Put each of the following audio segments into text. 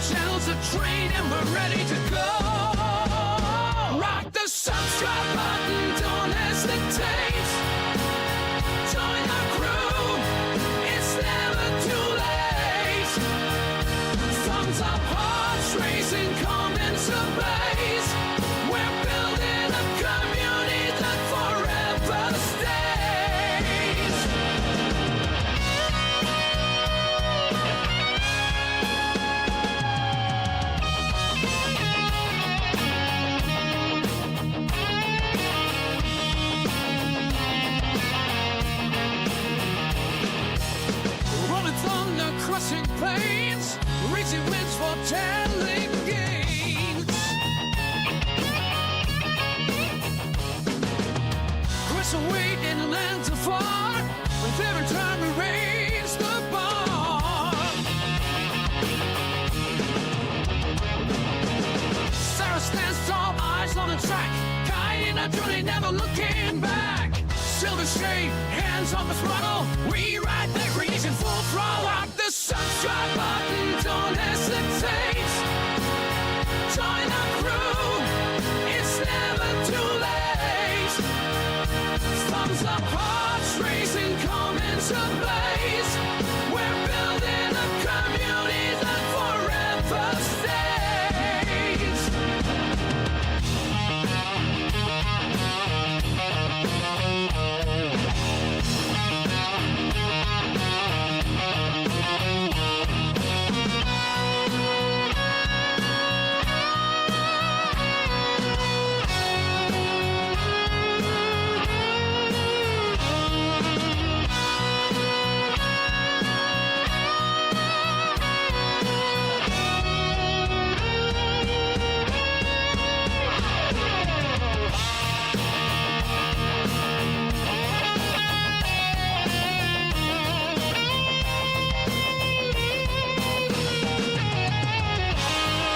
Shells are trained and we're ready to go. Rock the subscribe button, don't hesitate. Join the crew, it's never too late. Thumbs up, hearts racing, comments ablaze. We're building a community that forever stays. Rolling thunder, crushing plains, racing winds for telling gains. Crystal weight in lands afar, with every time we raise the bar. Sarah stands tall, eyes on the track, guiding our journey, never looking back. Silver shade, hands on the throttle, we ride the creation full throttle. Rock the subscribe button, don't hesitate. Join the crew, it's never too late. Thumbs up, hearts racing, comments ablaze. We're building a community that forever stays.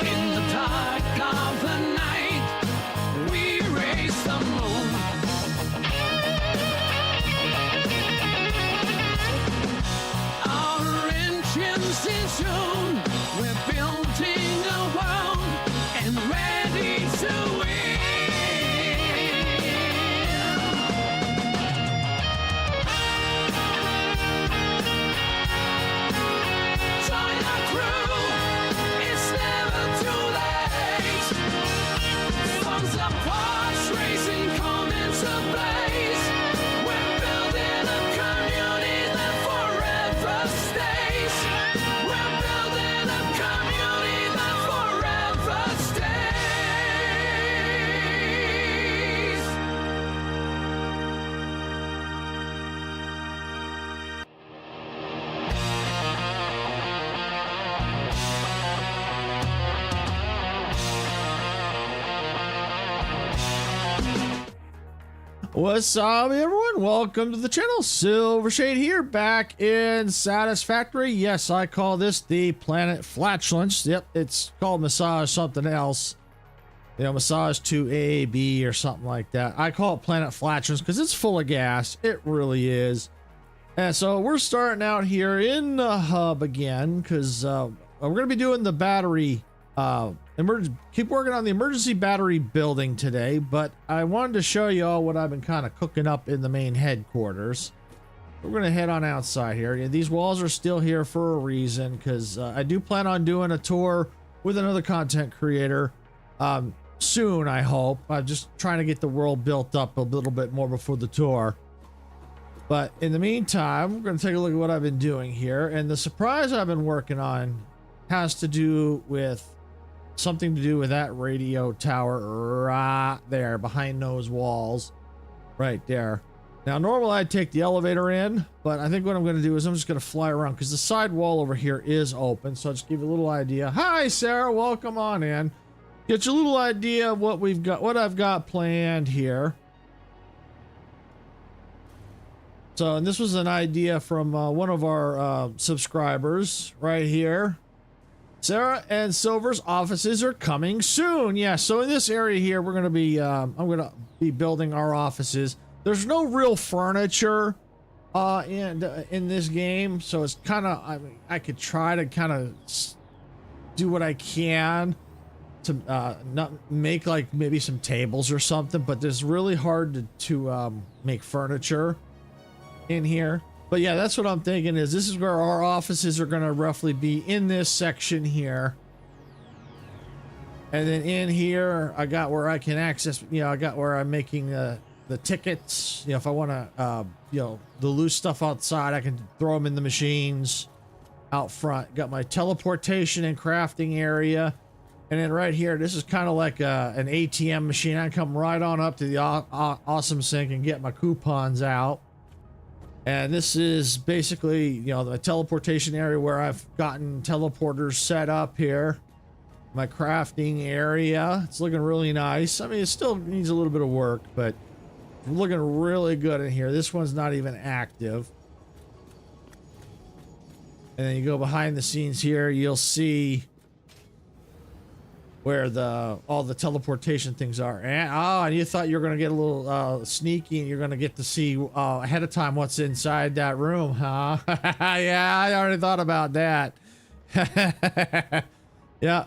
In the dark of the night, we raise the moon. Our engines in tune, we're building a world and ready to win. Join the crew, it's never too late. Thumbs up, hearts racing, comments ablaze. We're building a community that forever stays. We're building a community that forever stays. What's up, everyone? Welcome to the channel. Silver Shade here, back in Satisfactory. Yes, I call this the planet flatulence. Yep, it's called massage something else. You know, massage 2A, B, or something like that. I call it planet flatulence because it's full of gas. It really is. And so we're starting out here in the hub again because we're going to be doing the battery keep working on the emergency battery building today, but I wanted to show you all what I've been kind of cooking up in the main headquarters. We're going to head on outside here. These walls are still here for a reason, because I do plan on doing a tour with another content creator soon, I hope. I'm just trying to get the world built up a little bit more before the tour. But in the meantime, we're going to take a look at what I've been doing here. And the surprise I've been working on has to do with something to do with that radio tower right there behind those walls right there. Now, normally I'd take the elevator in, but I think what I'm going to do is I'm just going to fly around because the side wall over here is open. So I'll just give you a little idea. Hi, Sarah. Welcome on in. Get you a little idea of what we've got, what I've got planned here. So, and this was an idea from one of our subscribers right here. Sarah and Silver's offices are coming soon. Yeah, so in this area here, we're going to be, I'm going to be building our offices. There's no real furniture in this game, so it's kind of, I mean, I could try to kind of do what I can to not make like maybe some tables or something, but it's really hard to make furniture in here. But yeah, that's what I'm thinking is this is where our offices are going to roughly be in this section here. And then in here, I got where I can access, you know, I got where I'm making the tickets. You know, if I want to, you know, the loose stuff outside, I can throw them in the machines out front. Got my teleportation and crafting area. And then right here, this is kind of like an ATM machine. I can come right on up to the awesome sink and get my coupons out. And this is basically, you know, the teleportation area where I've gotten teleporters set up here. My crafting area. It's looking really nice. I mean, it still needs a little bit of work, but it's looking really good in here. This one's not even active. And then you go behind the scenes here, you'll see where all the teleportation things are. And you thought you were going to get a little sneaky and you're going to get to see ahead of time what's inside that room, huh? Yeah, I already thought about that. Yeah.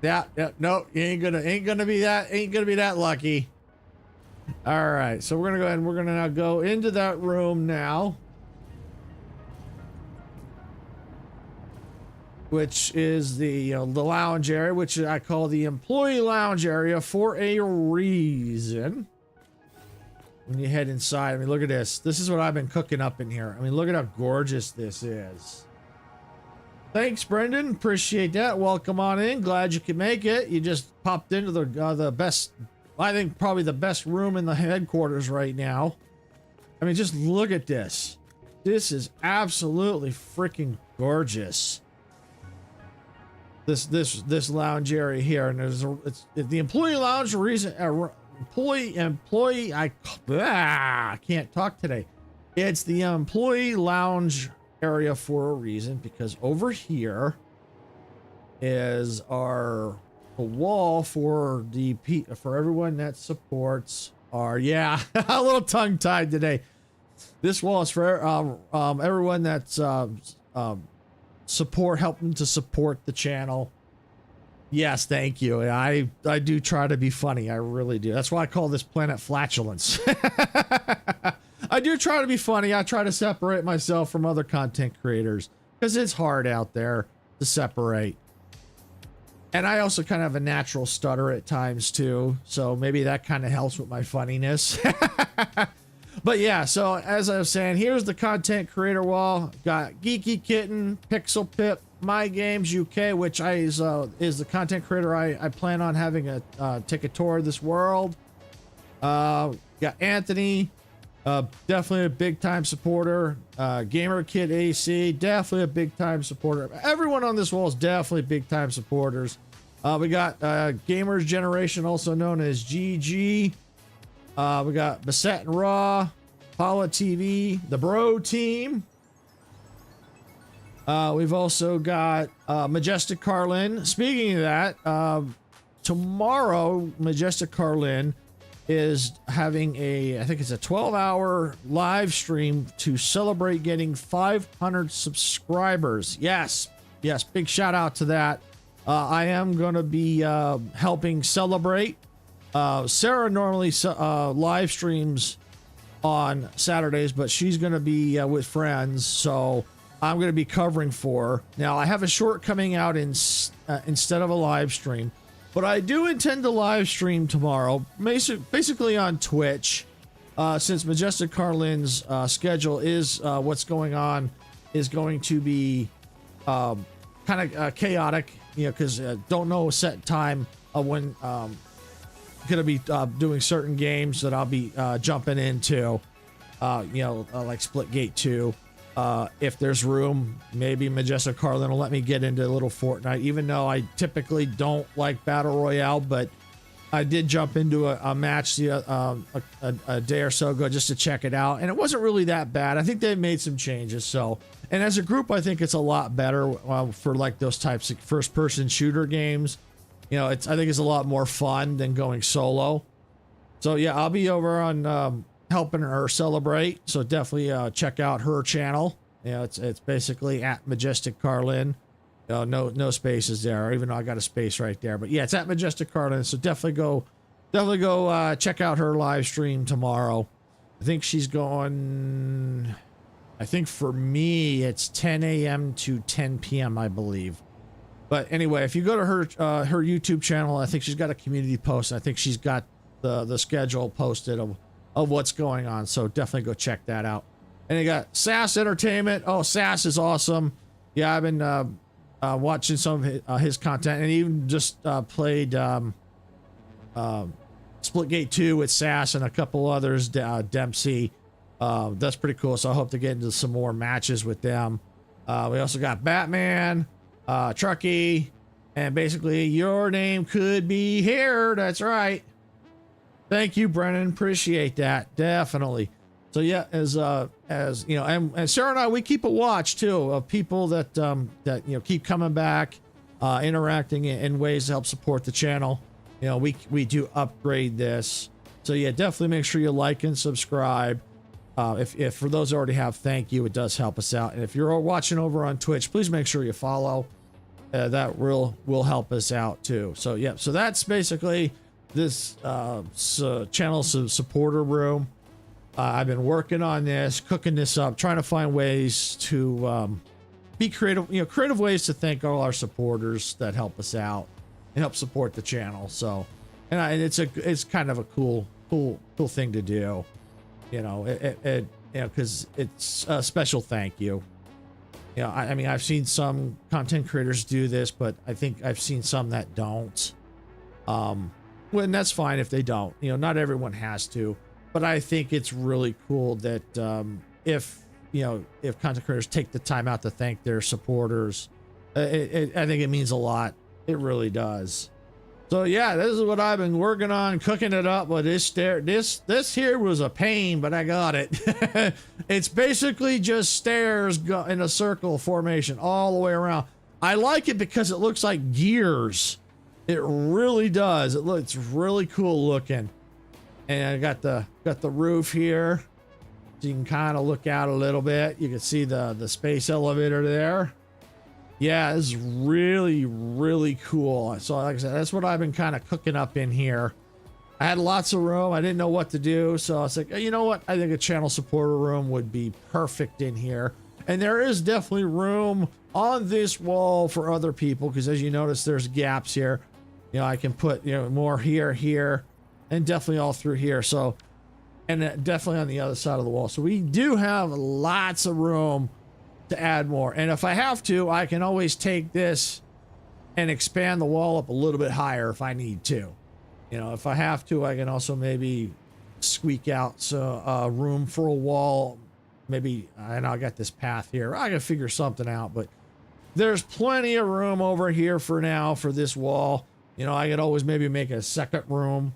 Yeah, no, you ain't gonna be that lucky. All right, so we're gonna go ahead and we're gonna now go into that room now, which is the lounge area, which I call the employee lounge area for a reason. When you head inside, I mean, look at this. This is what I've been cooking up in here. I mean, look at how gorgeous this is. Thanks, Brendan. Appreciate that. Welcome on in. Glad you could make it. You just popped into the best, I think probably the best room in the headquarters right now. I mean, just look at this. This is absolutely freaking gorgeous. This lounge area here, and it's the employee lounge. Reason employee. I can't talk today. It's the employee lounge area for a reason, because over here is our wall for for everyone that supports our a little tongue tied today. This wall is for everyone that's helping to support the channel. Yes, thank you. I do try to be funny. I really do. That's why I call this planet flatulence. I do try to be funny. I try to separate myself from other content creators because it's hard out there to separate. And I also kind of have a natural stutter at times too. So maybe that kind of helps with my funniness. But yeah, so as I was saying, here's the content creator wall. Got Geeky Kitten, Pixel Pip, My Games UK, which is the content creator I plan on having take a tour of this world. Got Anthony. Definitely a big time supporter. Gamer Kid AC, definitely a big time supporter. Everyone on this wall is definitely big time supporters. We got Gamers Generation, also known as GG. We got Beset and Raw, Paula TV, the Bro Team. We've also got Majestic Carlin. Speaking of that, tomorrow Majestic Carlin is having I think it's a 12-hour live stream to celebrate getting 500 subscribers. Yes, big shout out to that. I am going to be helping celebrate. Sarah normally live streams on Saturdays, but she's going to be with friends, so I'm going to be covering for her. Now, I have a short coming out instead of a live stream. But I do intend to live stream tomorrow, basically on Twitch, since Majestic Carlin's schedule is what's going on is going to be kind of chaotic, you know, because don't know a set time of when going to be doing certain games that I'll be jumping into, like Splitgate 2. If there's room, maybe Majestic Carlin will let me get into a little Fortnite, even though I typically don't like Battle Royale, but I did jump into a match a day or so ago just to check it out, and it wasn't really that bad. I think they've made some changes, so, and as a group, I think it's a lot better for like those types of first-person shooter games. You know, I think it's a lot more fun than going solo. So yeah, I'll be over on helping her celebrate, so definitely check out her channel. You know, it's basically at Majestic Carlin. no spaces there, even though I got a space right there. But yeah, it's at Majestic Garden, so definitely go check out her live stream tomorrow. I think she's going, I think for me it's 10 a.m. to 10 p.m. I believe. But anyway, if you go to her YouTube channel, I think she's got a community post. I think she's got the schedule posted of what's going on, so definitely go check that out. And you got Sass Entertainment. Oh, Sass is awesome. Yeah, I've been watching some of his content, and even just played Splitgate 2 with Sass and a couple others, Dempsey. That's pretty cool, so I hope to get into some more matches with them. We also got Batman, Truckee, and basically your name could be here. That's right. Thank you, Brennan. Appreciate that. Definitely. So yeah, as you know, and Sarah and I, we keep a watch too of people that keep coming back, interacting in ways to help support the channel. You know, we do upgrade this. So yeah, definitely make sure you like and subscribe. If for those who already have, thank you. It does help us out. And if you're watching over on Twitch, please make sure you follow. That will help us out too. So yeah, so that's basically this channel supporter room. I've been working on this, cooking this up, trying to find ways to be creative, creative ways to thank all our supporters that help us out and help support the channel. So, and it's kind of a cool thing to do, because it's a special thank you. I mean, I've seen some content creators do this, but I think I've seen some that don't. Well, and that's fine if they don't. Not everyone has to. But I think it's really cool that if content creators take the time out to thank their supporters, I think it means a lot. It really does. So yeah, this is what I've been working on, cooking it up. But this here was a pain, but I got it. It's basically just stairs in a circle formation all the way around. I like it because it looks like gears. It really does. It looks really cool looking. And I got the roof here, so you can kind of look out a little bit. You can see the space elevator there. Yeah, this is really, really cool. So like I said, that's what I've been kind of cooking up in here. I had lots of room. I didn't know what to do, so I was like, you know what? I think a channel supporter room would be perfect in here. And there is definitely room on this wall for other people, because as you notice, there's gaps here. I can put more here. And definitely all through here. So, and definitely on the other side of the wall. So we do have lots of room to add more. And if I have to, I can always take this and expand the wall up a little bit higher if I need to. If I have to, I can also maybe squeak out some room for a wall. Maybe, I know I got this path here. I can figure something out, but there's plenty of room over here for now for this wall. I could always maybe make a second room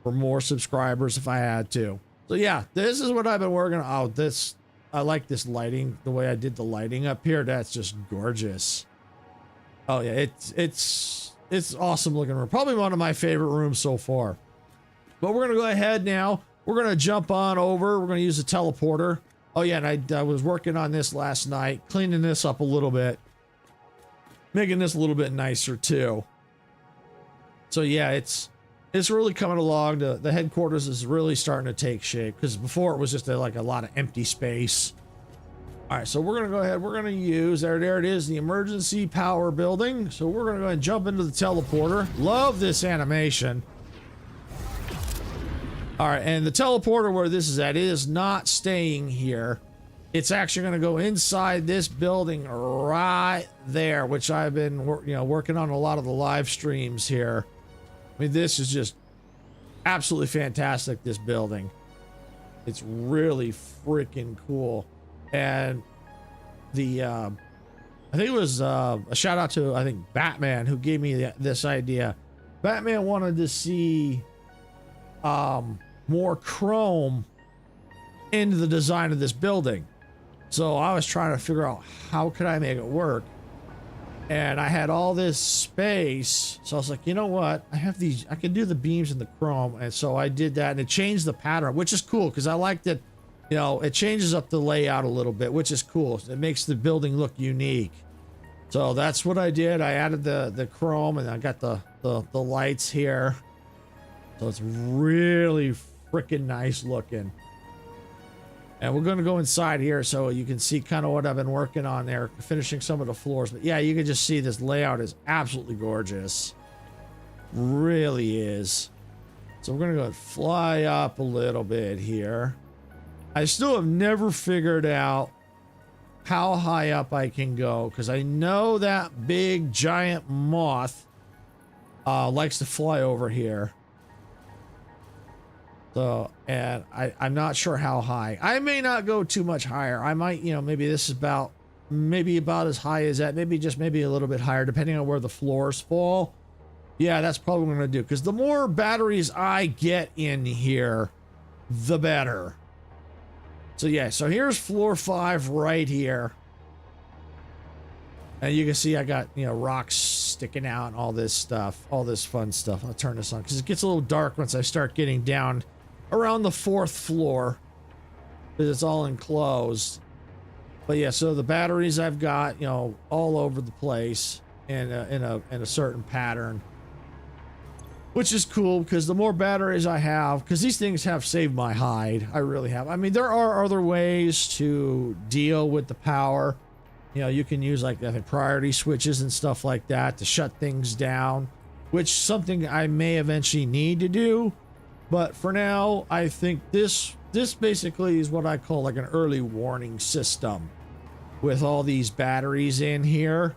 for more subscribers if I had to. So yeah, this is what I've been working on. Oh, I like this lighting, the way I did the lighting up here. That's just gorgeous. Oh yeah, it's awesome looking room. Probably one of my favorite rooms so far. But we're gonna go ahead now. We're gonna jump on over. We're gonna use the teleporter. Oh yeah, and I was working on this last night, cleaning this up a little bit, making this a little bit nicer too. So yeah, it's really coming along. The headquarters is really starting to take shape, because before it was just like a lot of empty space. All right, so we're gonna go ahead. We're gonna use there it is, the emergency power building. So we're gonna go ahead and jump into the teleporter. Love this animation. All right, and the teleporter where this is at, it is not staying here. It's actually gonna go inside this building right there, which I've been working on a lot of the live streams here. I mean, this is just absolutely fantastic, this building. It's really freaking cool. And I think it was a shout out to, I think, Batman, who gave me this idea. Batman wanted to see more chrome into the design of this building. So I was trying to figure out how could I make it work. And I had all this space, so I was like, you know what? I have these. I can do the beams in the chrome, and so I did that, and it changed the pattern, which is cool because I like that. It changes up the layout a little bit, which is cool. It makes the building look unique. So that's what I did. I added the chrome, and I got the lights here. So it's really freaking nice looking. And we're going to go inside here so you can see kind of what I've been working on there, finishing some of the floors. But yeah, you can just see this layout is absolutely gorgeous. Really is. So we're going to go fly up a little bit here. I still have never figured out how high up I can go, because I know that big giant moth likes to fly over here. So, and I'm not sure how high. I may not go too much higher. I might, you know, maybe this is about as high as that. Maybe a little bit higher, depending on where the floors fall. Yeah, that's probably what I'm going to do, because the more batteries I get in here, the better. So yeah, so here's floor 5 right here. And you can see I got, you know, rocks sticking out and all this stuff, all this fun stuff. I'll turn this on because it gets a little dark once I start getting down around the 4th floor, because it's all enclosed. But yeah, so the batteries I've got, you know, all over the place in a certain pattern, which is cool, because the more batteries I have, because these things have saved my hide. I really have. I mean, there are other ways to deal with the power. You know, you can use like the priority switches and stuff like that to shut things down, which something I may eventually need to do. But for now, I think this basically is what I call like an early warning system with all these batteries in here.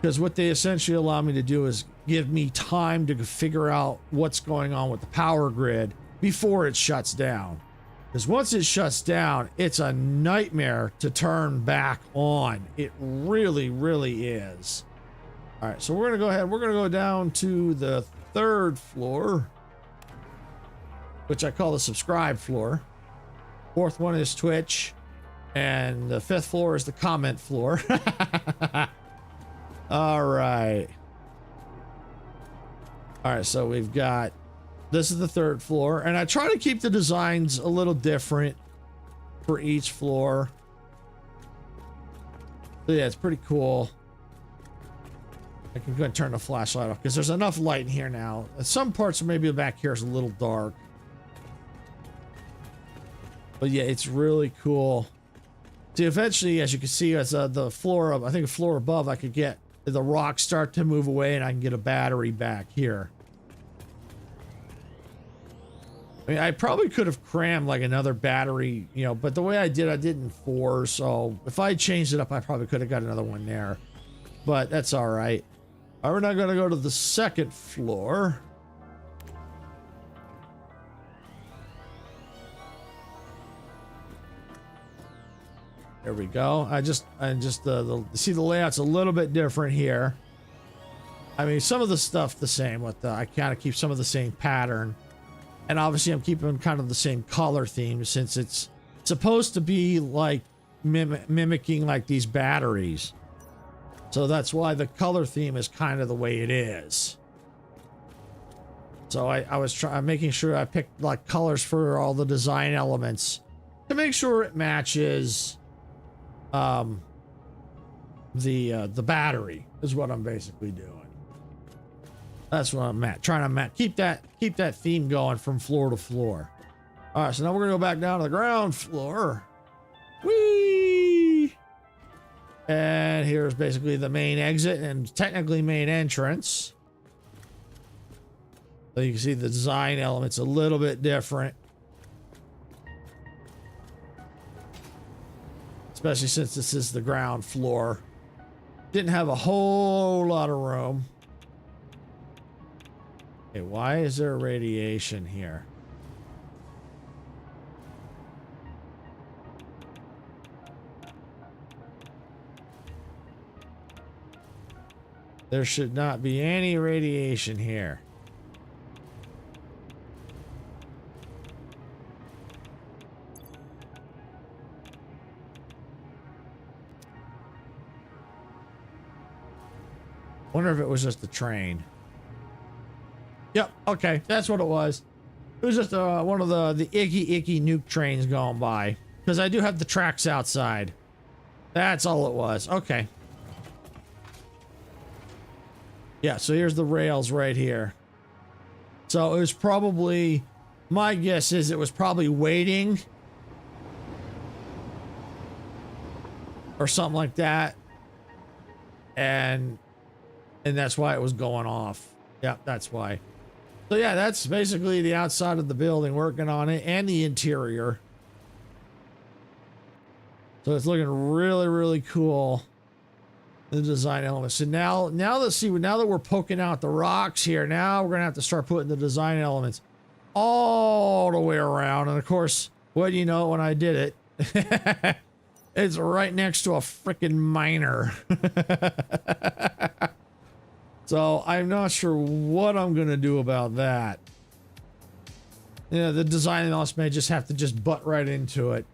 Because what they essentially allow me to do is give me time to figure out what's going on with the power grid before it shuts down. Because once it shuts down, it's a nightmare to turn back on. It really, really is. All right, so we're going to go ahead. We're going to go down to the 3rd floor, which I call the subscribe floor. 4th one is Twitch. And the 5th floor is the comment floor. All right. All right, so we've got, this is the 3rd floor, and I try to keep the designs a little different for each floor. So yeah, it's pretty cool. I can go and turn the flashlight off because there's enough light in here now. Some parts maybe back here is a little dark. But yeah, it's really cool. See, eventually, as you can see, as the floor of, I think the floor above, I could get the rocks start to move away and I can get a battery back here. I mean, I probably could have crammed like another battery, you know, but the way I did in 4. So if I changed it up, I probably could have got another one there, but that's all right. All right, we're now going to go to the 2nd floor. There we go. See the layout's a little bit different here. I mean, some of the stuff the same with I kind of keep some of the same pattern, and obviously I'm keeping kind of the same color theme since it's supposed to be like mimicking like these batteries. So that's why the color theme is kind of the way it is. So I was making sure I picked like colors for all the design elements to make sure it matches the battery is what I'm basically doing. That's what I'm trying to keep that theme going from floor to floor. All right, so now we're gonna go back down to the ground floor. Whee! And here's basically the main exit and technically main entrance. So you can see the design elements a little bit different. Especially since this is the ground floor. Didn't have a whole lot of room. Okay, why is there radiation here? There should not be any radiation here. Wonder if it was just the train. Yep, okay, that's what it was. It was just one of the icky nuke trains going by. Because I do have the tracks outside. That's all it was. Okay. Yeah, so here's the rails right here. So it was probably, my guess is it was probably waiting or something like that. And that's why it was going off. Yeah, that's why. So yeah, that's basically the outside of the building, working on it, and the interior. So it's looking really, really cool. The design elements. So now that we're poking out the rocks here, now we're gonna have to start putting the design elements all the way around. And of course, what do you know, when I did it, it's right next to a freaking miner. So I'm not sure what I'm gonna do about that. Yeah, the design elements may just have to just butt right into it.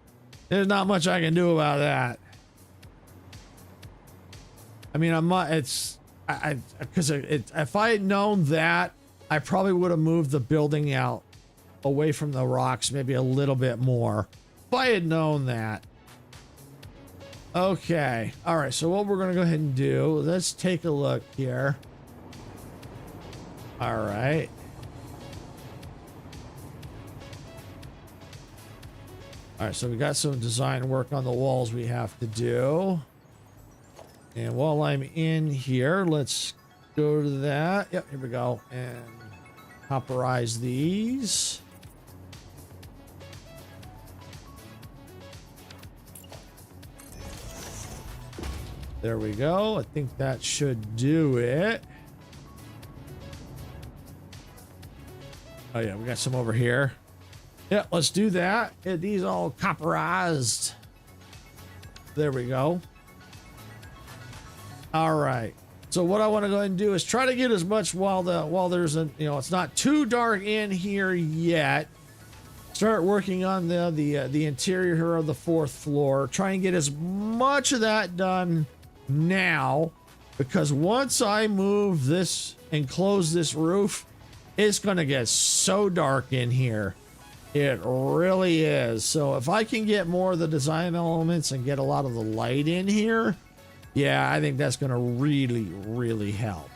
There's not much I can do about that. I mean, because if I had known that, I probably would have moved the building out away from the rocks maybe a little bit more. If I had known that. Okay. All right. So what we're going to go ahead and do, let's take a look here. All right. All right. So we got some design work on the walls we have to do. And while I'm in here, let's go to that. Yep, here we go. And copperize these. There we go. I think that should do it. Oh yeah, we got some over here. Yeah, let's do that. Get these all copperized. There we go. All right. So what I want to go ahead and do is try to get as much while there's a, it's not too dark in here yet. Start working on the interior here of the 4th floor. Try and get as much of that done now, because once I move this and close this roof, it's going to get so dark in here. It really is. So if I can get more of the design elements and get a lot of the light in here, yeah, I think that's going to really, really help.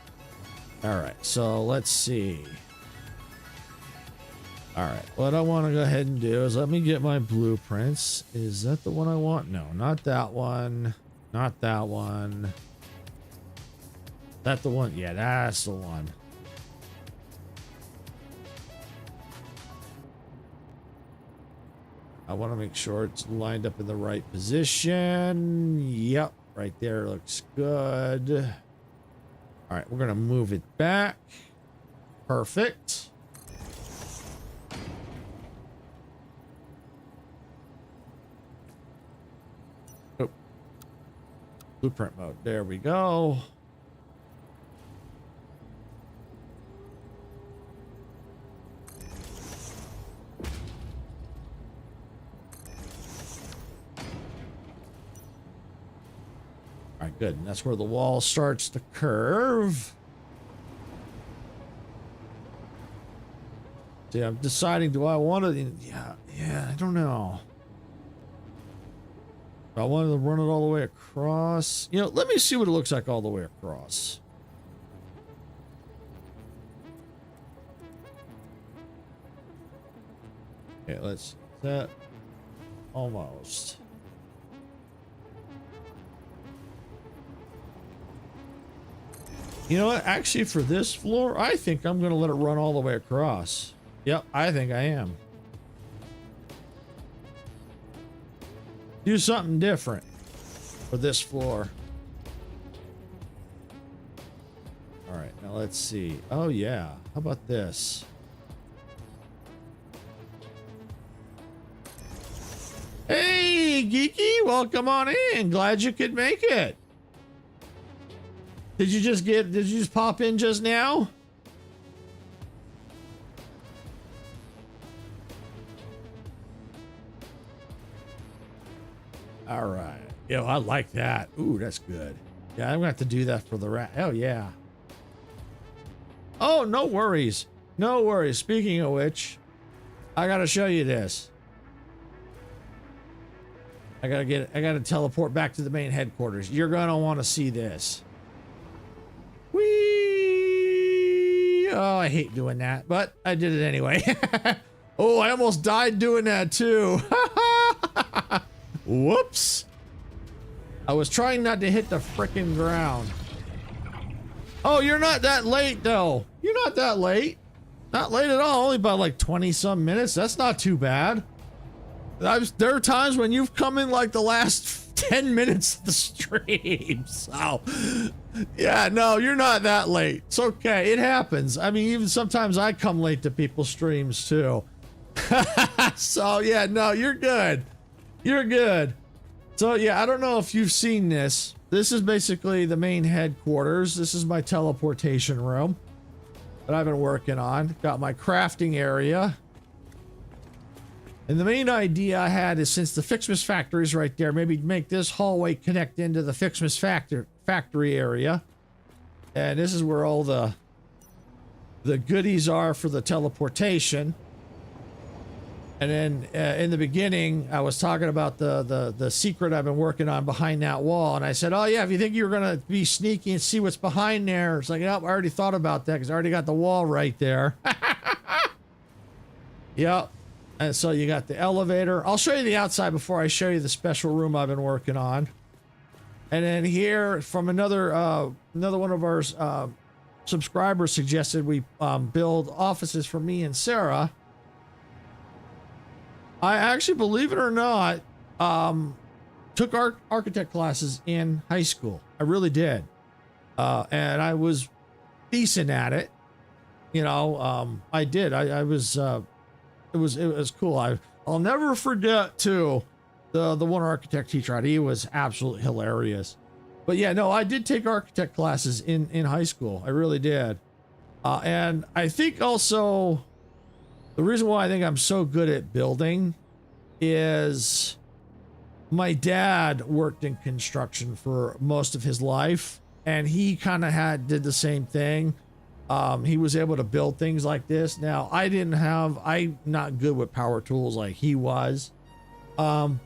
All right, so let's see. All right, what I want to go ahead and do is let me get my blueprints. Is that the one I want? No, not that one. Not that one. That the one? Yeah, that's the one. I want to make sure it's lined up in the right position. Yep. Right there looks good. All right, we're gonna move it back. Perfect. Oh. Blueprint mode. There we go. All right, good. And that's where the wall starts to curve. See, I'm deciding, do I want to? Yeah, I don't know. I wanted to run it all the way across. Let me see what it looks like all the way across. Okay, let's that almost. You know what? Actually, for this floor, I think I'm going to let it run all the way across. Yep, I think I am. Do something different for this floor. All right, now let's see. Oh, yeah. How about this? Hey, Geeky, welcome on in. Glad you could make it. Did you just pop in just now? All right. Yo, I like that. Ooh, that's good. Yeah, I'm gonna have to do that for the rat. Oh, yeah. Oh, no worries. No worries. Speaking of which, I gotta show you this. I gotta teleport back to the main headquarters. You're gonna want to see this. Whee! Oh, I hate doing that, but I did it anyway. Oh, I almost died doing that too. Whoops. I was trying not to hit the frickin' ground. Oh, you're not that late though. You're not that late. Not late at all. Only about like 20 some minutes. That's not too bad. There are times when you've come in like the last 10 minutes of the stream. So yeah, no, you're not that late. It's okay. It happens. I mean, even sometimes I come late to people's streams too. So yeah, no, you're good. You're good. So yeah, I don't know if you've seen this. This is basically the main headquarters. This is my teleportation room that I've been working on. Got my crafting area. And the main idea I had is, since the Fixmas factory is right there, maybe make this hallway connect into the Fixmas factory area. And this is where all the goodies are for the teleportation. And then in the beginning, I was talking about the secret I've been working on behind that wall. And I said, oh yeah, if you think you're going to be sneaky and see what's behind there, it's like, oh, I already thought about that because I already got the wall right there. Yep. And so you got the elevator. I'll show you the outside before I show you the special room I've been working on. And then here, from another one of our subscribers suggested we build offices for me and Sarah. I actually, believe it or not, took architect classes in high school. I really did. And I was decent at it. You know, I did. I was, it was cool. I'll never forget too, the one architect teacher I had. He was absolutely hilarious. But yeah, no, I did take architect classes in high school. I really did. And I think also, the reason why I think I'm so good at building is my dad worked in construction for most of his life, and he kind of did the same thing. He was able to build things like this. Now, I'm not good with power tools like he was. And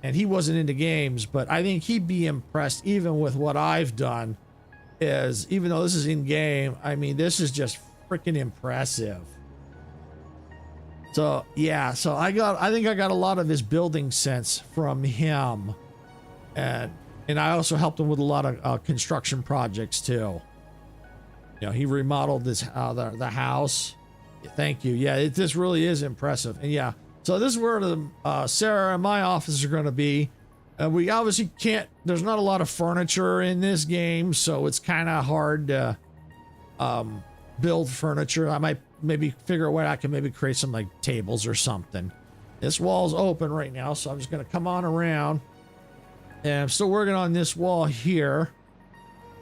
he wasn't into games, but I think he'd be impressed even with what I've done. Even though this is in game, I mean, this is just freaking impressive. So yeah, I think I got a lot of his building sense from him, and I also helped him with a lot of construction projects too. You know, he remodeled this the house. Thank you. Yeah, this really is impressive. And yeah, so this is where the Sarah and my offices are going to be. We obviously can't. There's not a lot of furniture in this game, so it's kind of hard to build furniture. I might maybe figure a way I can maybe create some like tables or something. This wall's open right now, so I'm just going to come on around. And I'm still working on this wall here.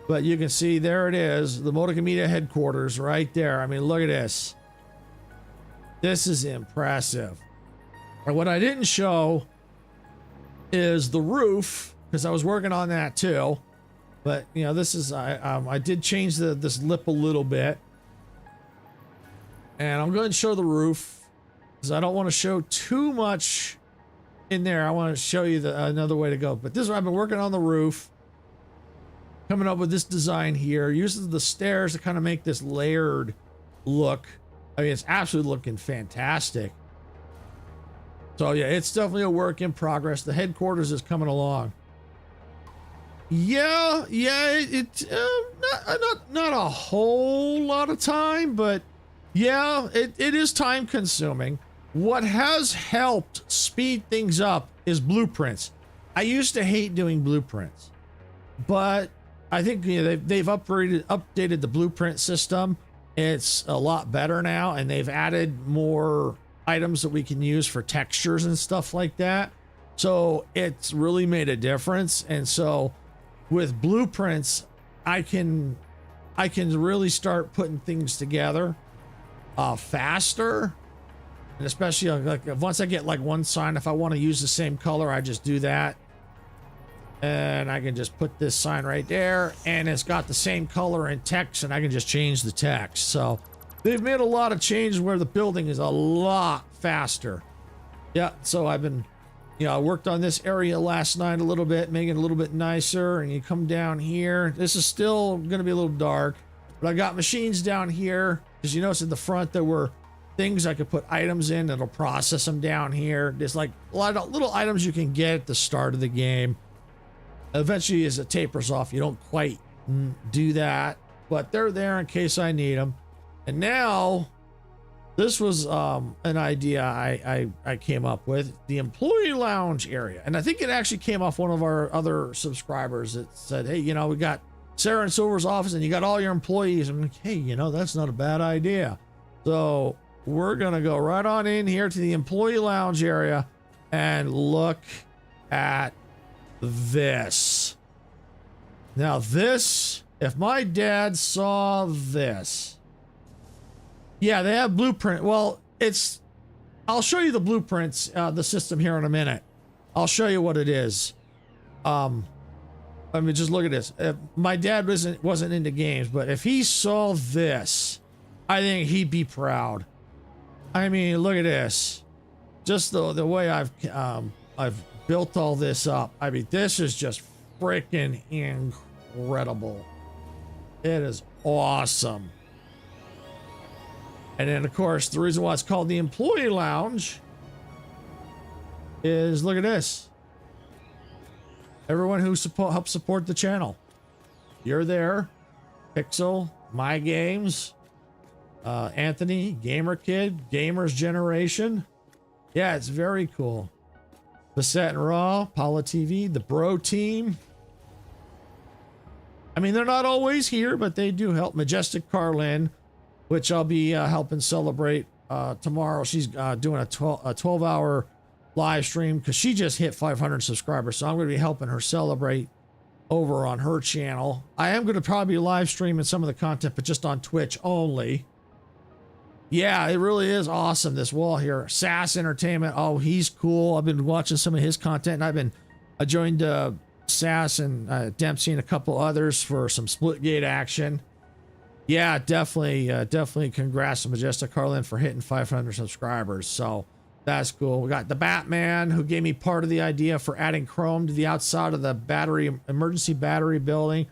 But you can see there it is, the Modica Media headquarters right there. I mean, look at this. This is impressive. And what I didn't show is the roof, because I was working on that too. But you know, this is I did change this lip a little bit, and I'm going to show the roof because I don't want to show too much in there. I want to show you another way to go. But this is what I've been working on, the roof. Coming up with this design here, uses the stairs to kind of make this layered look. I mean, it's absolutely looking fantastic. So yeah, it's definitely a work in progress. The headquarters is coming along. Yeah, it's not a whole lot of time, but yeah, it is time consuming. What has helped speed things up is blueprints. I used to hate doing blueprints, but I think they've updated the blueprint system. It's a lot better now, and they've added more items that we can use for textures and stuff like that. So it's really made a difference. And so with blueprints, I can really start putting things together faster. And especially like once I get like one sign, if I want to use the same color, I just do that. And I can just put this sign right there, and it's got the same color and text, and I can just change the text. So they've made a lot of changes where the building is a lot faster. Yeah, so I've been, I worked on this area last night a little bit, making it a little bit nicer. And you come down here, this is still going to be a little dark, But I got machines down here, because you notice in the front there were things I could put items in that'll process them down here. There's like a lot of little items you can get at the start of the game. Eventually, as it tapers off, you don't quite do that, but they're there in case I need them. And now, this was an idea I came up with, the employee lounge area. And I think it actually came off one of our other subscribers that said, hey, you know, we got Sarah and Silver's office and you got all your employees. I'm like, hey, you know, that's not a bad idea. So we're going to go right on in here to the employee lounge area and look at this. Now this, if my dad saw this, yeah, they have blueprint. Well, I'll show you the blueprints, the system here in a minute. I'll show you what it is. I mean, just look at this. If my dad wasn't into games, but if he saw this, I think he'd be proud. I mean, look at this. Just the way I've built all this up. I mean, this is just freaking incredible. It is awesome. And then, of course, the reason why it's called the employee lounge is, look at this. Everyone who helps support the channel. You're there. Pixel, My Games, Anthony, Gamer Kid, Gamers Generation. Yeah, it's very cool. Beset and Raw, Paula TV, the Bro Team. I mean, they're not always here, but they do help. Majestic Carlin, which I'll be helping celebrate tomorrow. She's doing a 12-hour live stream because she just hit 500 subscribers. So I'm going to be helping her celebrate over on her channel. I am going to probably be live streaming some of the content, but just on Twitch only. Yeah, it really is awesome, this wall here. Sass Entertainment. Oh, he's cool. I've been watching some of his content, and I joined Sass and Dempsey and a couple others for some Splitgate action. Yeah, definitely congrats to Majestic Carlin for hitting 500 subscribers. So that's cool. We got the Batman, who gave me part of the idea for adding chrome to the outside of the emergency battery building.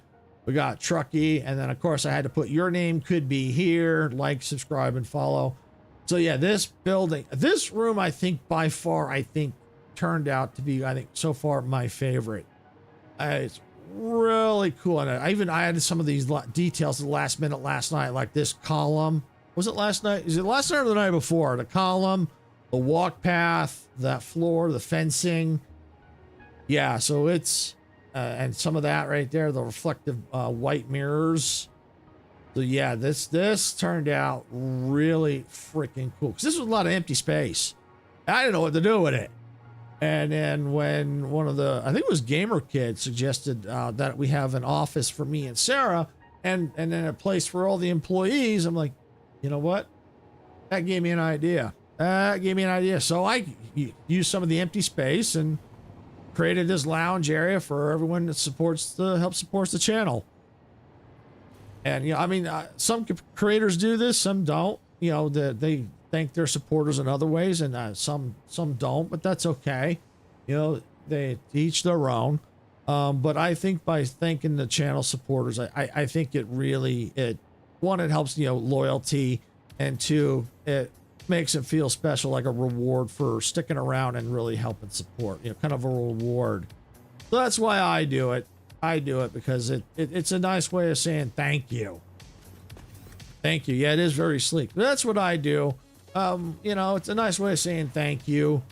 We got Truckee, and then of course I had to put your name could be here, like, subscribe, and follow. So yeah, this room, I think by far, turned out to be, so far my favorite. It's really cool, and I added some of these details at the last minute last night, like this column. Was it last night? Is it last night or the night before? The column, the walk path, that floor, the fencing. Yeah, so it's and some of that right there, the reflective white mirrors. So yeah, this turned out really freaking cool, because this was a lot of empty space. I didn't know what to do with it. And then when one of the, I think it was Gamer Kid, suggested that we have an office for me and Sarah, and then a place for all the employees, I'm like, you know what? That gave me an idea. So I used some of the empty space and created this lounge area for everyone that helps support the channel. And, you know, I mean, some creators do this, some don't. You know, they thank their supporters in other ways, and some don't, but that's okay. You know, they each their own. But I think by thanking the channel supporters, I think it one, it helps, you know, loyalty, and two, it makes it feel special, like a reward for sticking around and really helping support, you know, kind of a reward. So that's why I do it. I do it because it's a nice way of saying thank you. Thank you. Yeah, it is very sleek. But that's what I do. You know, it's a nice way of saying thank you.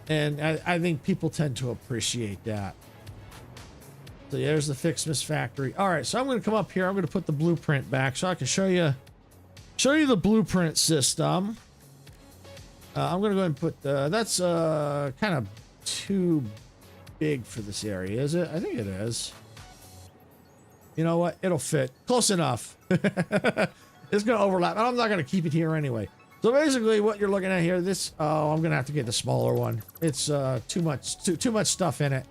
And I think people tend to appreciate that. So yeah, there's the Fixmas Factory. All right, so I'm going to come up here. I'm going to put the blueprint back so I can show you the blueprint system. I'm going to go ahead and put that's kind of too big for this area, is it? I think it is. You know what? It'll fit. Close enough. It's going to overlap. I'm not going to keep it here anyway. So basically what you're looking at here, I'm going to have to get the smaller one. It's too much stuff in it.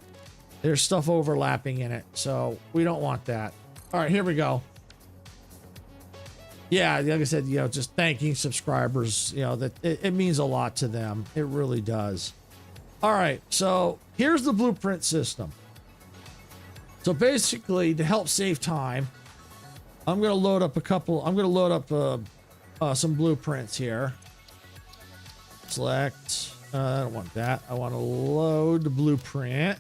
There's stuff overlapping in it, so we don't want that. All right, here we go. Yeah, like I said, you know, just thanking subscribers, you know, that it means a lot to them. It really does. All right, so here's the blueprint system. So basically, to help save time, I'm gonna load up a couple. I'm gonna load up some blueprints here. Select. I don't want that. I want to load the blueprint.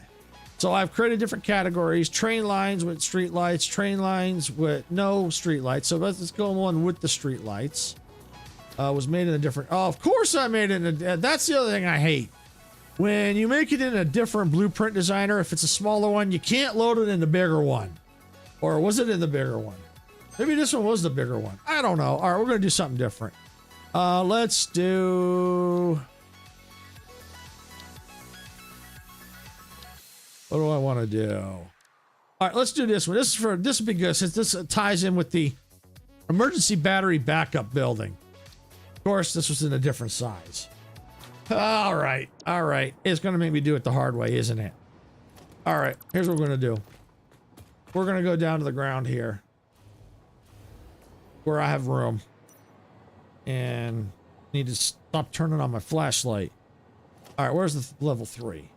So I've created different categories: train lines with street lights, train lines with no street lights. So let's go on with the street lights. Was made in a different. Oh, of course I made it in a. That's the other thing I hate. When you make it in a different blueprint designer, if it's a smaller one, you can't load it in the bigger one. Or was it in the bigger one? Maybe this one was the bigger one. I don't know. All right, we're going to do something different. Let's do... What do I want to do? All right, let's do this one. This will be good since this ties in with the emergency battery backup building. Of course, this was in a different size. All right. It's going to make me do it the hard way, isn't it? All right, here's what we're going to do. We're going to go down to the ground here where I have room and need to stop turning on my flashlight. All right, where's the level 3?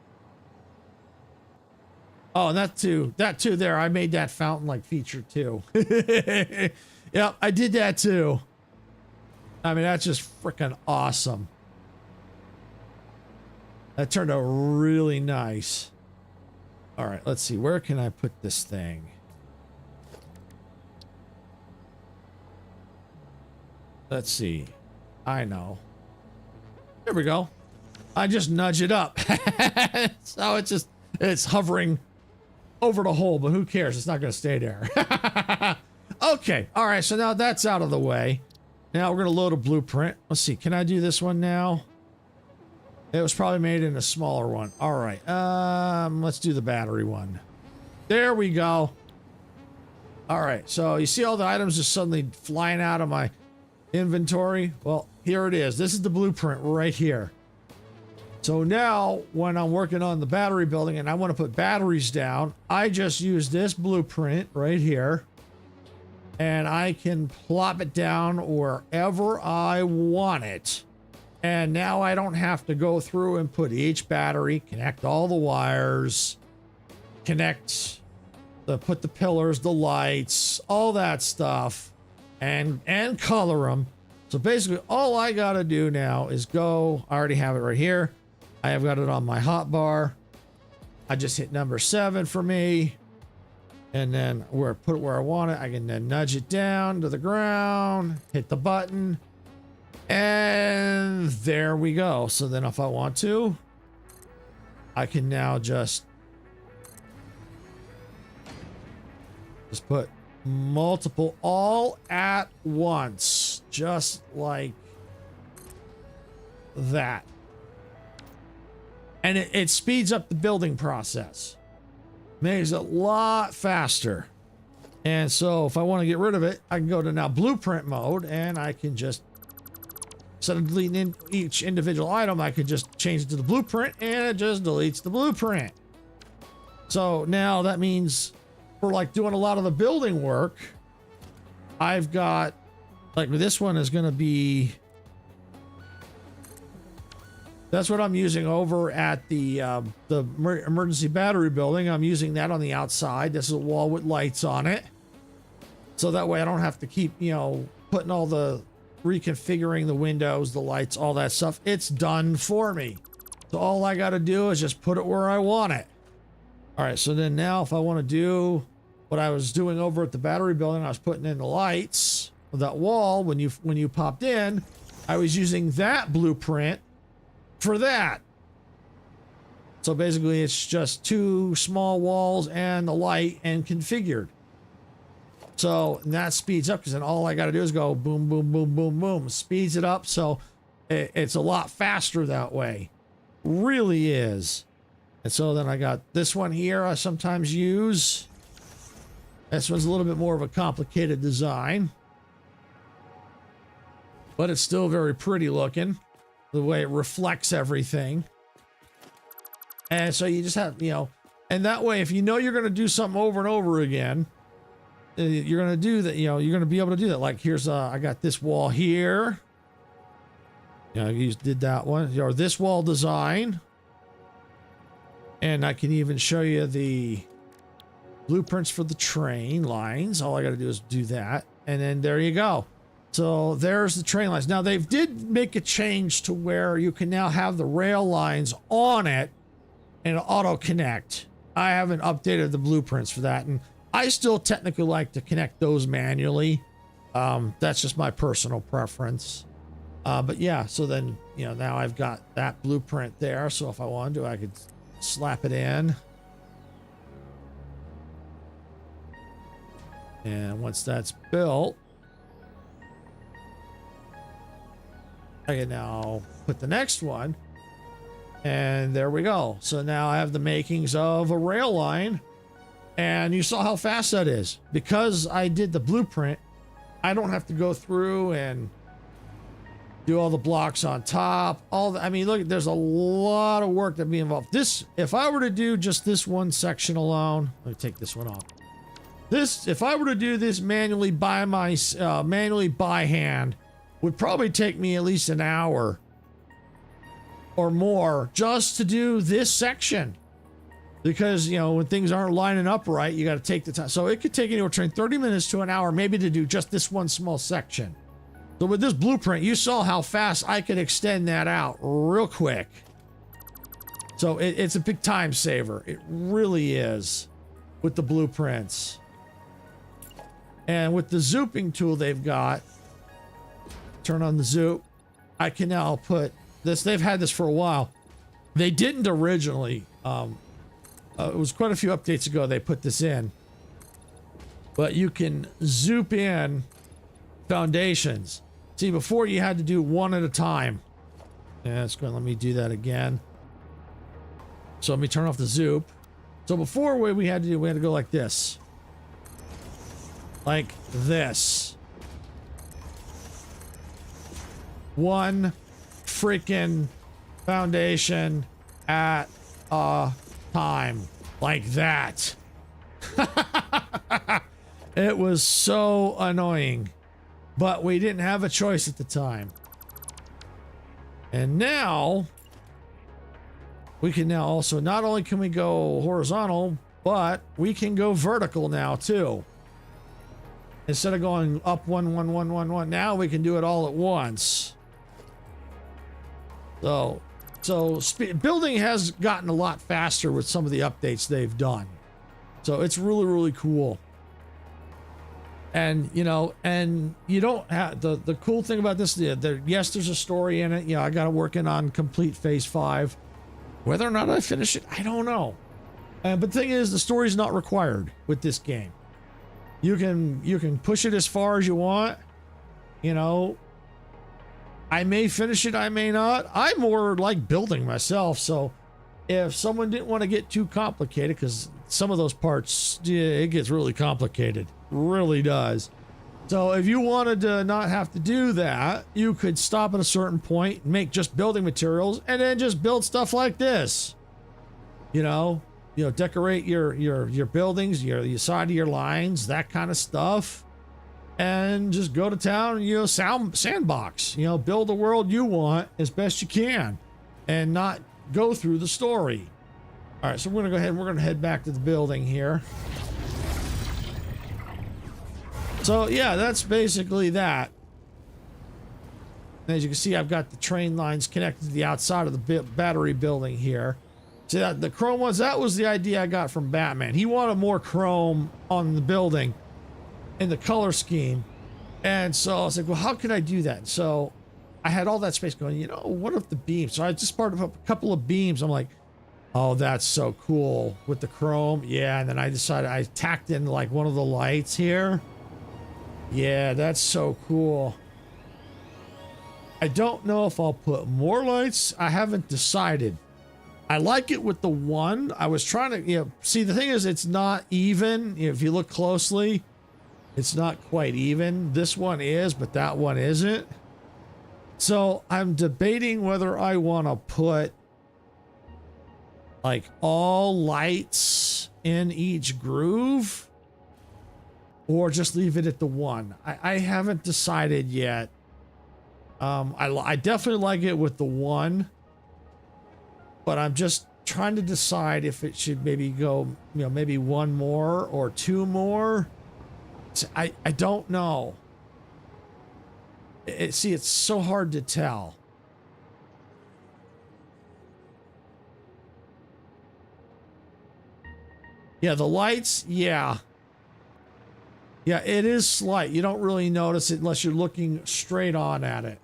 Oh, and that too there. I made that fountain like feature too. Yep, I did that too. I mean, that's just freaking awesome. That turned out really nice. All right, let's see. Where can I put this thing? Let's see. I know. There we go. I just nudge it up. So it's hovering over the hole, but who cares? It's not going to stay there. Okay. All right. So now that's out of the way. Now we're going to load a blueprint. Let's see. Can I do this one now? It was probably made in a smaller one. All right. Let's do the battery one. There we go. All right. So you see all the items just suddenly flying out of my inventory? Well, here it is. This is the blueprint right here. So now when I'm working on the battery building and I want to put batteries down, I just use this blueprint right here and I can plop it down wherever I want it. And now I don't have to go through and put each battery, connect all the wires, put the pillars, the lights, all that stuff, and color them. So basically all I got to do now is go, I already have it right here. I have got it on my hotbar. I just hit number 7 for me. And then put it where I want it. I can then nudge it down to the ground, hit the button, and there we go. So then if I want to, I can now just put multiple all at once, just like that. And it speeds up the building process. Makes it a lot faster. And so if I want to get rid of it, I can go to now blueprint mode and I can just, instead of deleting each individual item, I could just change it to the blueprint and it just deletes the blueprint. So now that means for like doing a lot of the building work, I've got, like this one is going to be, that's what I'm using over at the emergency battery building. I'm using that on the outside. This is a wall with lights on it. So that way I don't have to keep, putting all the reconfiguring the windows, the lights, all that stuff. It's done for me. So all I got to do is just put it where I want it. All right. So then now if I want to do what I was doing over at the battery building, I was putting in the lights of that wall. When you popped in, I was using that blueprint for that. So basically it's just 2 small walls and the light and configured. So that speeds up because then all I got to do is go boom, boom, boom, boom, boom. Speeds it up. So it's a lot faster that way. Really is. And so then I got this one here I sometimes use. This one's a little bit more of a complicated design, but it's still very pretty looking. The way it reflects everything. And so you just have, and that way, if you're going to do something over and over again, you're going to do that, you're going to be able to do that. Like here's, I got this wall here. You did that one, or this wall design. And I can even show you blueprints for the train lines. All I got to do is do that. And then there you go. So there's the train lines. Now they did make a change to where you can now have the rail lines on it and auto connect. I haven't updated the blueprints for that. And I still technically like to connect those manually. That's just my personal preference. But yeah, so then, you know, now I've got that blueprint there. So if I wanted to, I could slap it in. And once that's built, I can now put the next one. And there we go. So now I have the makings of a rail line. And you saw how fast that is. Because I did the blueprint, I don't have to go through and do all the blocks on top. I mean, look, there's a lot of work that be involved. This, if I were to do just this one section alone, let me take this one off. This, if I were to do this manually by hand, would probably take me at least an hour or more just to do this section. Because, you know, when things aren't lining up right, you got to take the time. So it could take anywhere between 30 minutes to an hour, maybe to do just this one small section. So with this blueprint, you saw how fast I could extend that out real quick. So it's a big time saver. It really is with the blueprints. And with the zooping tool they've got, turn on the zoop, I can now put this. They've had this for a while. They didn't originally. It was quite a few updates ago they put this in. But you can zoop in foundations. See, before you had to do one at a time. Yeah, it's going to let me do that again. So let me turn off the zoop. So before we had to go like this. Like this. One freaking foundation at a time. Like that. It was so annoying. But we didn't have a choice at the time. And now we can now also, not only can we go horizontal, but we can go vertical now too. Instead of going up one, now we can do it all at once. So building has gotten a lot faster with some of the updates they've done. So it's really, really cool. And, you know, and you don't have the cool thing about this, yes, there's a story in it. You know, I got to working on complete phase 5. Whether or not I finish it, I don't know. But the thing is, the story's not required with this game. You can push it as far as you want. You know, I may finish it, I may not. I more like building myself. So if someone didn't want to get too complicated, because some of those parts, yeah, it gets really complicated. Really does. So if you wanted to not have to do that, you could stop at a certain point, make just building materials, and then just build stuff like this. You know, decorate your buildings, your side of your lines, that kind of stuff, and just go to town. You know, sandbox. You know, build the world you want as best you can, and not go through the story. All right, so we're gonna go ahead and we're gonna head back to the building here. So yeah, that's basically that. And as you can see, I've got the train lines connected to the outside of the battery building here. See that the chrome ones, that was the idea I got from Batman. He wanted more chrome on the building in the color scheme. And so I was like, well, how can I do that? So I had all that space going, you know, what if the beams? So I just part of a couple of beams. I'm like, oh, that's so cool with the chrome. Yeah, and then I decided I tacked in like one of the lights here. Yeah, that's so cool. I don't know if I'll put more lights. I haven't decided. I like it with the one. I was trying to, you know, see, the thing is, it's not even. If you look closely, it's not quite even. This one is, but that one isn't. So I'm debating whether I want to put like all lights in each groove, or just leave it at the one. I haven't decided yet. I definitely like it with the one, but I'm just trying to decide if it should maybe go, you know, maybe one more or two more. I don't know. See, it's so hard to tell. Yeah, the lights, yeah. Yeah, it is slight. You don't really notice it unless you're looking straight on at it.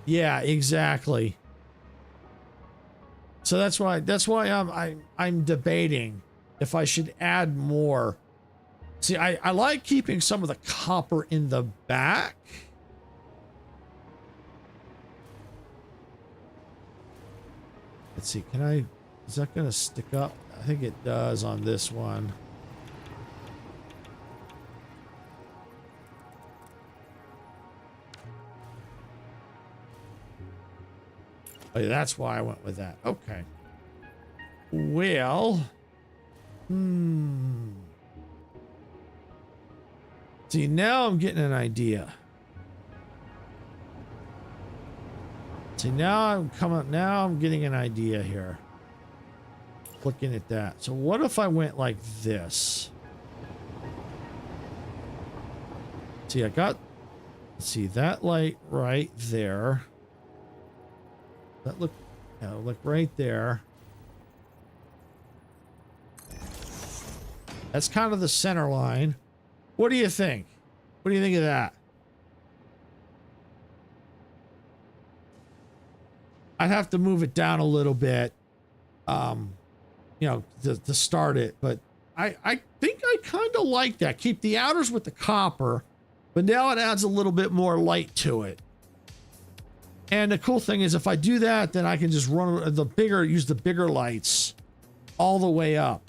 Yeah, exactly. So that's why I'm debating if I should add more. See, I like keeping some of the copper in the back. Let's see, is that gonna stick up? I think it does on this one. Oh, yeah, that's why I went with that. Okay. Well, see, now I'm getting an idea. See, now I'm getting an idea here. Looking at that. So what if I went like this? See, see that light right there. That look right there. That's kind of the center line. What do you think? What do you think of that? I'd have to move it down a little bit, you know, to start it. But I think I kind of like that. Keep the outers with the copper, but now it adds a little bit more light to it. And the cool thing is, if I do that, then I can just use the bigger lights all the way up.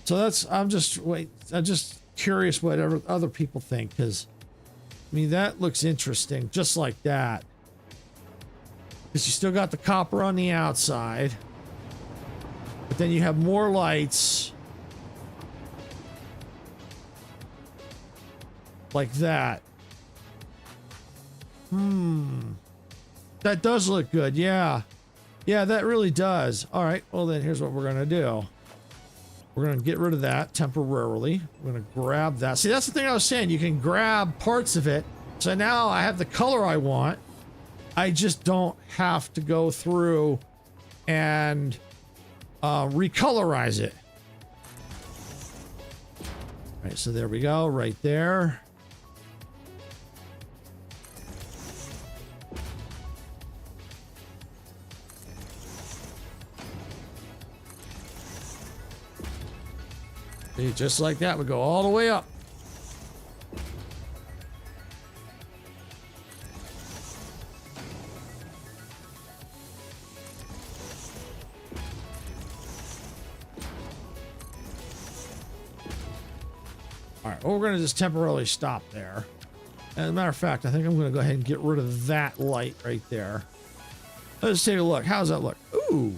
So I'm just curious what other people think, because I mean, that looks interesting, just like that. Because you still got the copper on the outside, but then you have more lights like that. That does look good. Yeah, that really does. All right, well then here's what we're gonna do. We're gonna get rid of that temporarily. We're gonna grab that. See, that's the thing I was saying. You can grab parts of it. So now I have the color I want. I just don't have to go through and recolorize it. All right, so there we go, right there. See, just like that, we go all the way up. All right, well, we're going to just temporarily stop there. As a matter of fact, I think I'm going to go ahead and get rid of that light right there. Let's take a look. How does that look? Ooh,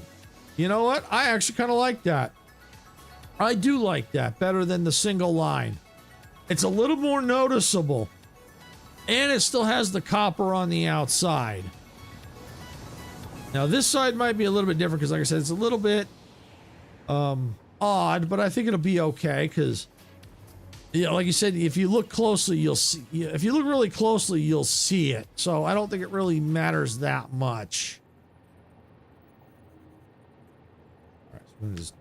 you know what? I actually kind of like that. I do like that better than the single line. It's a little more noticeable. And it still has the copper on the outside. Now, this side might be a little bit different because, like I said, it's a little bit odd, but I think it'll be okay because, you know, like you said, if you look closely, you'll see. If you look really closely, you'll see it. So I don't think it really matters that much. All right, so I'm gonna just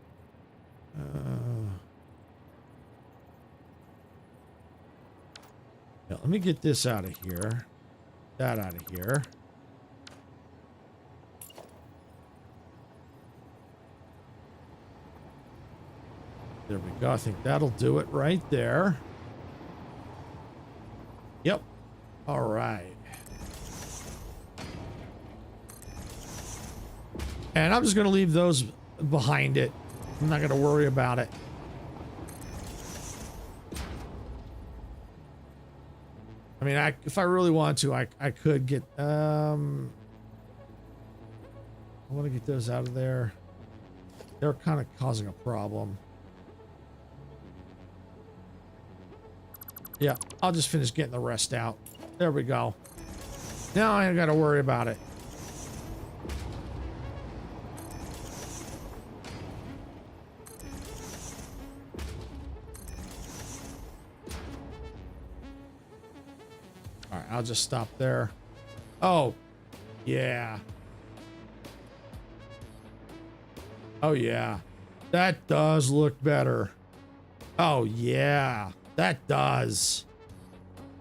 yeah, let me get this out of here. That out of here. There we go. I think that'll do it right there. Yep. All right. And I'm just going to leave those behind it. I'm not going to worry about it. I mean, if I really want to, I could get, I want to get those out of there. They're kind of causing a problem. Yeah, I'll just finish getting the rest out. There we go. Now I ain't got to worry about it. All right, I'll just stop there. Oh, yeah. Oh, yeah. That does look better. Oh, yeah. That does.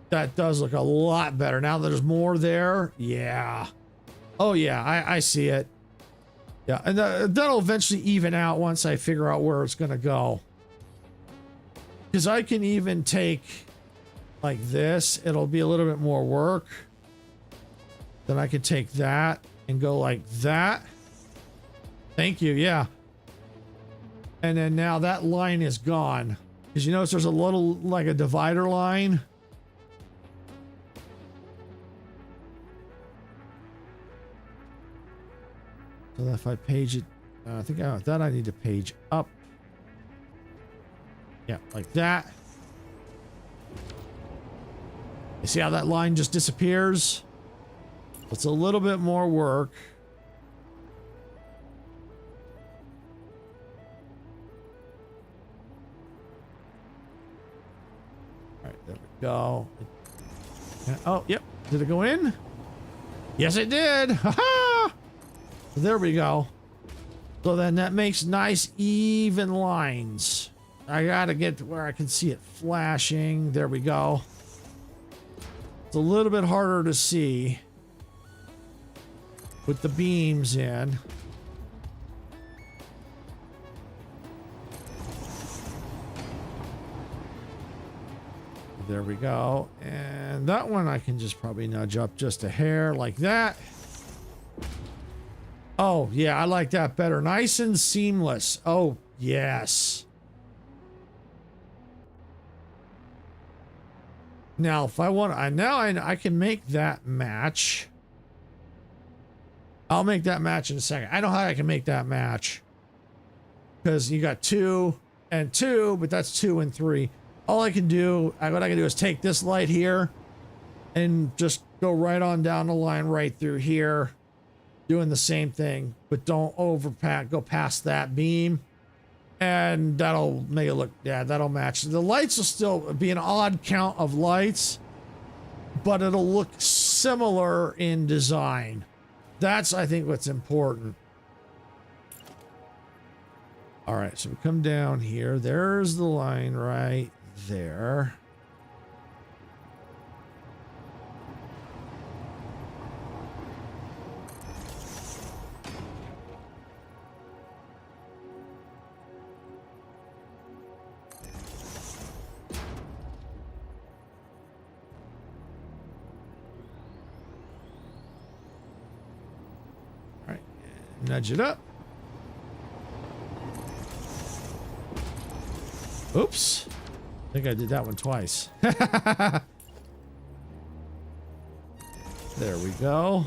That does look a lot better. Now that there's more there. Yeah. Oh, yeah. I see it. Yeah. And that'll eventually even out once I figure out where it's going to go. Because I can even take like this. It'll be a little bit more work. Then I can take that and go like that. Thank you. Yeah. And then now that line is gone. Because you notice there's a little, like a divider line. So that if I page it, I think that I need to page up. Yeah, like that. You see how that line just disappears? It's a little bit more work. All right, there we go. Oh, yep. Did it go in? Yes, it did. Ha-ha! There we go. So then that makes nice, even lines. I gotta get to where I can see it flashing. There we go. It's a little bit harder to see with the beams in. There we go. And that one I can just probably nudge up just a hair like that. Oh, yeah, I like that better. Nice and seamless. Oh, yes. Now, if I want, I can make that match. I'll make that match in a second. I know how I can make that match. Because you got 2 and 2, but that's 2 and 3. All I can do, what I can do is take this light here and just go right on down the line right through here. Doing the same thing, but don't go past that beam. And that'll make it look, yeah, that'll match. The lights will still be an odd count of lights, but it'll look similar in design. That's, I think, what's important. All right, so we come down here. There's the line right there. Nudge it up. Oops. I think I did that one twice. There we go.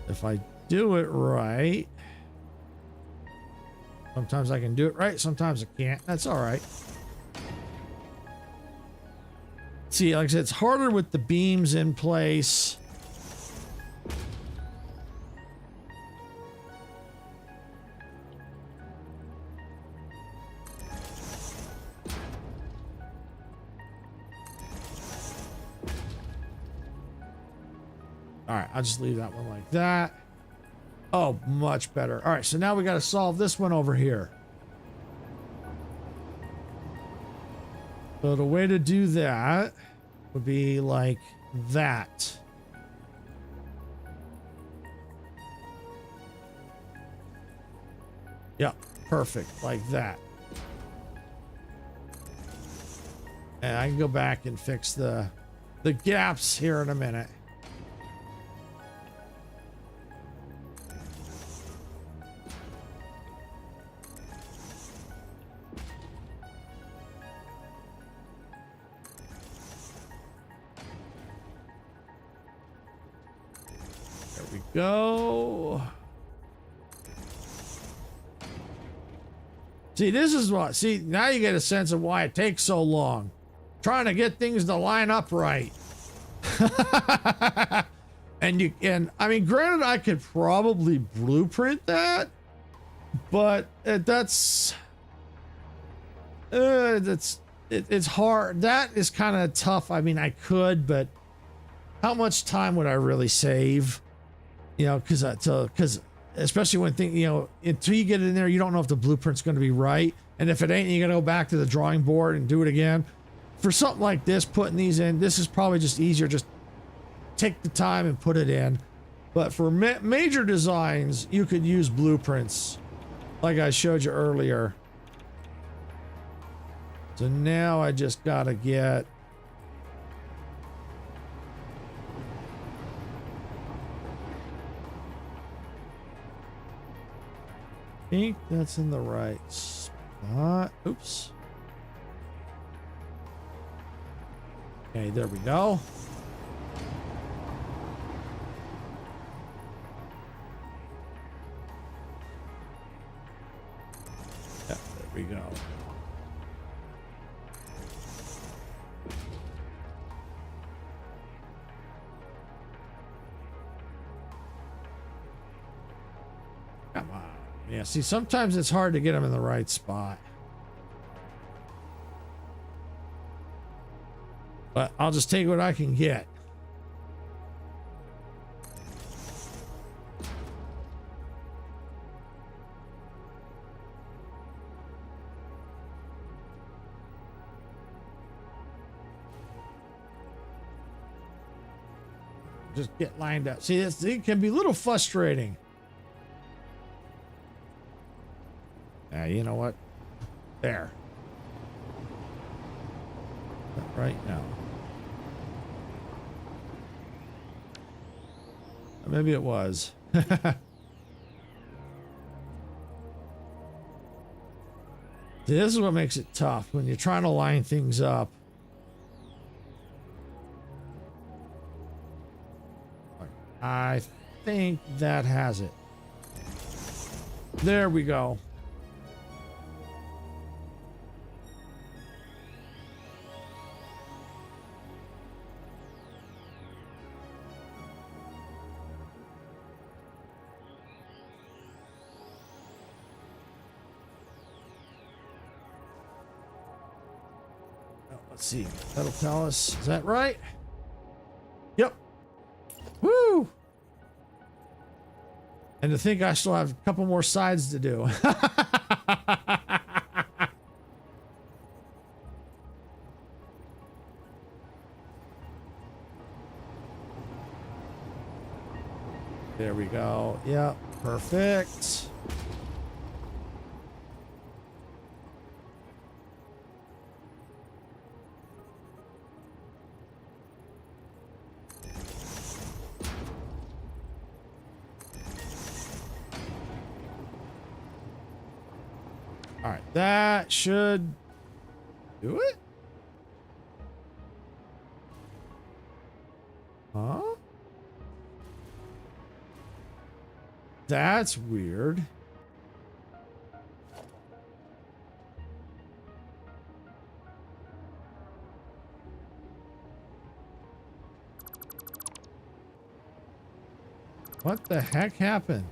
If I do it right. Sometimes I can do it right, sometimes I can't. That's all right. See, like I said, it's harder with the beams in place. All right, I'll just leave that one like that. Oh, much better. All right, so now we got to solve this one over here. So the way to do that would be like that. Yep, perfect, like that. And I can go back and fix the gaps here in a minute. Go. See, this is what, see, now you get a sense of why it takes so long. Trying to get things to line up right. And I mean, granted, I could probably blueprint that, but that's it's hard. That is kind of tough. I mean, I could, but how much time would I really save? You know, because especially when until you get in there, you don't know if the blueprint's going to be right, and if it ain't, you got to go back to the drawing board and do it again. For something like this, putting these in, this is probably just easier. Just take the time and put it in. But for major designs, you could use blueprints, like I showed you earlier. So now I just gotta get. I think that's in the right spot. Oops. Okay, there we go. Yeah, there we go. Come on. Yeah, see, sometimes it's hard to get them in the right spot. But I'll just take what I can get. Just get lined up. See, it can be a little frustrating. You know what? There. Right now. Maybe it was. This is what makes it tough when you're trying to line things up. I think that has it. There we go. Let's see. That'll tell us. Is that right? Yep. Woo! And to think I still have a couple more sides to do. There we go. Yep. Perfect. All right, that should do it. Huh? That's weird. What the heck happened?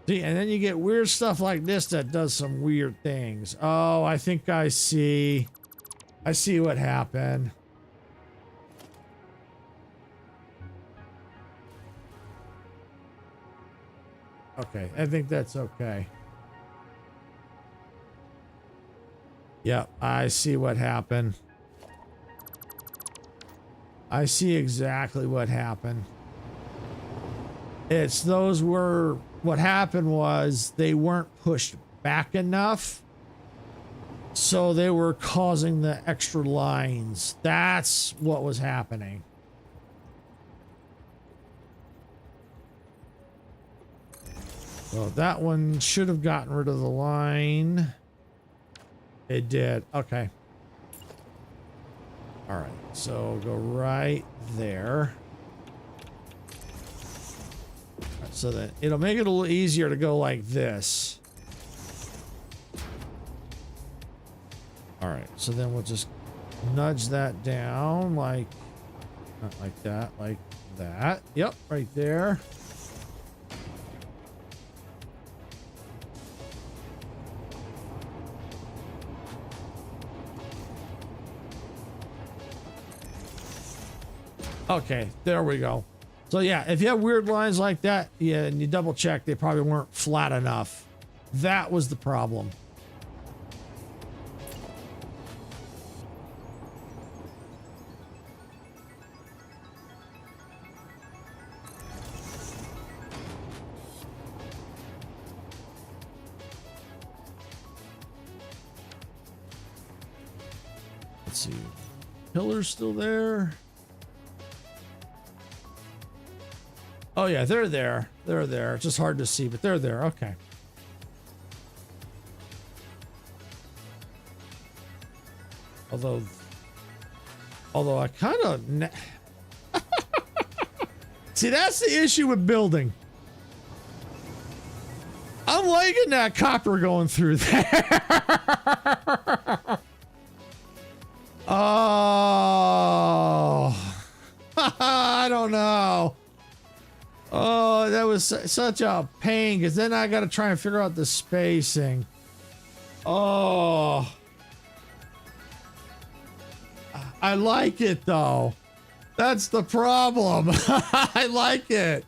See, and then you get weird stuff like this that does some weird things. Oh, I think I see. I see what happened. Okay, I think that's okay. Yep, I see what happened. I see exactly what happened. It's those were, what happened was they weren't pushed back enough. So they were causing the extra lines. That's what was happening. Well, that one should have gotten rid of the line. It did. Okay. All right. So go right there. So that it'll make it a little easier to go like this. All right. So then we'll just nudge that down like Not like that, like that. Yep, right there. Okay, there we go. So yeah, if you have weird lines like that, yeah, and you double check, they probably weren't flat enough. That was the problem. Let's see. Pillars still there. Oh yeah, they're there. They're there. It's just hard to see, but they're there. Okay. Although I kind of see, that's the issue with building. I'm liking that copper going through there. Oh, I don't know. Oh, that was such a pain because then I got to try and figure out the spacing. Oh, I like it though. That's the problem. I like it.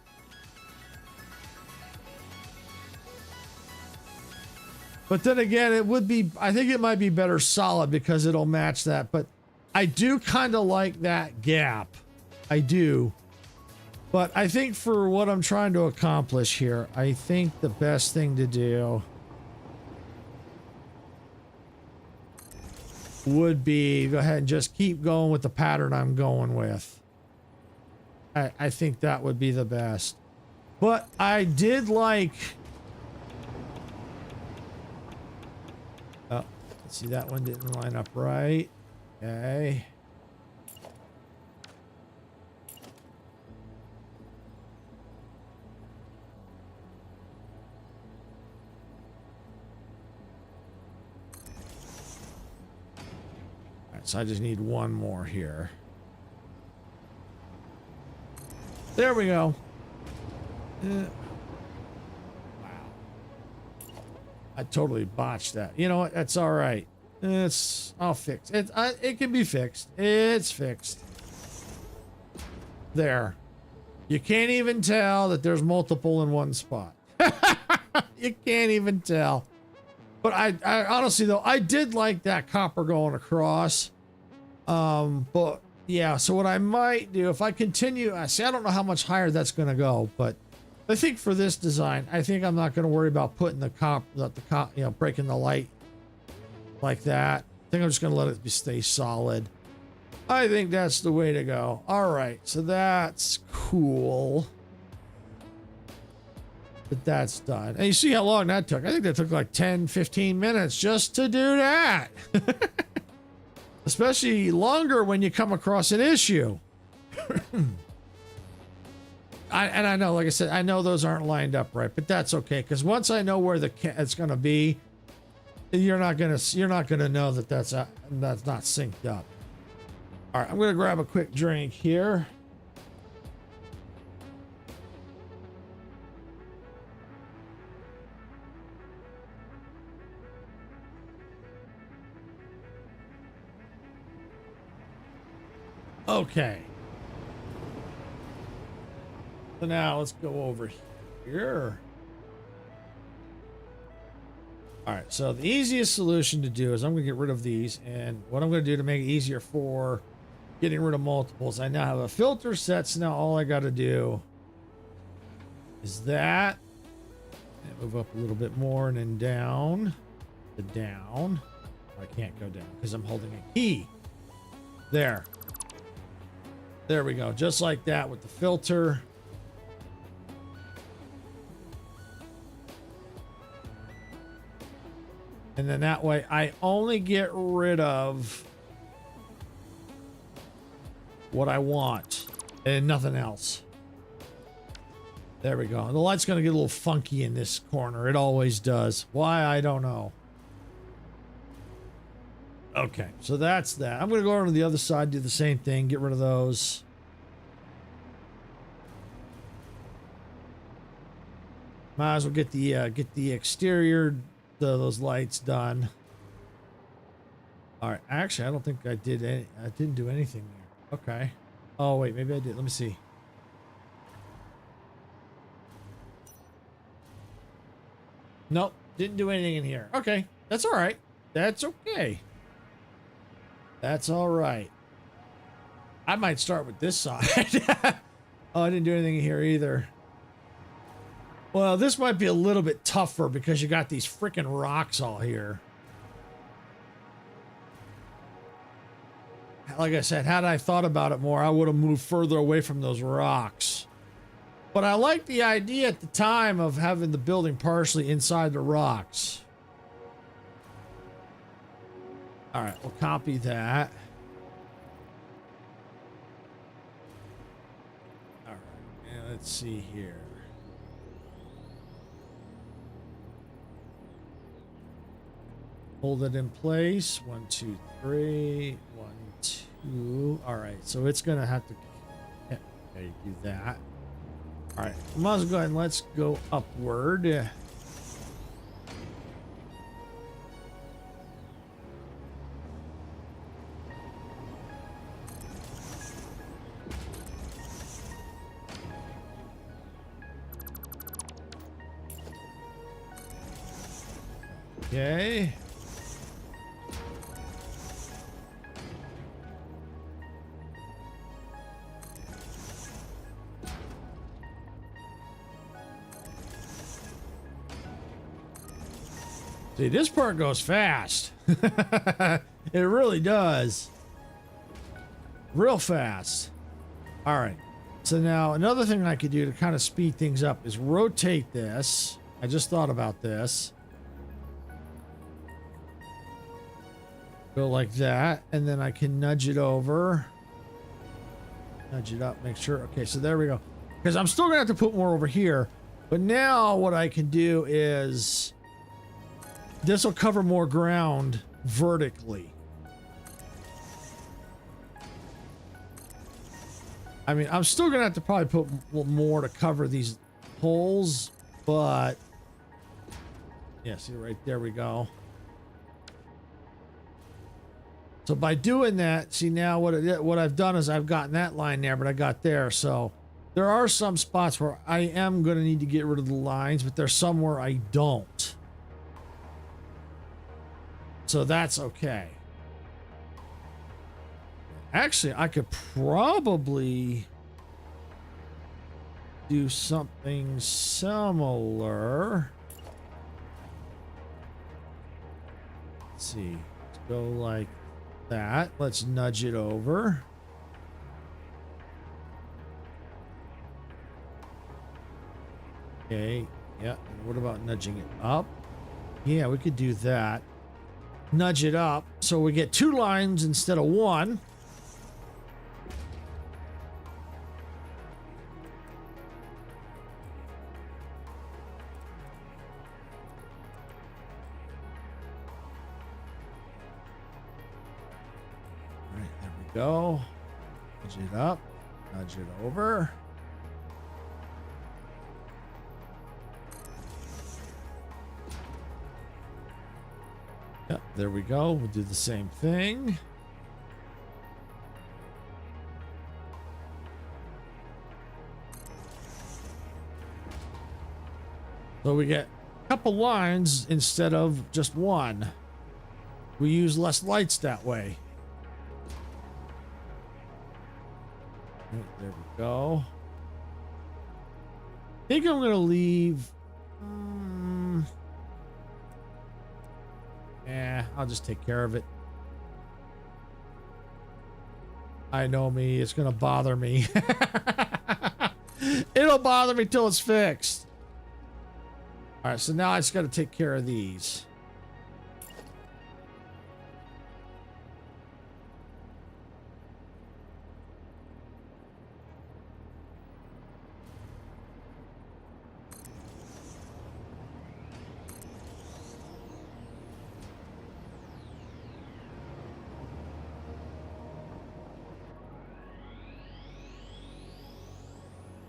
But then again, it would be, I think it might be better solid because it'll match that. But I do kind of like that gap. I do. But I think for what I'm trying to accomplish here, I think the best thing to do would be go ahead and just keep going with the pattern I'm going with. I think that would be the best. But I did like... Oh, let's see, that one didn't line up right. Okay. So I just need one more here. There we go. Wow. I totally botched that. You know what? That's all right. I'll fix it. It can be fixed. It's fixed. There. You can't even tell that there's multiple in one spot. You can't even tell. But I honestly though, I did like that copper going across. But yeah, so what I might do if I continue, I don't know how much higher that's going to go, but I think for this design, I think I'm not going to worry about putting breaking the light like that. I think I'm just going to let it stay solid. I think that's the way to go. All right. So that's cool. But that's done. And you see how long that took. I think that took like 10, 15 minutes just to do that. Especially longer when you come across an issue. I know, like I said, I know those aren't lined up right, but that's okay. Because once I know where it's going to be, you're not gonna know that that's not synced up. All right, I'm gonna grab a quick drink here. Okay. So now let's go over here. All right, so the easiest solution to do is I'm going to get rid of these, and what I'm going to do to make it easier for getting rid of multiples, I now have a filter set, so now all I got to do is that, and move up a little bit more, and then down, to down. I can't go down because I'm holding a key. There. There we go, just like that with the filter. And then that way I only get rid of what I want and nothing else. There we go. And the light's going to get a little funky in this corner. It always does. Why? I don't know. Okay, so that's that. I'm going to go over to the other side, do the same thing, get rid of those. Might as well get the exterior, those lights done. All right. Actually, I don't think I did any. I didn't do anything there. Okay. Oh wait, maybe I did. Let me see. Nope, didn't do anything in here. Okay, that's all right. That's okay. That's all right. I might start with this side. Oh, I didn't do anything in here either. Well, this might be a little bit tougher because you got these freaking rocks all here. Like I said, had I thought about it more, I would have moved further away from those rocks. But I like the idea at the time of having the building partially inside the rocks. All right, we'll copy that. All right, and let's see here. Hold it in place. 1, 2, 3. 1, 2. All right, so it's gonna have to. Okay, do that. All right, might as well go ahead and let's go upward. Okay. See, this part goes fast. It really does. Real fast. All right. So now another thing I could do to kind of speed things up is rotate this. I just thought about this. Go like that, and then I can nudge it over. Nudge it up, make sure. Okay, so there we go. Because I'm still gonna have to put more over here. But now what I can do is this will cover more ground vertically. I mean, I'm still gonna have to probably put more to cover these holes, but yeah, see right there we go. So by doing that, see now what I've done is I've gotten that line there, but I got there. So there are some spots where I am going to need to get rid of the lines, but there's some where I don't. So that's okay. Actually, I could probably do something similar. Let's see. Let's go like that. Let's nudge it over. Okay. Yeah. And what about nudging it up? Yeah, we could do that. Nudge it up so we get 2 lines instead of 1. Go, nudge it up, nudge it over. Yep, there we go. We'll do the same thing. So we get a couple lines instead of just 1. We use less lights that way. There we go. I think I'm going to leave. Yeah, I'll just take care of it. I know me. It's going to bother me. It'll bother me till it's fixed. All right, so now I just got to take care of these.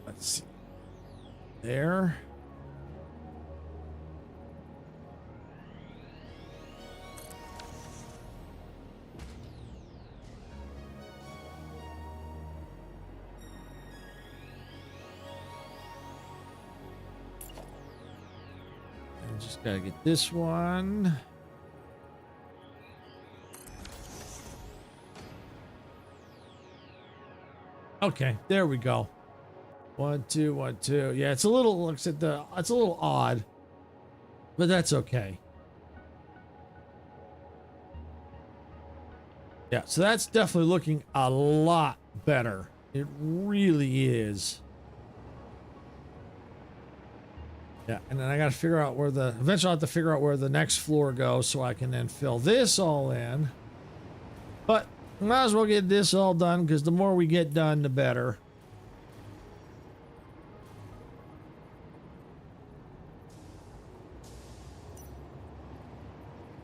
Let's see. There. just gotta get this one. Okay, there we go. 1, 2, 1, 2. Yeah, it's a little, looks at the, it's a little odd, but that's okay. Yeah, so that's definitely looking a lot better. It really is. Yeah, and then I got to figure out where the, eventually I'll have to figure out where the next floor goes so I can then fill this all in. But might as well get this all done because the more we get done, the better.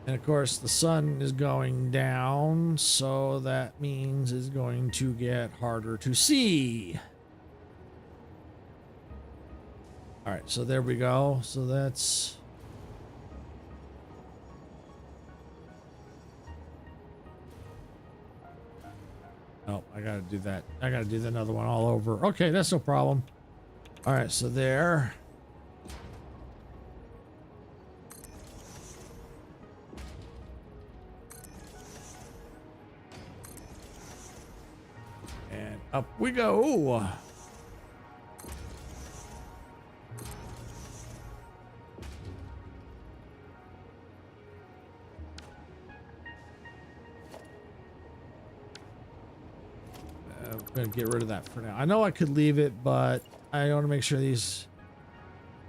And of course, the sun is going down, so that means it's going to get harder to see. All right, so there we go. So that's... Oh, I gotta do that. I gotta do another one all over. Okay, that's no problem. All right, so there. And up we go. I'm gonna get rid of that for now. I know I could leave it, but I want to make sure these,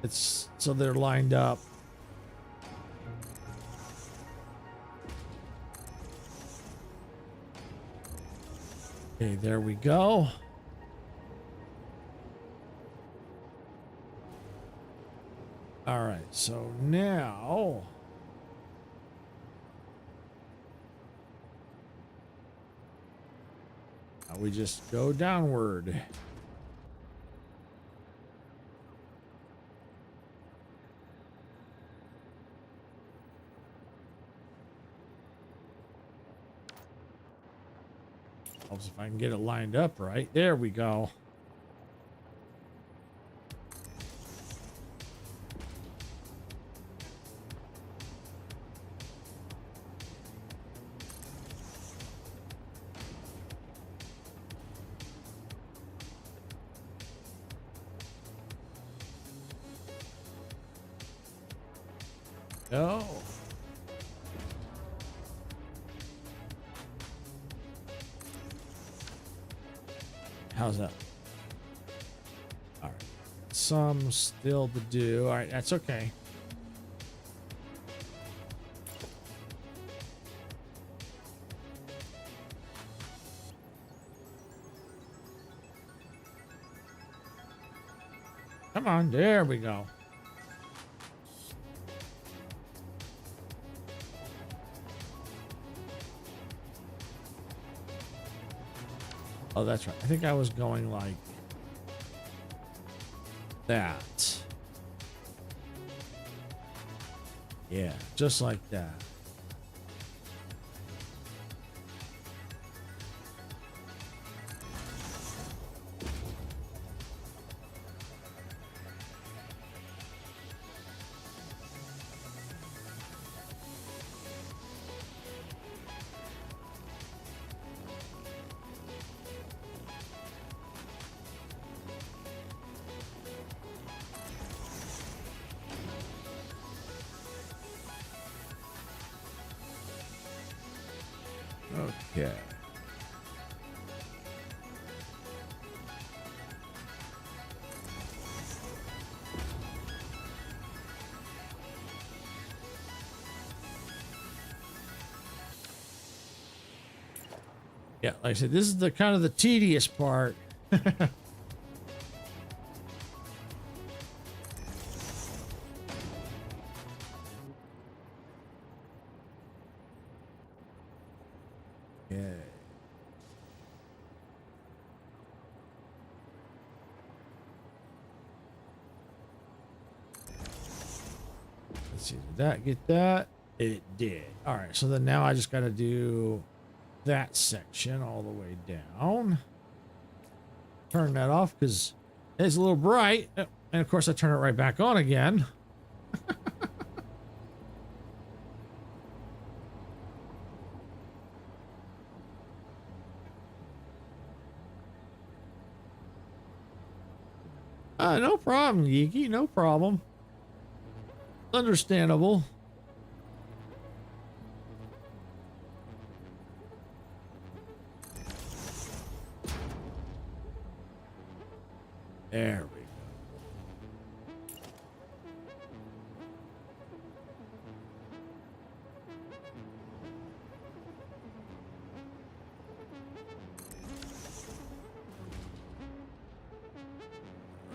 it's so they're lined up. Okay, there we go. All right, so now we just go downward. Helps if I can get it lined up right. There we go. Go. How's that? All right. Some still to do. All right, that's okay. Come on, there we go. Oh, that's right. I think I was going like that. Yeah, just like that. Okay. Yeah, like I said, this is the kind of the tedious part. Let's see, did that get that? It did. All right, so then now I just got to do that section all the way down. Turn that off because it's a little bright. And of course I turn it right back on again. No problem, Geeky. No problem. Understandable. There we go.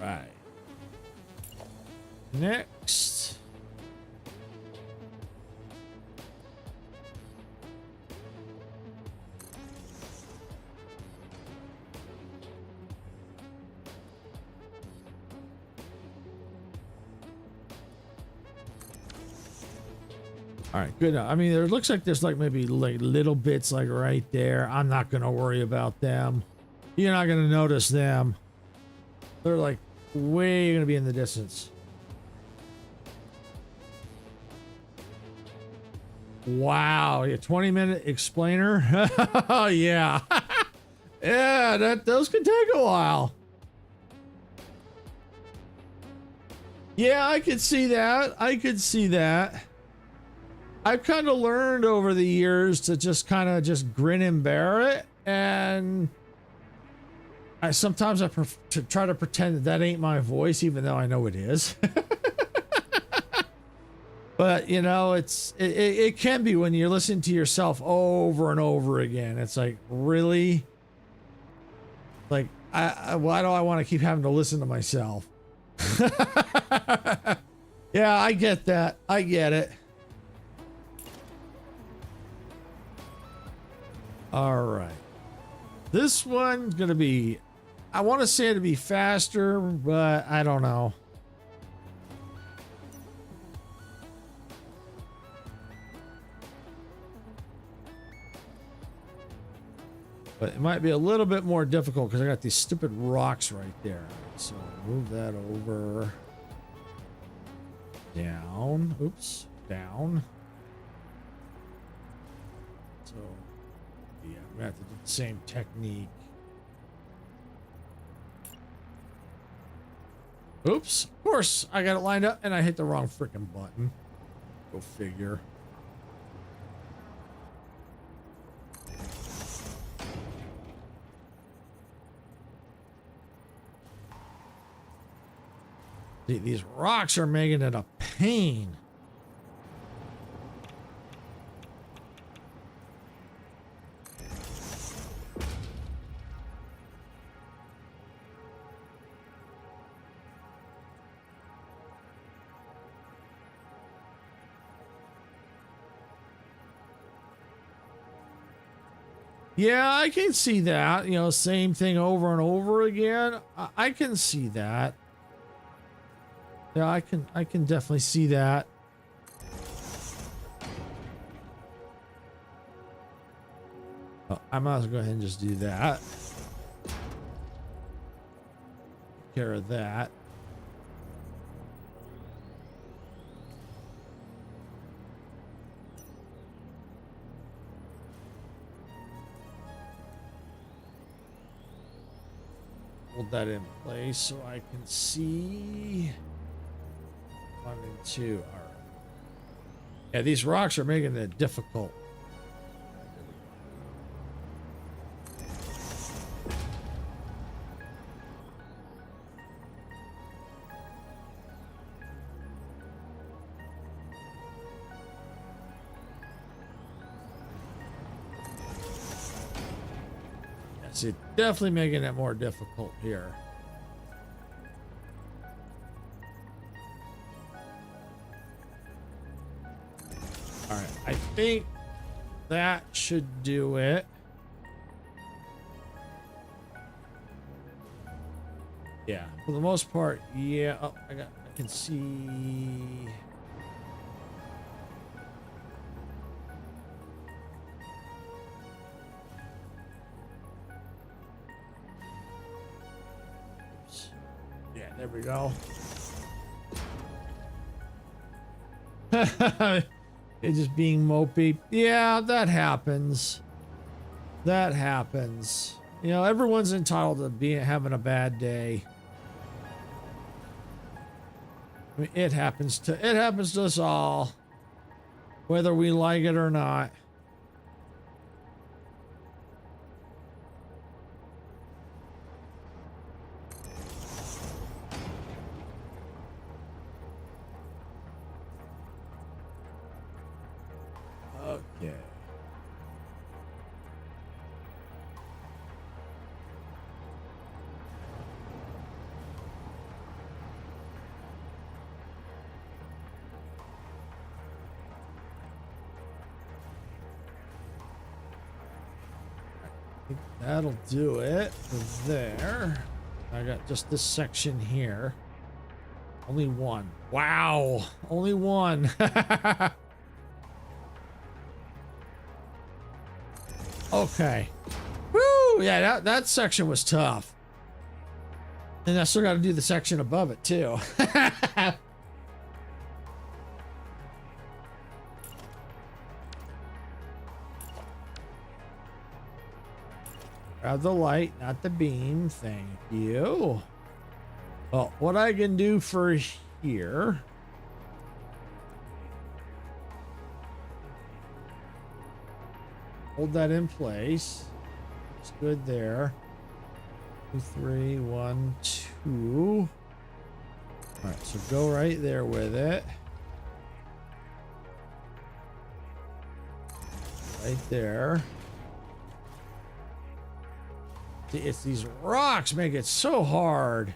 Right. Next. All right, good. I mean, there looks like there's like maybe like little bits like right there. I'm not going to worry about them. You're not going to notice them. They're like way going to be in the distance. Wow, a 20-minute explainer. Yeah. Yeah, those could take a while. Yeah, I could see that. I could see that. I've kind of learned over the years to just kind of just grin and bear it, and I sometimes to try to pretend that ain't my voice, even though I know it is. But you know, it can be when you're listening to yourself over and over again. It's like, really, like why do I want to keep having to listen to myself? Yeah, I get that. I get it. All right. This one's going to be, I want to say it'd be faster, but I don't know. But it might be a little bit more difficult because I got these stupid rocks right there. So move that over. Down. Oops. Down. So yeah, I'm gonna have to do the same technique. Oops, of course I got it lined up and I hit the wrong freaking button. Go figure. These rocks are making it a pain. Yeah, I can see that. You know, same thing over and over again. I can see that. Yeah, I can definitely see that. Oh, I might as well go ahead and just do that. Take care of that. Hold that in place so I can see. 1 and 2. All right. Yeah, these rocks are making it difficult. Yes, it's definitely making it more difficult here. All right, I think that should do it. Yeah, for the most part, yeah. Oh, I can see. Oops. Yeah, there we go. It's just being mopey. Yeah, that happens. That happens. You know, everyone's entitled to having a bad day. I mean, it happens to us all, whether we like it or not. Okay. I think that'll do it for there. I got just this section here. Only one. Wow. Only one. Okay. Woo! Yeah, that section was tough. And I still got to do the section above it, too. Grab the light, not the beam. Thank you. Well, what I can do for here... Hold that in place. It's good there. 2, 3, 1, 2. All right, so go right there with it. Right there. See, it's these rocks make it so hard.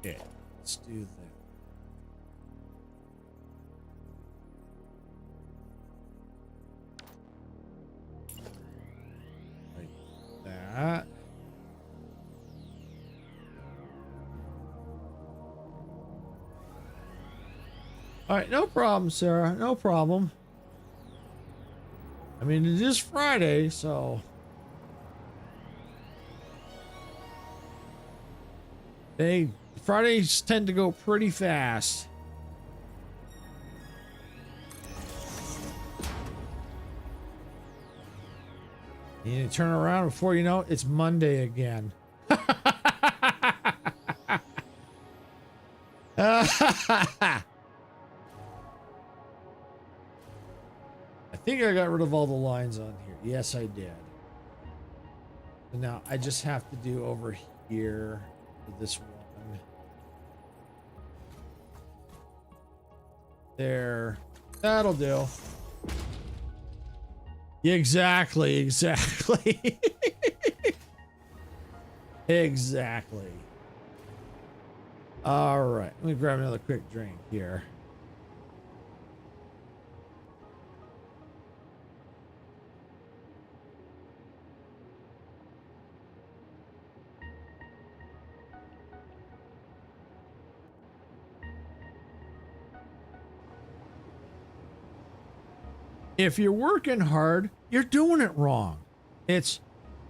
Okay, let's do that. Like that. All right, no problem, Sarah. No problem. I mean, it is Friday, so... Fridays tend to go pretty fast. You turn around before you know it, it's Monday again. I think I got rid of all the lines on here. Yes, I did. And now I just have to do over here with this one. There. That'll do. Exactly. Exactly. Exactly. All right. Let me grab another quick drink here. If you're working hard, you're doing it wrong. It's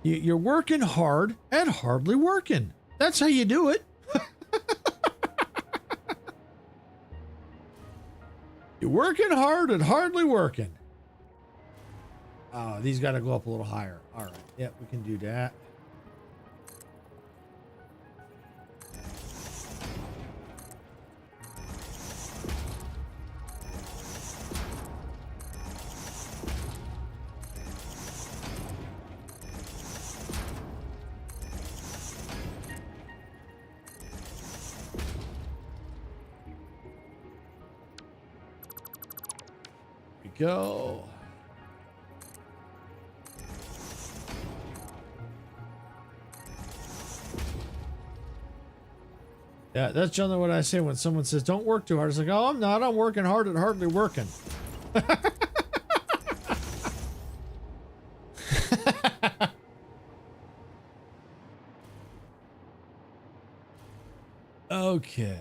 you're working hard and hardly working. That's how you do it. You're working hard and hardly working. Oh, these got to go up a little higher. All right. Yep, we can do that. Go. Yeah, that's generally what I say when someone says, don't work too hard. It's like, oh, I'm not. I'm working hard and hardly working. Okay.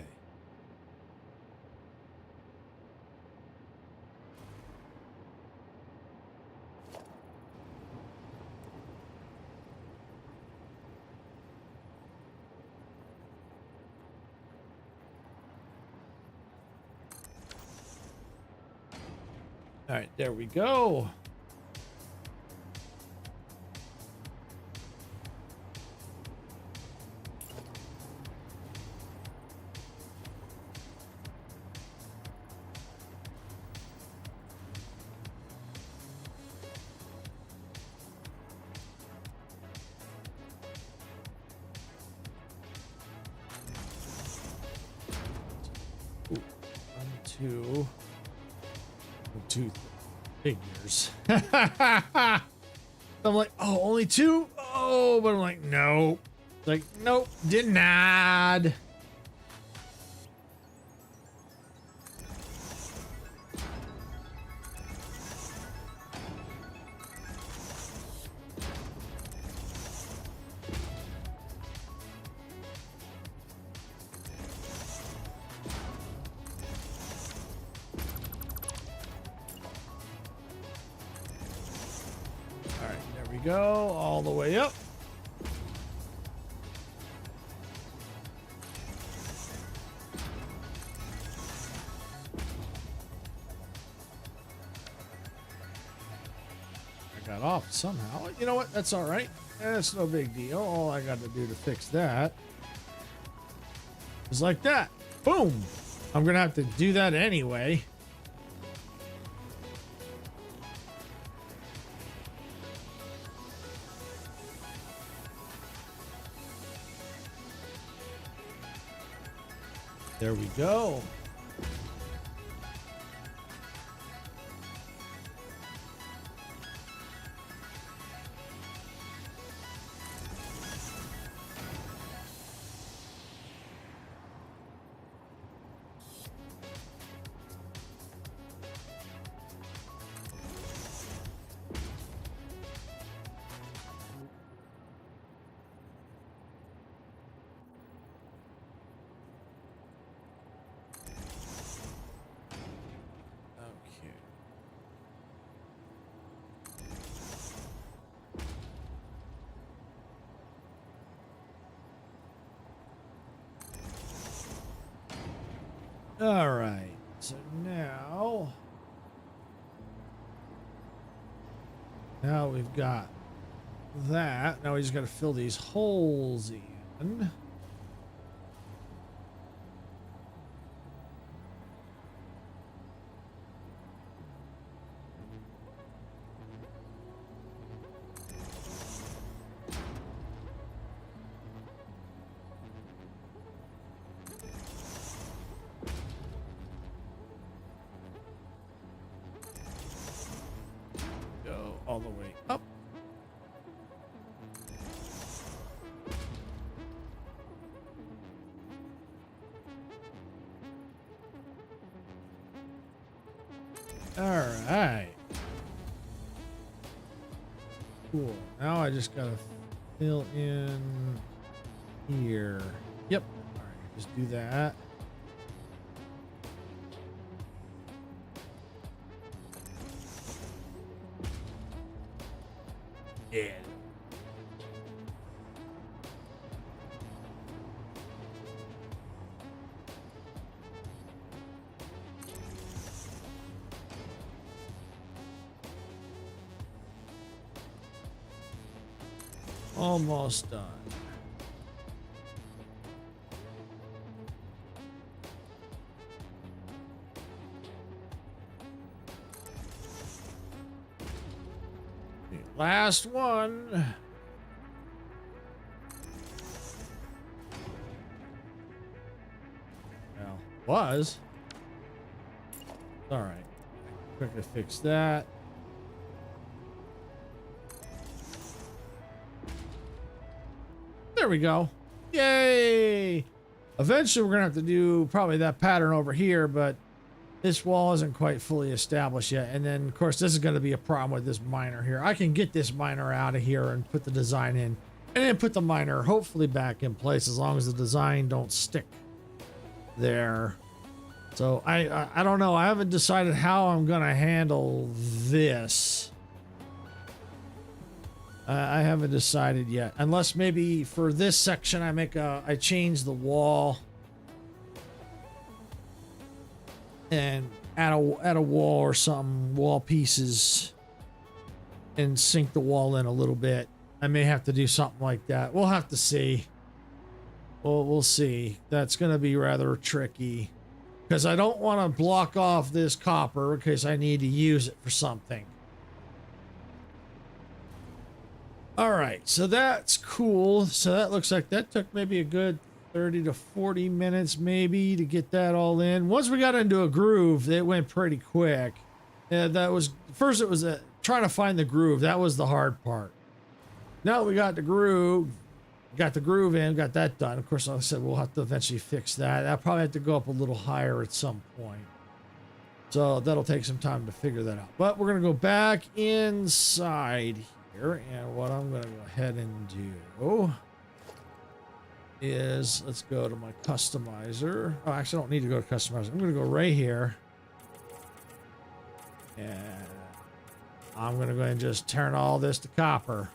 All right, there we go. Ooh, two figures. I'm like, oh, only two? Oh, but I'm like, no. Like, nope, denied. All right, there we go, all the way up. I got off somehow. You know what? That's all right. That's no big deal. All I got to do to fix that is like that. Boom. I'm going to have to do that anyway. There we go. Okay. All right. So now we've got that. Now we just got to fill these holes in. Go all the way up. All right. Cool. Now I just gotta fill in here. Yep. All right. Just do that. Yeah. Almost done. Last one. Well, was. All right. Quickly fix that. There we go. Yay! Eventually, we're gonna have to do probably that pattern over here, but this wall isn't quite fully established yet. And then, of course, this is gonna be a problem with this miner here. I can get this miner out of here and put the design in, and then put the miner hopefully back in place as long as the design don't stick there. So I don't know. I haven't decided how I'm gonna handle this. I haven't decided yet, unless maybe for this section I change the wall. and add a wall or something, wall pieces, and sink the wall in a little bit. I may have to do something like that. We'll have to see. We'll see. That's going to be rather tricky because I don't want to block off this copper because I need to use it for something. All right, so that's cool. So that looks like that took maybe a good 30 to 40 minutes maybe to get that all in. Once we got into a groove, it went pretty quick. That was first, it was trying to find the groove. That was the hard part. Now we got the groove in, got that done. Of course, like I said, we'll have to eventually fix that. I'll probably have to go up a little higher at some point. So that'll take some time to figure that out. But we're going to go back inside here. And what I'm going to go ahead and do is let's go to my customizer. Oh, actually, I don't need to go to customizer. I'm going to go right here. And I'm going to go ahead and just turn all this to copper.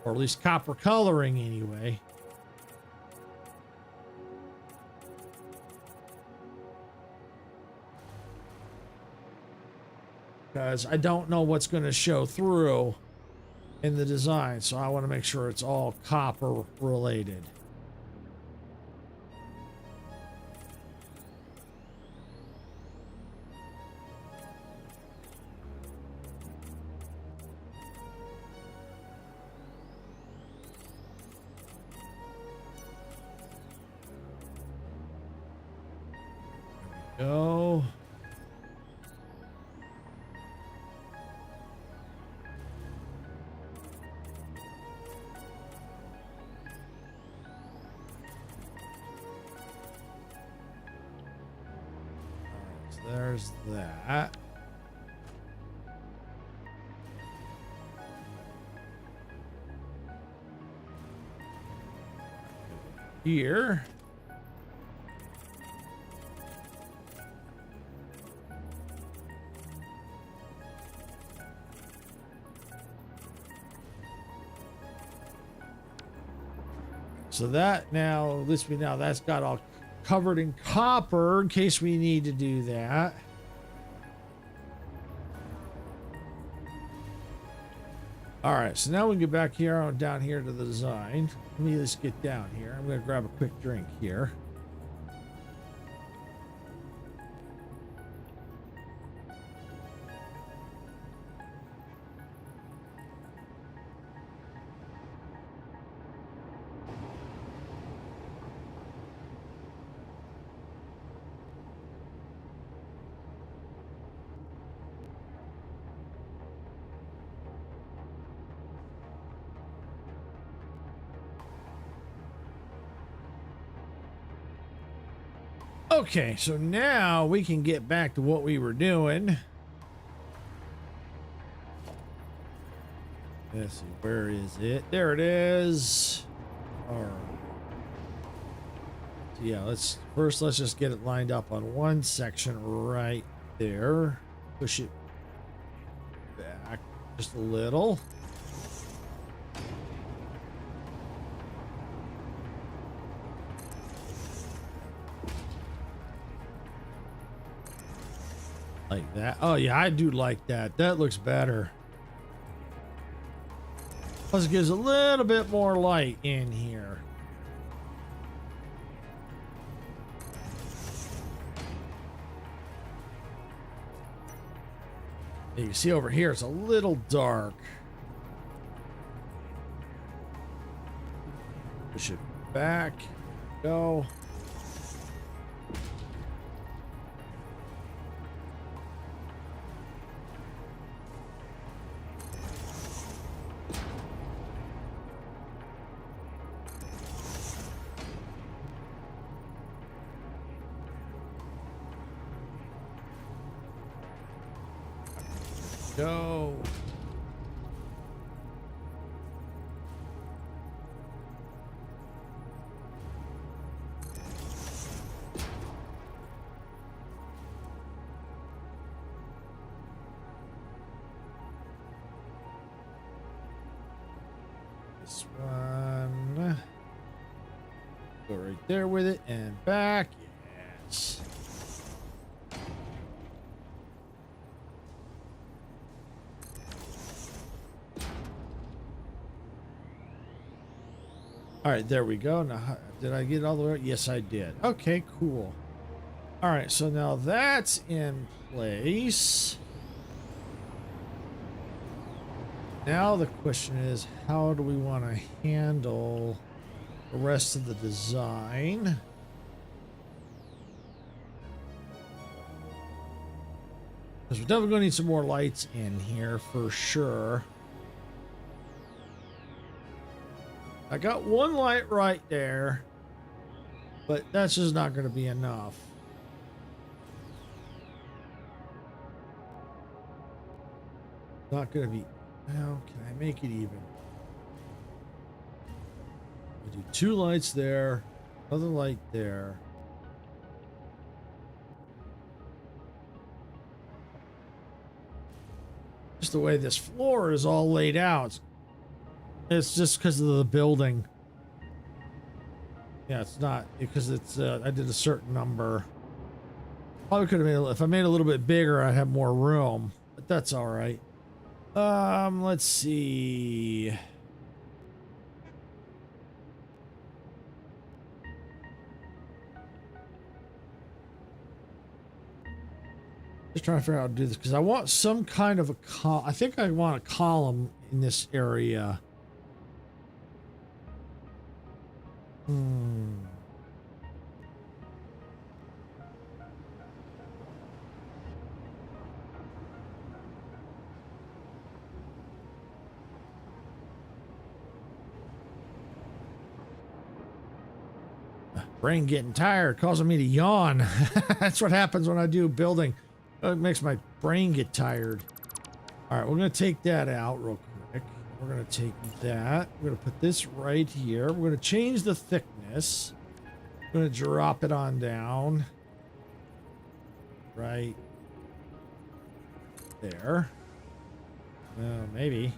Or at least copper coloring anyway. Because I don't know what's going to show through in the design. So I want to make sure it's all copper related. Go. So there's that. Here. So that now, at least we now that's got all covered in copper in case we need to do that. All right, so now we can get back here on down here to the design. Let me just get down here. I'm going to grab a quick drink here. Okay, so now we can get back to what we were doing. Let's see, where is it? There it is. All right. So yeah, let's just get it lined up on one section right there. Push it back just a little. Like that. Oh yeah, I do like that. That looks better. Plus it gives a little bit more light in here. You can see over here it's a little dark. Push it back. Go. Go. This one. Go right there with it and back. Yes. All right, there we go. Now, did I get all the way? Yes, I did. Okay, cool. All right, so now that's in place. Now the question is, how do we want to handle the rest of the design? Because we're definitely going to need some more lights in here for sure. I got one light right there, but that's just not going to be enough. Not going to be. How can I make it even? I'll do 2 lights there, another light there. Just the way this floor is all laid out. It's just because of the building. Yeah, it's not because it's. I did a certain number. Probably could have made it, if I made it a little bit bigger, I'd have more room. But that's all right. Let's see. Just trying to figure out how to do this because I want some kind of a I think I want a column in this area. Brain getting tired, causing me to yawn. That's what happens when I do building. It makes my brain get tired. All right, we're going to take that out real quick. We're going to take that. We're going to put this right here. We're going to change the thickness. We're going to drop it on down. Right there. Maybe.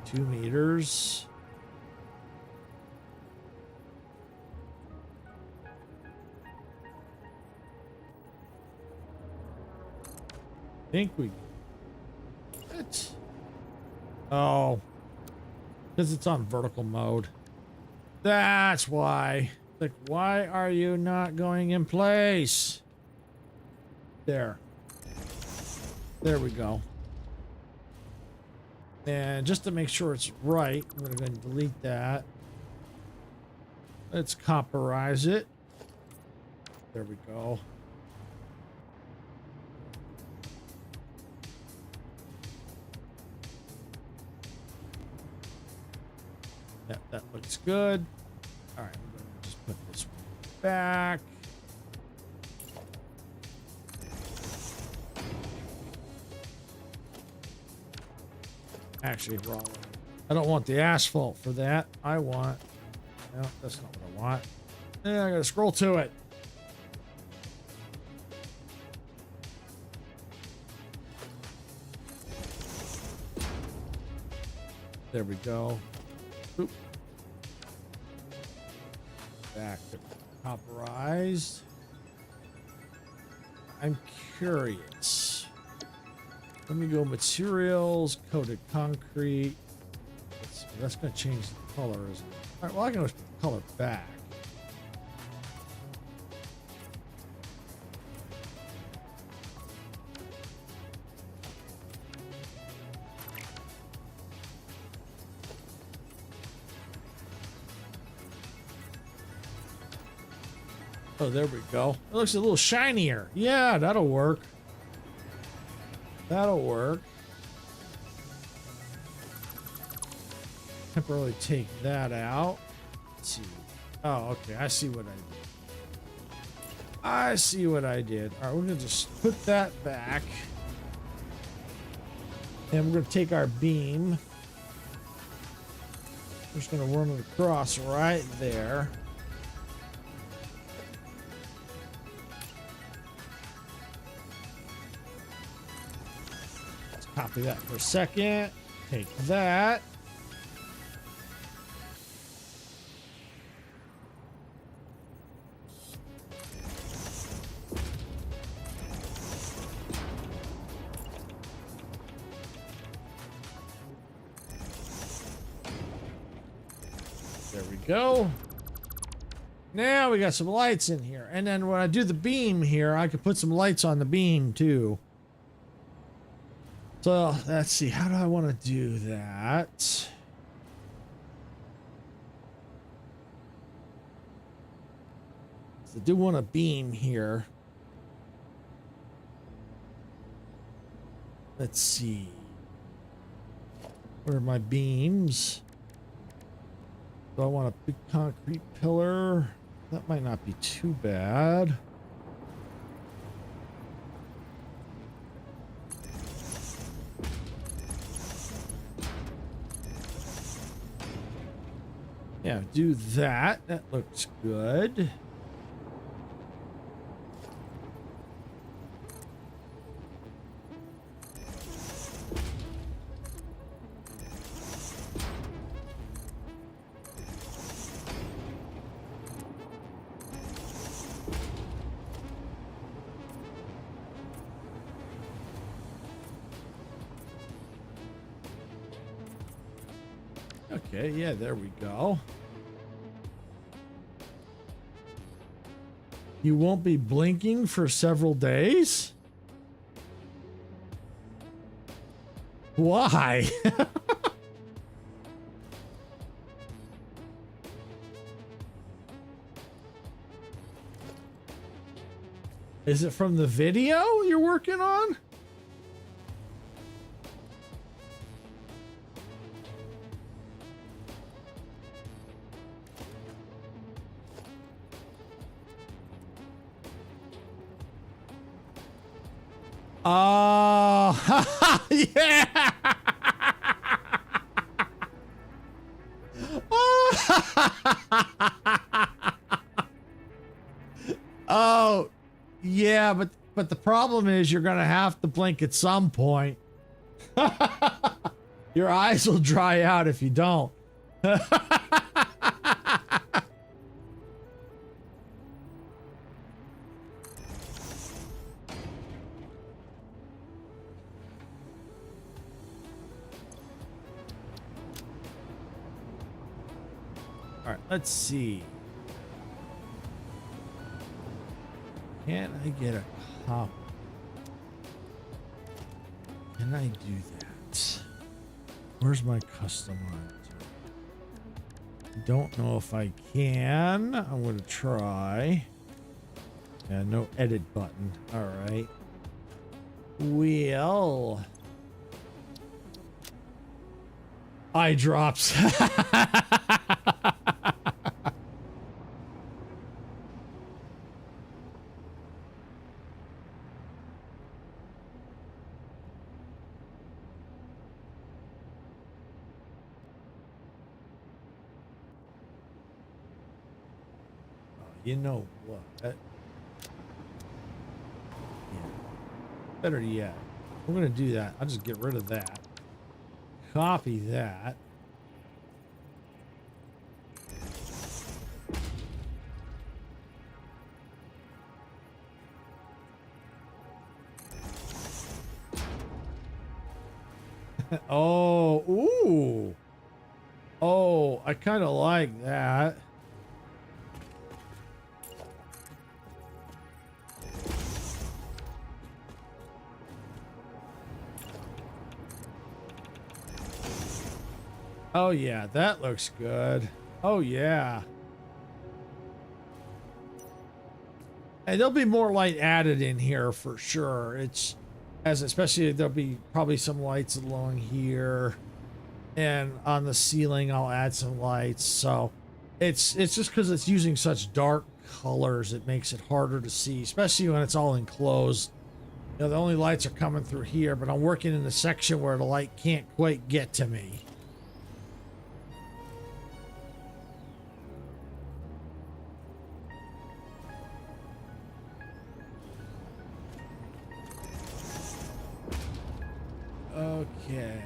2 meters. I think we it. Oh, because it's on vertical mode. That's why. Like, why are you not going in place? There. There we go. And just to make sure it's right, I'm going to go ahead and delete that. Let's copperize it. There we go. Yeah, that looks good. All right, I'm going to just put this one back. Actually, wrong. I don't want the asphalt for that. I want. No, that's not what I want. Yeah, I gotta scroll to it. There we go. Oop. Back to copperized. I'm curious. Let me go materials, coated concrete. That's going to change the color, isn't it? All right, well, I can always put the color back. Oh, there we go. It looks a little shinier. Yeah, that'll work. That'll work. Temporarily take that out. Let's see. Oh, okay. I see what I did. I see what I did. All right, we're going to just put that back. And we're going to take our beam. We're just going to run it across right there. Copy that for a second. Take that. go. Now we got some lights in here. And then when I do the beam here, I could put some lights on the beam too. So let's see, how do I want to do that? So I do want a beam here. Let's see. Where are my beams? Do I want a big concrete pillar? That might not be too bad. Yeah, do that. That looks good. Okay, yeah, there we go. You won't be blinking for several days? Why? Is it from the video you're working on? Oh, yeah. Oh, yeah, but the problem is you're going to have to blink at some point. Your eyes will dry out if you don't. All right, let's see. Can I get a copy? Can I do that? Where's my customizer? Don't know if I can. I'm going to try. Yeah, no edit button. All right. Well, eye drops. You know what? Yeah. Better yet, we're going to do that. I'll just get rid of that. Copy that. Oh, ooh. Oh, I kind of like that. Oh yeah, that looks good. Oh yeah. And there'll be more light added in here for sure. Especially there'll be probably some lights along here, and on the ceiling I'll add some lights. So it's just because it's using such dark colors, it makes it harder to see, especially when it's all enclosed. You know, the only lights are coming through here, but I'm working in the section where the light can't quite get to me. Okay.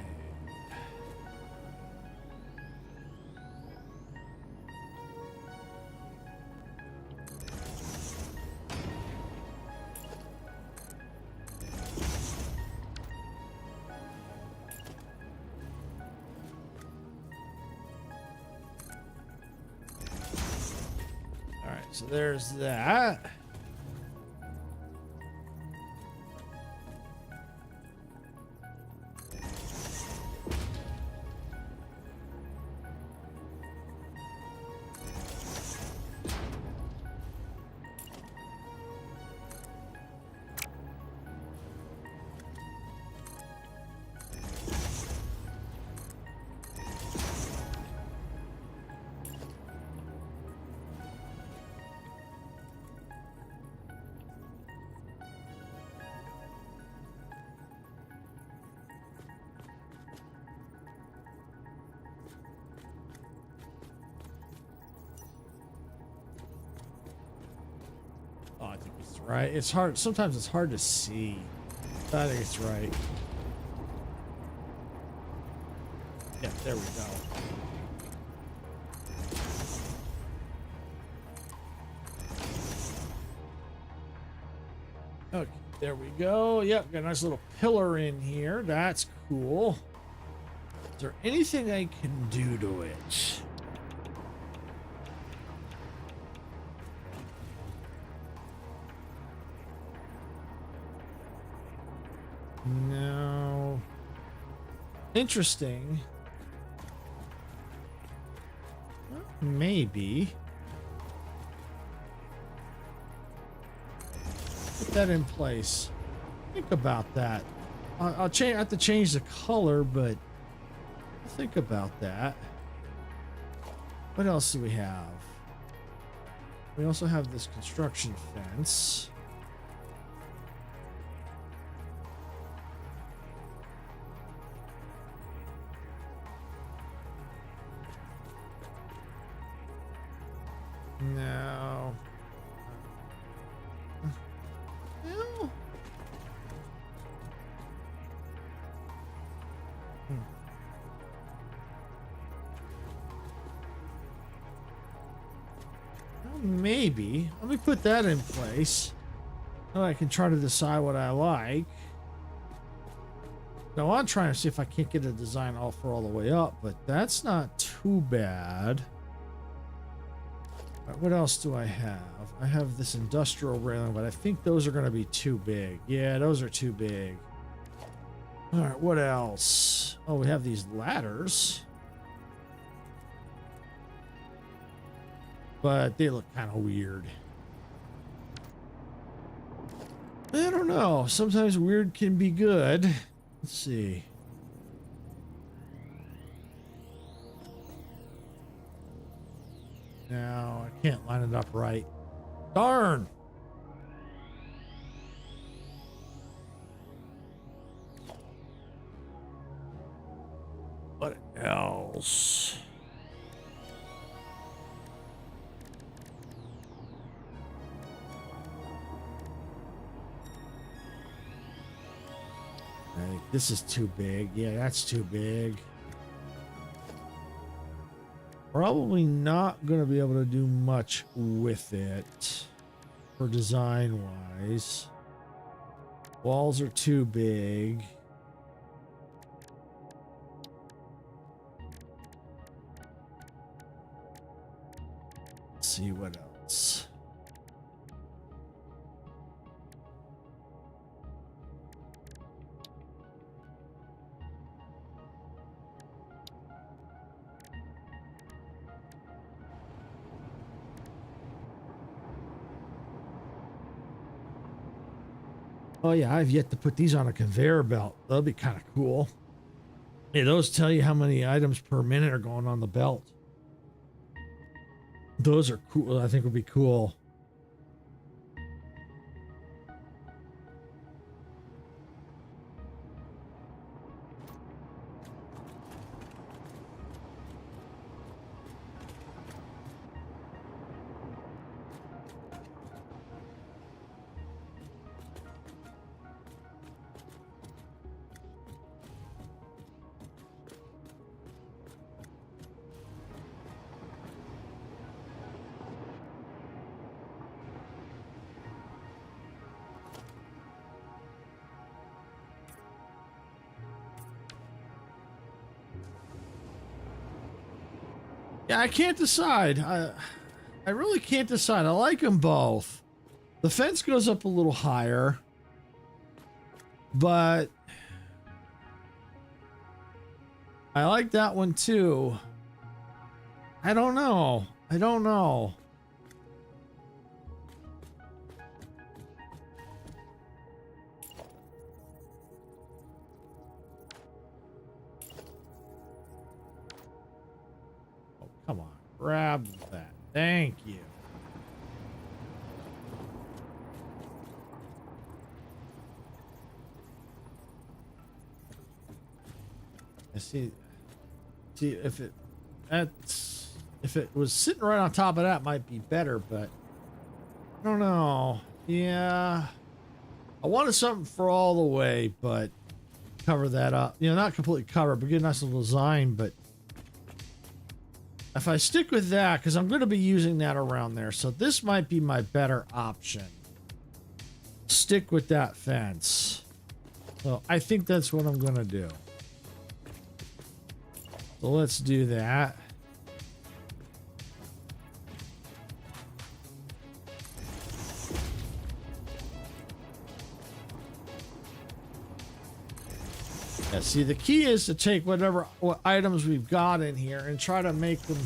So there's that. Oh, I think it's right. It's hard. Sometimes it's hard to see. I think it's right. Yeah, there we go. Okay, there we go. Yep, got a nice little pillar in here. That's cool. Is there anything I can do to it? No. Interesting. Well, maybe. Put that in place. Think about that. I'll change. I have to change the color, but think about that. What else do we have? We also have this construction fence. No. No. Well, maybe. Let me put that in place. Now I can try to decide what I like. Now I'm trying to see if I can't get a design all the way up, but that's not too bad. All right, what else do I have? I have this industrial railing, but I think those are going to be too big. Yeah, those are too big. All right, what else? Oh, we have these ladders. But they look kind of weird. I don't know. Sometimes weird can be good. Let's see. No, I can't line it up right. Darn! What else? This is too big. Yeah, that's too big. Probably not going to be able to do much with it for design wise. Walls are too big. Let's see what else. Oh yeah, I've yet to put these on a conveyor belt. That'll be kind of cool. Yeah, those tell you how many items per minute are going on the belt. Those are cool. I think would be cool. Yeah, I can't decide. I really can't decide. I like them both. The fence goes up a little higher, but I like that one too. I don't know. I don't know. Oh, come on. Grab that. Thank you. I see if it was sitting right on top of that might be better, but I don't know. Yeah. I wanted something for all the way, but cover that up. You know, not completely cover, but get a nice little design, but if I stick with that, because I'm going to be using that around there, so this might be my better option. Stick with that fence. So I think that's what I'm going to do. So let's do that. Yeah, see, the key is to take what items we've got in here and try to make them,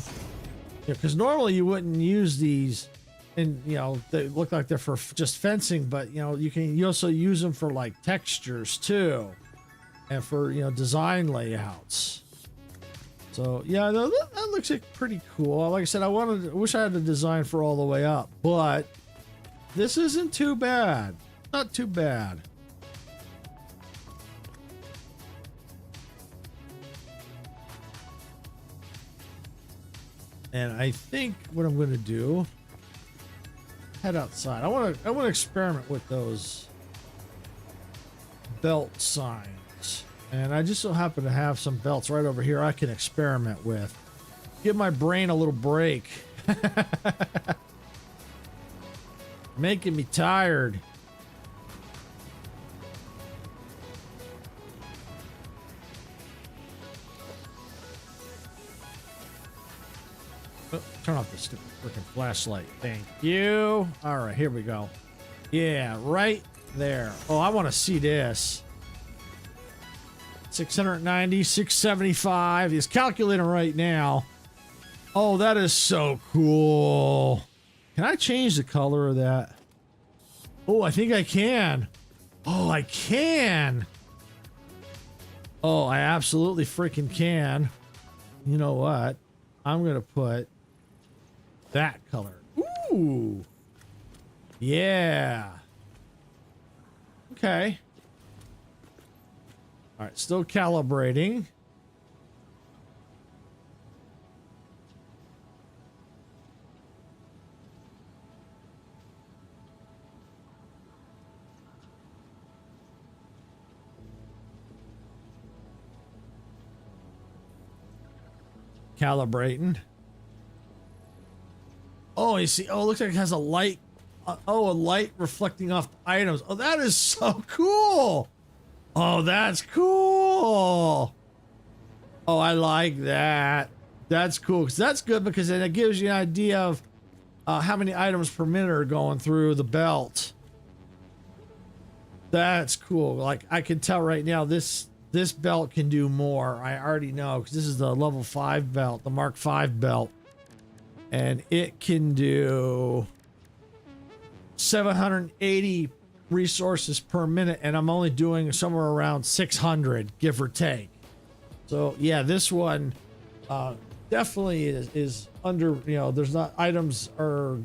because normally you wouldn't use these, and you know they look like they're for just fencing, but you know you also use them for like textures too, and for design layouts. So yeah, that looks like pretty cool. Like I said, I wish I had a design for all the way up, but this isn't too bad. Not too bad. And I think what I'm going to do, head outside. I want to experiment with those belt signs. And I just so happen to have some belts right over here I can experiment with. Give my brain a little break. Making me tired. Oh, turn off the stupid freaking flashlight. Thank you. All right, here we go. Yeah, right there. Oh, I want to see this. 690, 675. He's calculating right now. Oh, that is so cool. Can I change the color of that? Oh, I think I can. Oh, I can. Oh, I absolutely freaking can. You know what? I'm going to put that color. Ooh. Yeah. Okay. All right, still calibrating. Calibrating. Oh, you see. Oh, it looks like it has a light. Oh, a light reflecting off the items. Oh, that is so cool. Oh, that's cool. Oh, I like that. That's cool. Because that's good, because then it gives you an idea of how many items per minute are going through the belt. That's cool. Like, I can tell right now this belt can do more. I already know, because this is the level 5 belt, the Mark 5 belt. And it can do 780 resources per minute, and I'm only doing somewhere around 600, give or take. So yeah, this one definitely is under, there's not, items are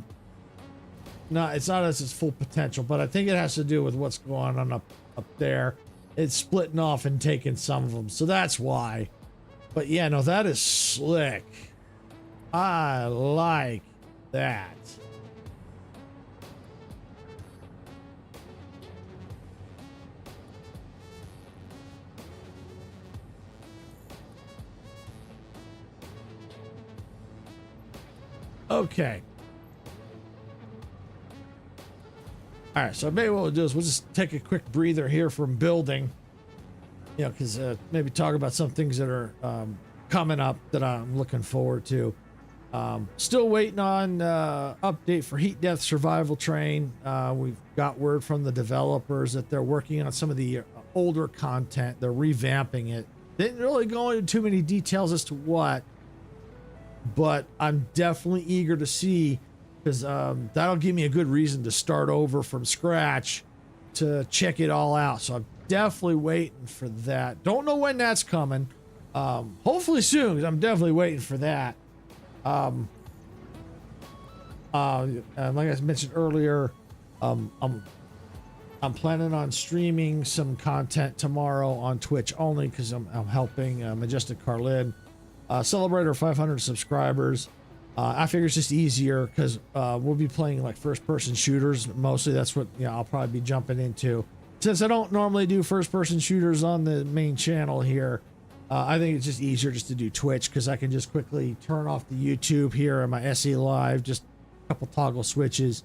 not, it's not as its full potential, but I think it has to do with what's going on up there. It's splitting off and taking some of them, so that's why. But yeah, no, that is slick. I like that. Okay. All right, so maybe what we'll do is we'll just take a quick breather here from building, because maybe talk about some things that are coming up that I'm looking forward to. Still waiting on update for Heat Death Survival Train. We've got word from the developers that they're working on some of the older content. They're revamping it. They didn't really go into too many details as to what, but I'm definitely eager to see, because that'll give me a good reason to start over from scratch to check it all out. So I'm definitely waiting for that. Don't know when that's coming. Hopefully soon, because I'm definitely waiting for that. And like I mentioned earlier, I'm planning on streaming some content tomorrow on Twitch only, because I'm helping Majestic Carlin celebrate our 500 subscribers. I figure it's just easier because we'll be playing like first-person shooters mostly. That's what I'll probably be jumping into. Since I don't normally do first-person shooters on the main channel here, I think it's just easier just to do Twitch, because I can just quickly turn off the YouTube here on my SE Live, just a couple toggle switches,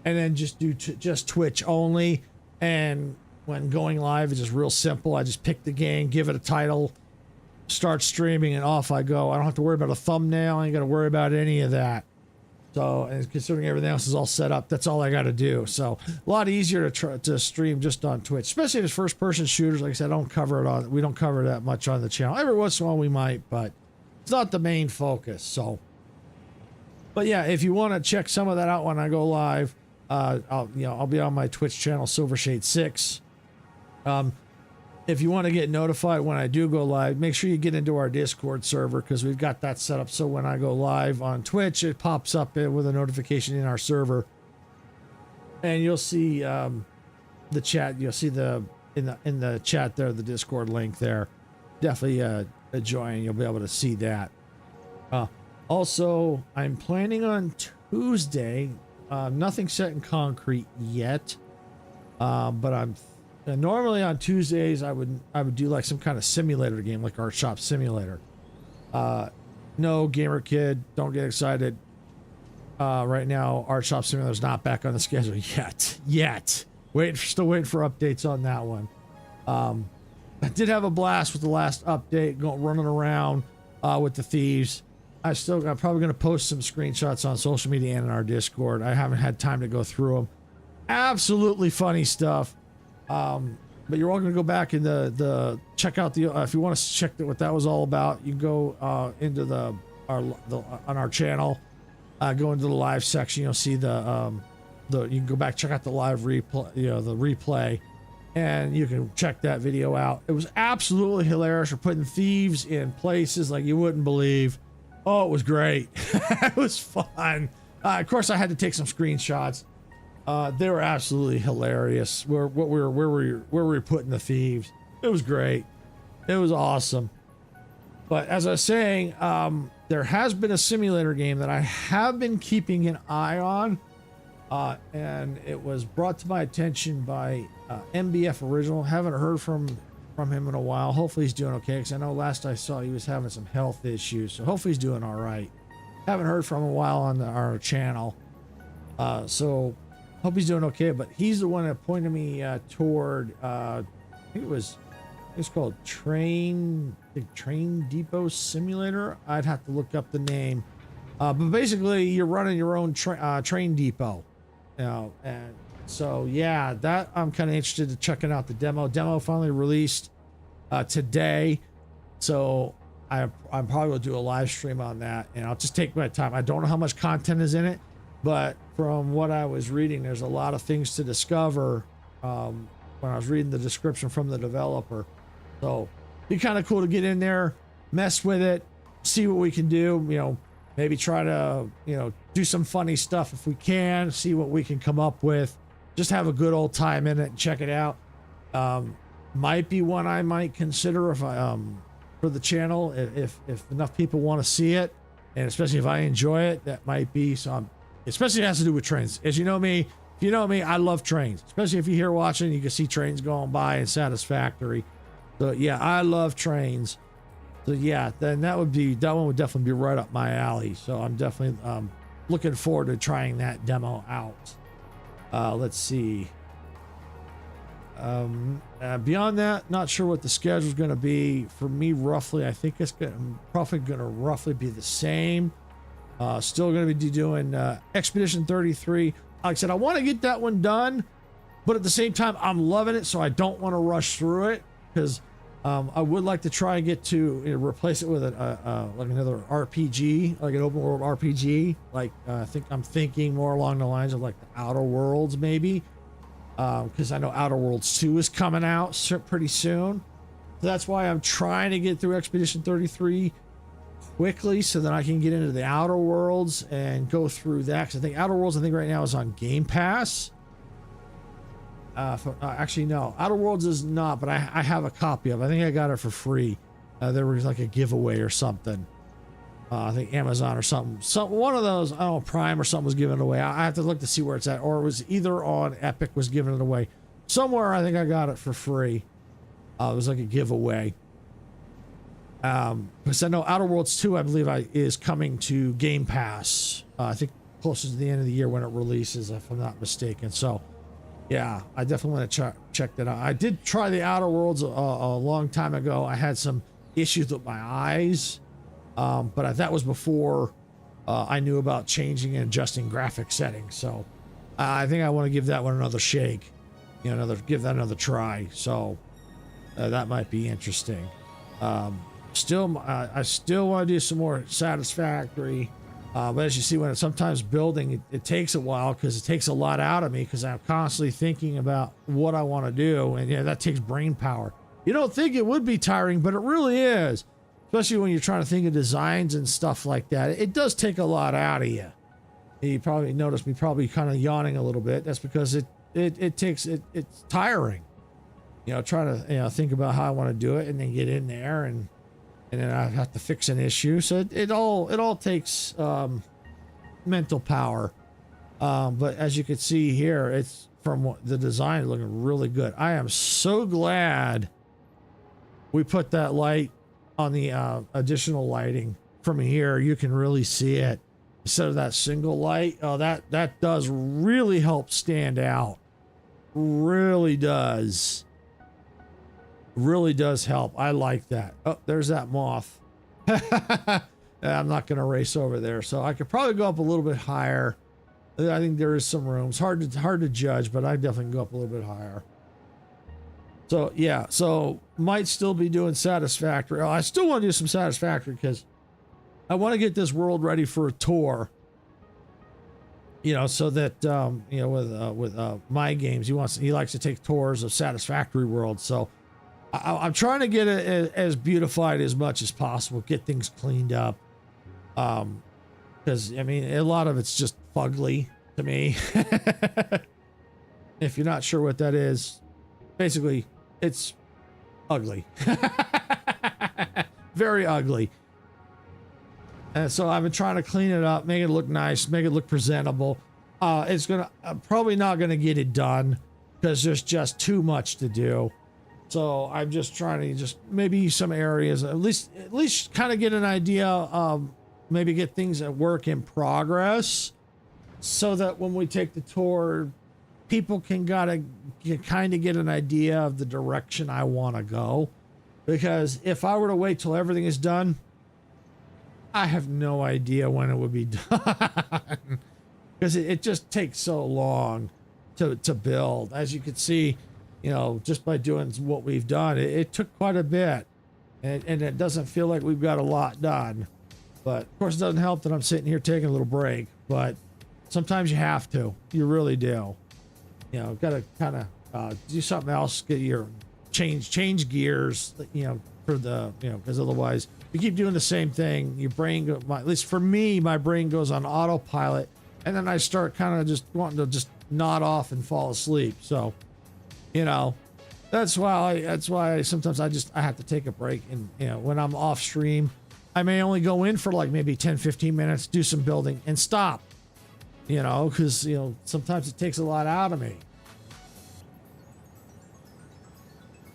and then just do just Twitch only. And when going live, it's just real simple. I just pick the game, give it a title, start streaming, and off I go. I don't have to worry about a thumbnail. I ain't got to worry about any of that. So, and considering everything else is all set up, that's all I got to do. So a lot easier to stream just on Twitch, especially if it's first person shooters. Like I said, we don't cover that much on the channel. Every once in a while we might, but it's not the main focus. So, but yeah, if you want to check some of that out when I go live, I'll be on my Twitch channel, Silvershade6. If you want to get notified when I do go live, make sure you get into our Discord server, because we've got that set up so when I go live on Twitch, it pops up with a notification in our server, and you'll see the chat. You'll see in the chat there, the Discord link there. Definitely join. You'll be able to see that. Also, I'm planning on Tuesday. Nothing set in concrete yet, but I'm. Normally on Tuesdays, I would do like some kind of simulator game, like Art Shop Simulator. No, Gamer Kid, don't get excited. Right now, Art Shop Simulator is not back on the schedule yet. Still waiting for updates on that one. I did have a blast with the last update, running around with the thieves. I'm probably going to post some screenshots on social media and in our Discord. I haven't had time to go through them. Absolutely funny stuff. But you're welcome to go back and check out if you want to check what that was all about. You can go into on our channel, go into the live section. You'll see you can go back, check out the live replay, the replay, and you can check that video out. It was absolutely hilarious. We're putting thieves in places like you wouldn't believe. Oh, it was great. It was fun. Of course, I had to take some screenshots. They were absolutely hilarious. Where we were putting the thieves. It was great. It was awesome. But as I was saying, there has been a simulator game that I have been keeping an eye on, and it was brought to my attention by MBF Original. Haven't heard from him in a while. Hopefully he's doing okay, because I know last I saw he was having some health issues. So hopefully he's doing all right. Haven't heard from him in a while on our channel. So hope he's doing okay, but he's the one that pointed me toward I think it's called Train Depot Simulator. I'd have to look up the name, but basically you're running your own train depot, and so yeah, that I'm kind of interested in checking out. The demo finally released today, so I'm probably going to do a live stream on that, and I'll just take my time. I don't know how much content is in it, but from what I was reading, there's a lot of things to discover when I was reading the description from the developer. So be kind of cool to get in there, mess with it, see what we can do. Maybe try to, do some funny stuff if we can, see what we can come up with. Just have a good old time in it and check it out. Might be one I might consider if for the channel, if enough people want to see it, and especially if I enjoy it, that might be some. Especially it has to do with trains. As you know me, if you know me, I love trains. Especially if you're here watching, you can see trains going by in Satisfactory. So yeah, I love trains. So yeah, then that one would definitely be right up my alley. So I'm definitely looking forward to trying that demo out. Let's see. Beyond that, not sure what the schedule is going to be for me. Roughly, I think it's probably going to roughly be the same. Still going to be doing Expedition 33. Like I said, I want to get that one done, but at the same time, I'm loving it, so I don't want to rush through it, because I would like to try and get to replace it with like another RPG, like an open world RPG. Like I'm thinking more along the lines of like the Outer Worlds, maybe, because I know Outer Worlds 2 is coming out pretty soon. So that's why I'm trying to get through Expedition 33 quickly, so that I can get into the Outer Worlds and go through that. Because I think Outer Worlds, right now is on Game Pass. Actually, no, Outer Worlds is not, but I have a copy of it. I think I got it for free. There was like a giveaway or something. I think Amazon or something. One of those, I don't know, Prime or something was giving it away. I have to look to see where it's at, or it was either on Epic was giving it away. Somewhere I think I got it for free. It was like a giveaway. Because I know Outer Worlds 2, I believe, is coming to Game Pass. I think closer to the end of the year when it releases, if I'm not mistaken. So, yeah, I definitely want to check that out. I did try the Outer Worlds a long time ago. I had some issues with my eyes, but that was before I knew about changing and adjusting graphic settings. So, I think I want to give that one another shake. Give that another try. So, that might be interesting. I still want to do some more Satisfactory, but as you see, when it's sometimes building, it takes a while, because it takes a lot out of me, because I'm constantly thinking about what I want to do, and that takes brain power. You don't think it would be tiring, but it really is, especially when you're trying to think of designs and stuff like that. It does take a lot out of you. You probably noticed me probably kind of yawning a little bit. That's because it's tiring. Trying to think about how I want to do it, and then get in there, and then I have to fix an issue. So it all takes mental power. But as you can see here, it's from the design looking really good. I am so glad we put that light on the additional lighting. From here, you can really see it instead of that single light. Oh, that does really help stand out. Really does. Really does help. I like that. Oh, there's that moth. I'm not going to race over there, so I could probably go up a little bit higher. I think there is some room. It's hard to judge, but I definitely can go up a little bit higher. So yeah, so might still be doing Satisfactory. I still want to do some Satisfactory, because I want to get this world ready for a tour. So that with my games, he likes to take tours of Satisfactory world. So I'm trying to get it as beautified as much as possible, get things cleaned up. Because, a lot of it's just fugly to me. If you're not sure what that is, basically, it's ugly. Very ugly. And so I've been trying to clean it up, make it look nice, make it look presentable. I'm probably not going to get it done, because there's just too much to do. So I'm just trying to maybe some areas, at least kind of get an idea, maybe get things at work in progress, so that when we take the tour, people can kind of get an idea of the direction I want to go. Because if I were to wait till everything is done, I have no idea when it would be done. Because it just takes so long to build. As you can see, just by doing what we've done, it took quite a bit, and it doesn't feel like we've got a lot done. But of course, it doesn't help that I'm sitting here taking a little break, but sometimes you have to. You really do. Got to kind of do something else, get your change gears, for the, because otherwise you keep doing the same thing. Your brain, at least for me, my brain goes on autopilot, and then I start kind of just wanting to just nod off and fall asleep. So, that's why sometimes I have to take a break. And, when I'm off stream, I may only go in for like maybe 10, 15 minutes, do some building and stop, because, sometimes it takes a lot out of me.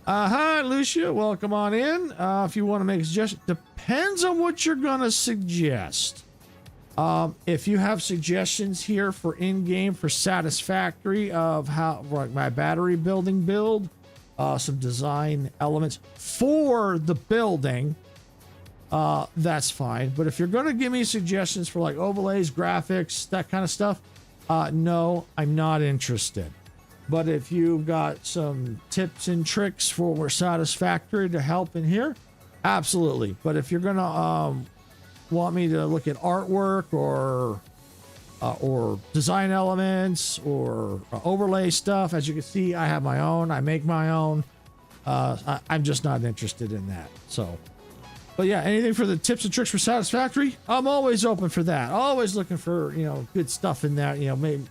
Hi, Lucia. Welcome on in. If you want to make a suggestion, depends on what you're going to suggest. If you have suggestions here for in-game for Satisfactory of how, like my battery building build, some design elements for the building, that's fine. But if you're going to give me suggestions for like overlays, graphics, that kind of stuff, no, I'm not interested. But if you've got some tips and tricks for Satisfactory to help in here, absolutely. But if you're going to want me to look at artwork or design elements or overlay stuff, as you can see, I have my own. I make my own. I'm just not interested in that. So, but yeah, anything for the tips and tricks for Satisfactory, I'm always open for that. Always looking for, good stuff in that,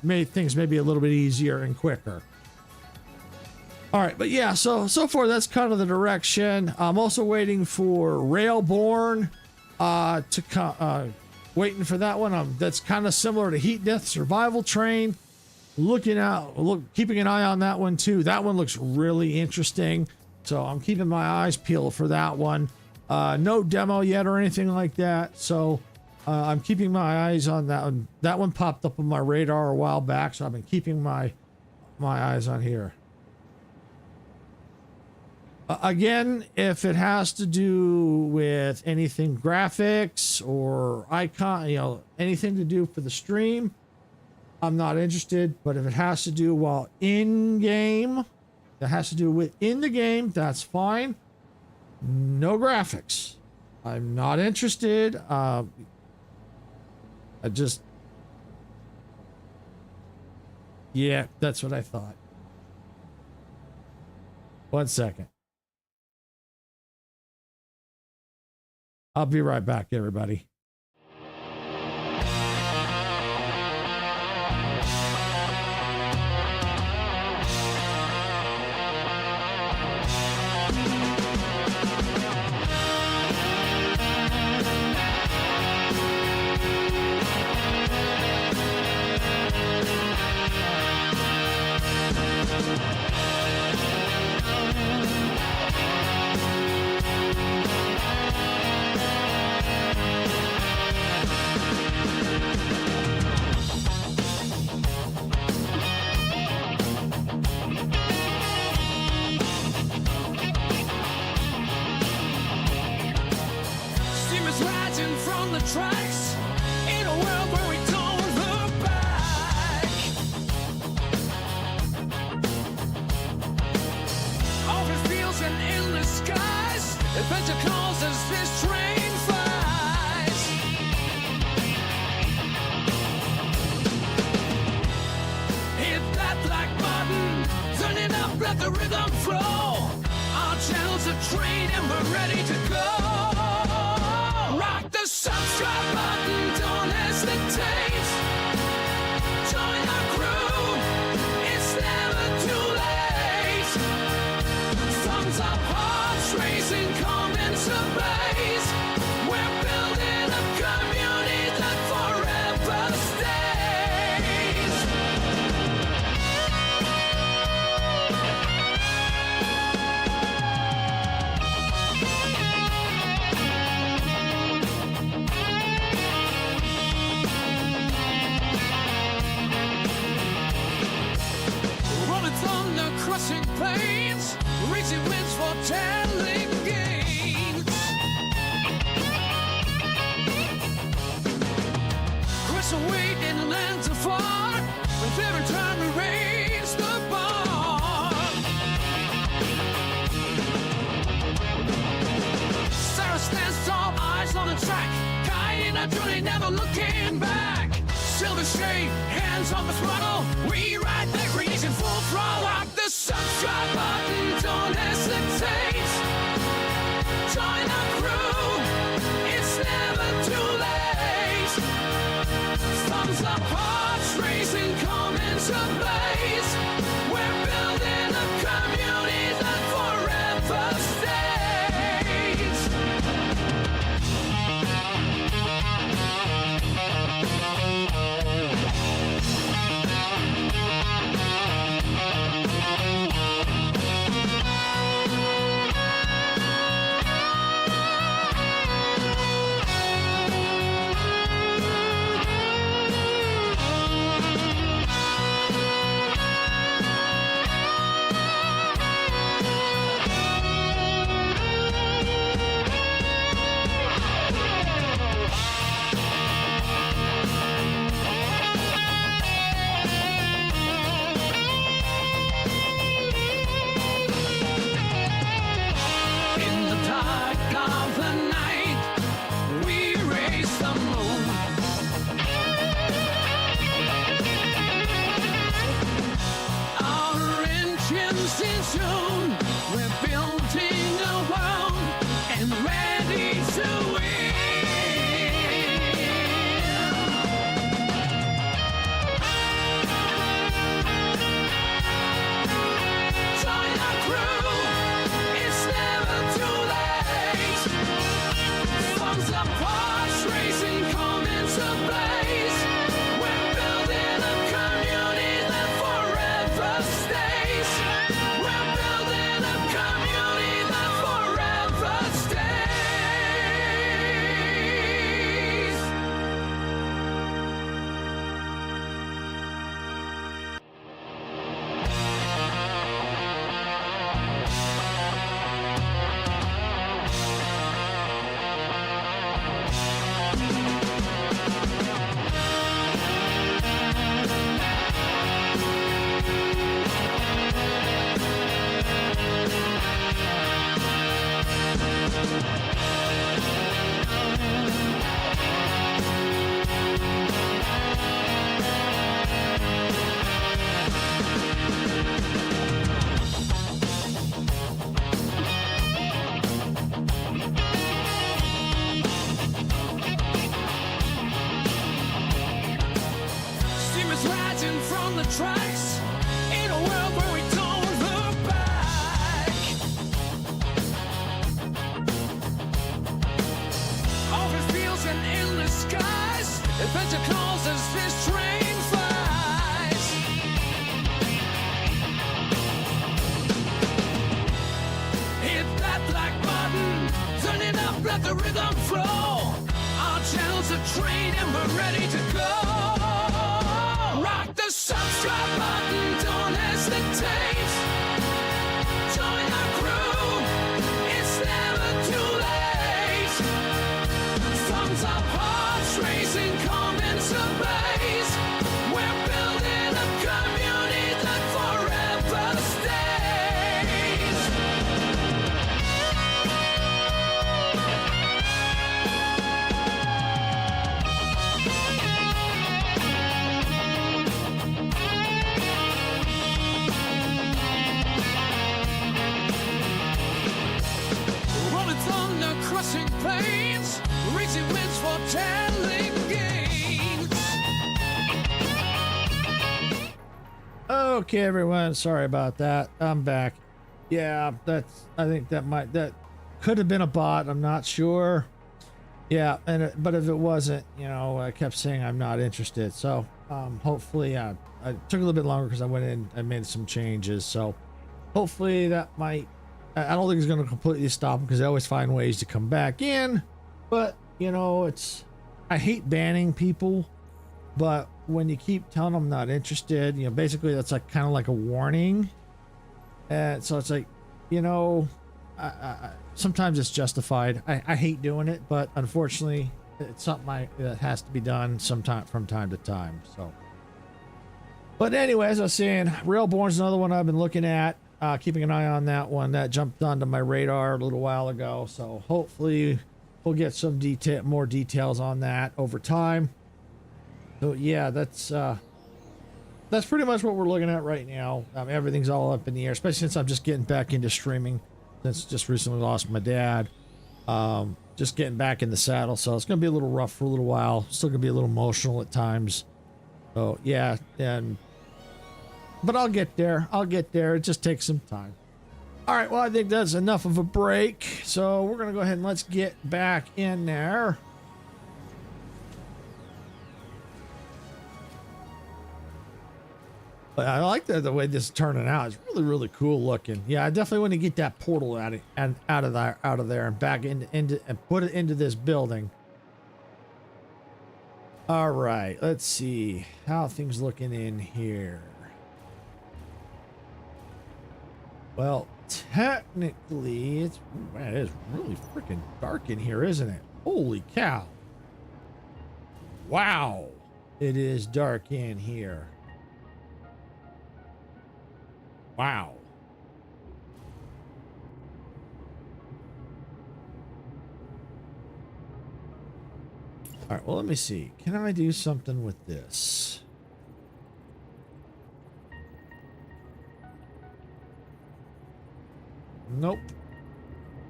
made things maybe a little bit easier and quicker. All right, but yeah, so far that's kind of the direction. I'm also waiting for Railborn to come. Waiting for that one. That's kind of similar to Heat Death Survival Train. Keeping an eye on that one too. That one looks really interesting. So I'm keeping my eyes peeled for that one. No demo yet or anything like that. So I'm keeping my eyes on that one. That one popped up on my radar a while back. So I've been keeping my eyes on here. Again, if it has to do with anything graphics or icon, anything to do for the stream, I'm not interested. But if it has to do while in game, within the game, that's fine. No graphics. I'm not interested. Yeah, that's what I thought. 1 second. I'll be right back, everybody. Tracks in a world where we don't look back. Open fields and endless skies, adventure calls as this train flies. Hit that black button, turn it up, let the rhythm flow. Our channel's a train and we're ready to go. Rock the subscribe button, don't hesitate. Join our crew, it's never too late. Thumbs up, hearts racing, comments ablaze. We're building a community that forever stays. Thunder crushing plains, reaching winds for telling gains. Crush away in the lands afar, with every time we raise the bar. Sarah stands tall, eyes on the track, guiding our journey, never looking back. Silver shade, hands on the throttle, we ride the creation full throttle. Rock the subscribe button, don't hesitate. Join our crew, it's never too late. Thumbs up, hearts racing, comments ablaze. We're building a community that forever stays. coming soon. We're building a world and ready to win. Join our crew, it's never too late. Songs of parts racing come into blaze. We're building a community that forever stays. We're building a community that forever stays. Steamers rising from the tracks in a world where we don't look back. Open fields and endless skies. Adventure calls as this train flies. Hit that black button, turn it up, let the rhythm flow. Our channel's a train and we're ready to go. Rock the subscribe button, don't hesitate. Join our crew, it's never too late. Thumbs up, hearts racing, come into blaze. We're building a community that forever stays. Rolling thunder, crushing plains, reaching winds for telling games. Okay, everyone. Sorry about that. I'm back. Yeah, I think that could have been a bot. I'm not sure. Yeah, but if it wasn't, I kept saying I'm not interested. So, hopefully, I took a little bit longer because I went in and made some changes. So, hopefully that might. I don't think it's going to completely stop them because they always find ways to come back in. But I hate banning people, but when you keep telling them not interested, basically that's like kind of like a warning. And so it's like, sometimes it's justified. I hate doing it, but unfortunately, it's something that has to be done from time to time. So, but anyway, as I was saying, Railborn's another one I've been looking at. Keeping an eye on that one. That jumped onto my radar a little while ago, so hopefully we'll get some more details on that over time. So yeah, that's pretty much what we're looking at right now. Everything's all up in the air, especially since I'm just getting back into streaming. Since just recently lost my dad, just getting back in the saddle, so it's gonna be a little rough for a little while. Still gonna be a little emotional at times. So yeah, but I'll get there. It just takes some time. All right, well, I think that's enough of a break. So we're going to go ahead and let's get back in there. But I like the way this is turning out. It's really, really cool looking. Yeah, I definitely want to get that portal out of there and back into and put it into this building. All right, let's see how things looking in here. Well, technically, it is really freaking dark in here, isn't it? Holy cow. Wow. It is dark in here. Wow. All right, well, let me see. Can I do something with this? Nope.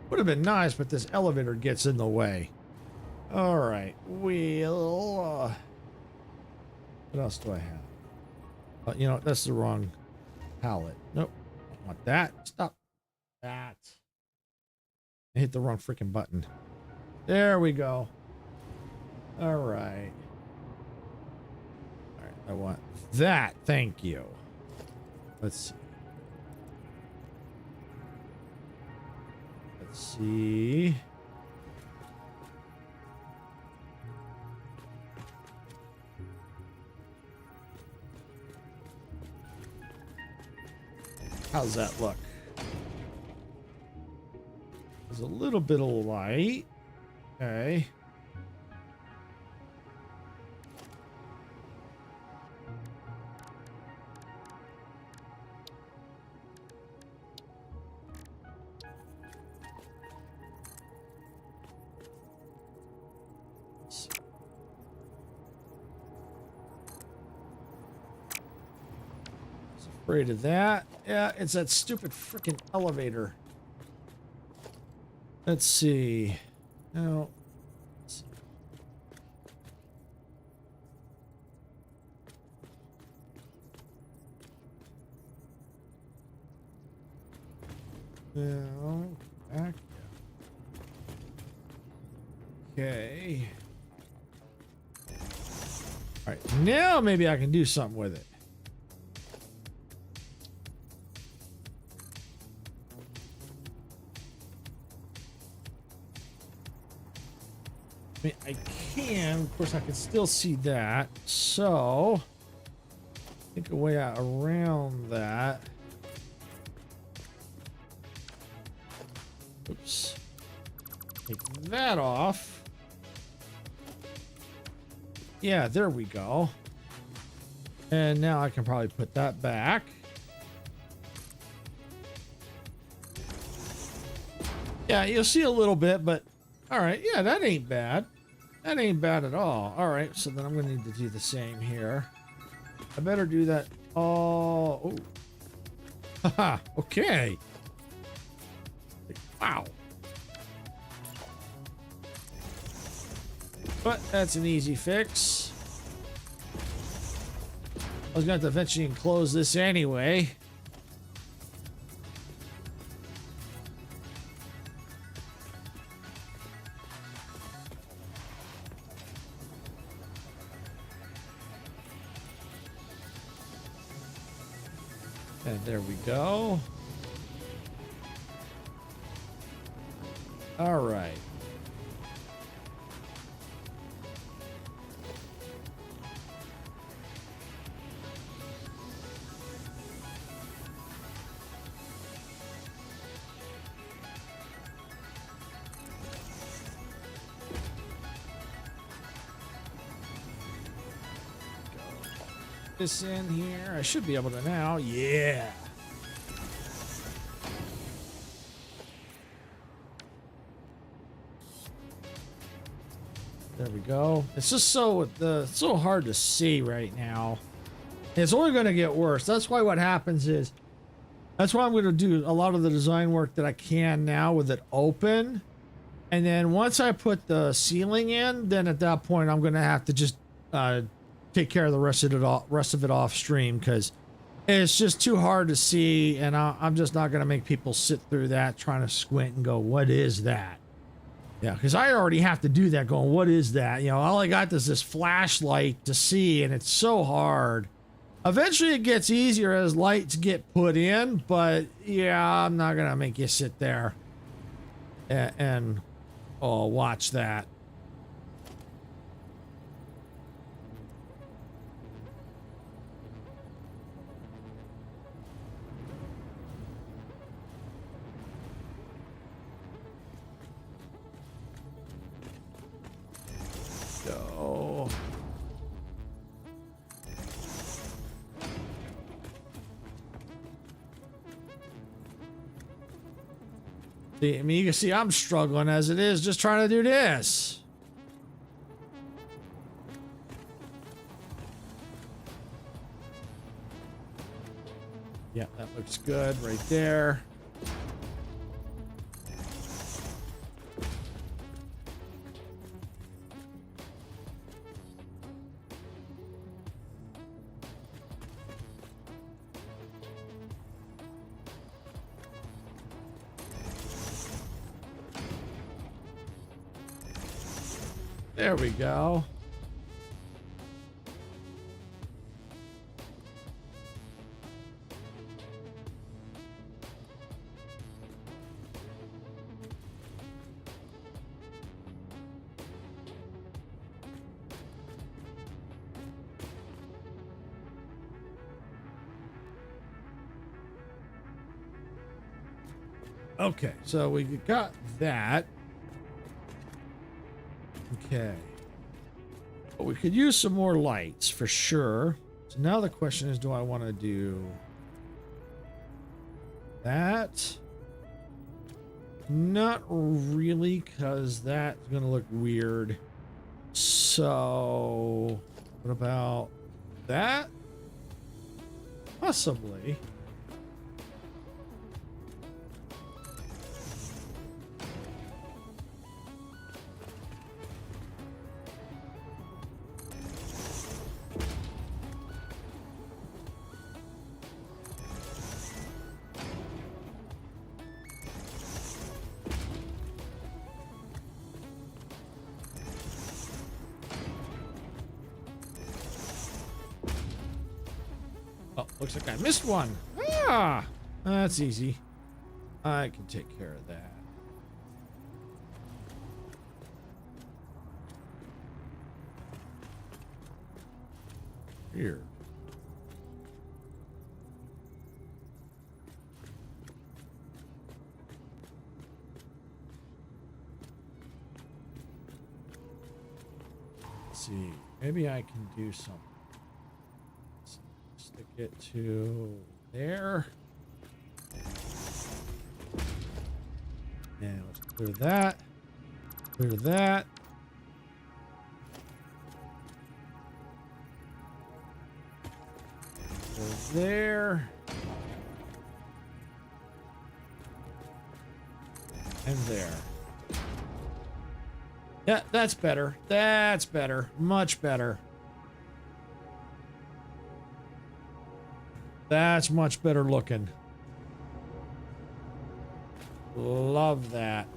Would have been nice, but this elevator gets in the way. All right. What else do I have? You know, that's the wrong palette. Nope. Don't want that. Stop that. I hit the wrong freaking button. There we go. All right. All right. I want that. Thank you. Let's see. Let's see. How's that look? There's a little bit of light. Okay. Afraid of that. Yeah, it's that stupid freaking elevator. Let's see. Now, let's see. Now, back. Okay. All right, now maybe I can do something with it. I mean, I can, of course, I can still see that. So, think a way out around that. Oops. Take that off. Yeah, there we go. And now I can probably put that back. Yeah, you'll see a little bit, but all right. Yeah, that ain't bad. That ain't bad at all. All right, so then I'm going to need to do the same here. I better do that. Oh. Haha, okay. Wow. But that's an easy fix. I was going to have to eventually enclose this anyway. And there we go. All right. This in here. I should be able to now. Yeah. There we go. It's just so hard to see right now. It's only going to get worse. That's why what happens is, that's why I'm going to do a lot of the design work that I can now with it open. And then once I put the ceiling in, then at that point I'm going to have to just take care of the rest of it off stream, because it's just too hard to see, and I'm just not going to make people sit through that trying to squint and go, what is that? Yeah, because I already have to do that going, what is that? You know, all I got is this flashlight to see, and it's so hard. Eventually it gets easier as lights get put in, but yeah, I'm not going to make you sit there and watch that. Go. See, I mean, you can see I'm struggling as it is just trying to do this. Yeah, that looks good right there. There we go. Okay, so we got that. Okay. But we could use some more lights for sure. So now the question is, do I want to do that? Not really, because that's going to look weird. So what about that? Possibly. Oh, looks like I missed one. Ah, that's easy. I can take care of that. Here. Let's see. Maybe I can do something. Stick it to there. And let's clear that. Clear that. Go there. And there. Yeah, that's better. That's better. Much better. That's much better looking. Love that.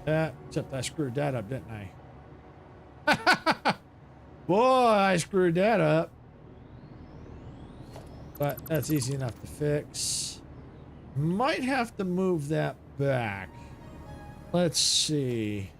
Except I screwed that up, didn't I? Boy, I screwed that up. But that's easy enough to fix. Might have to move that back. Let's see.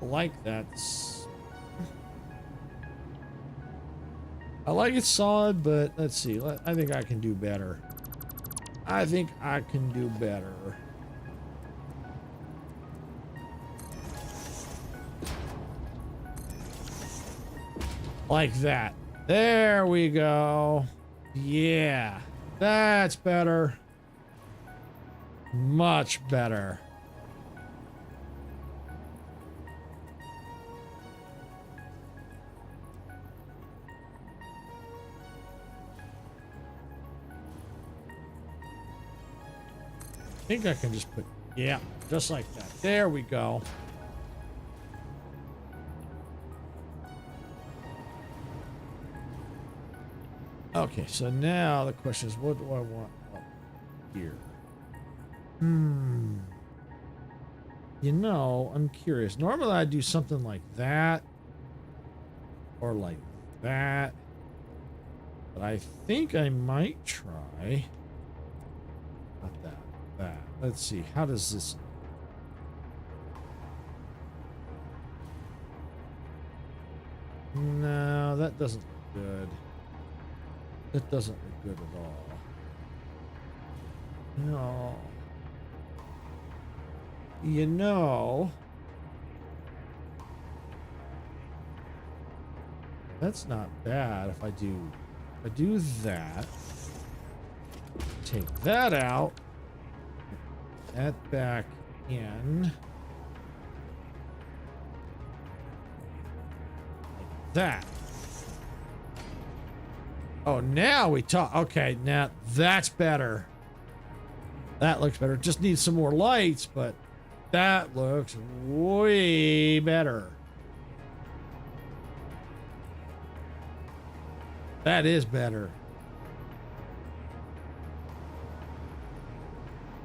Like that. I like it solid, but let's see. I think I can do better. I think I can do better. Like that. There we go. Yeah, that's better. Much better. I think I can just put, yeah, just like that. There we go. Okay, so now the question is, what do I want up here? You know, I'm curious. Normally I do something like that or like that, but I think I might try not that. That. Let's see. How does this? No, that doesn't look good. That doesn't look good at all. No. You know, that's not bad. If I do that, take that out. That back in. Like that. Oh, now we talk. Okay, now that's better. That looks better. Just needs some more lights, but that looks way better. That is better.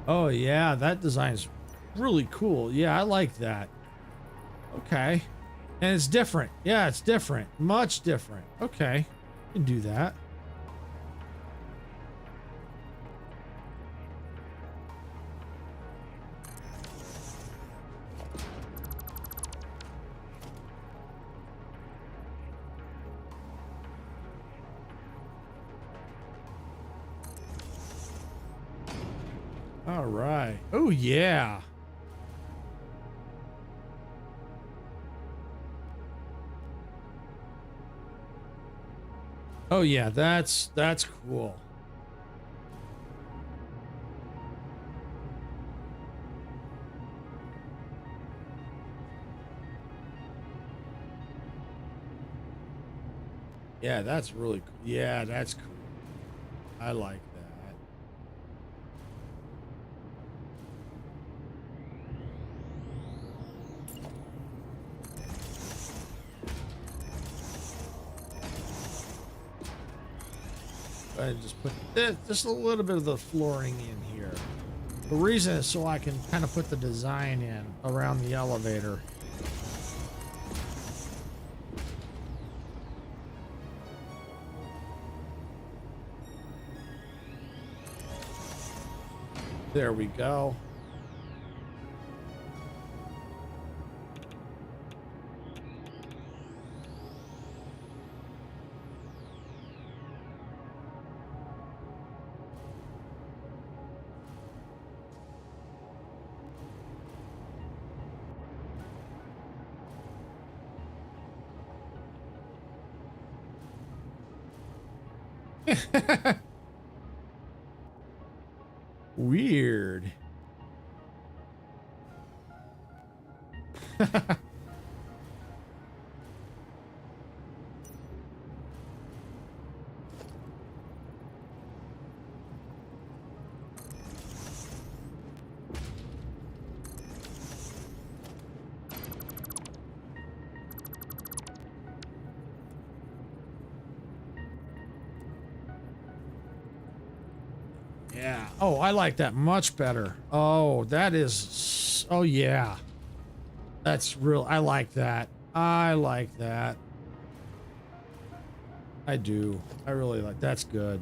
Oh, yeah, that design's really cool. Yeah, I like that. Okay. And it's different. Yeah, it's different. Much different. Okay. You can do that. All right. Oh, yeah. Oh, yeah, that's cool. Yeah, that's really cool. Yeah, that's cool. I like that. I just put just a little bit of the flooring in here. The reason is so I can kind of put the design in around the elevator. There we go. Weird. Yeah. Oh, I like that much better. Oh, that is. Oh, yeah. That's real. I like that. I like that. I do. I really like. That's good.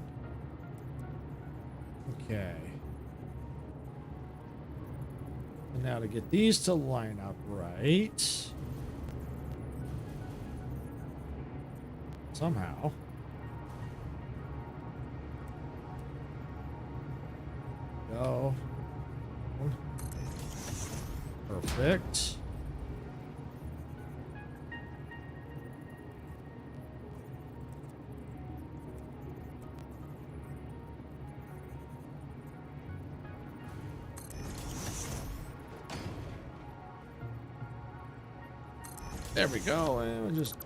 Okay. And now to get these to line up right. Somehow. Go. Perfect. There we go. And we'll just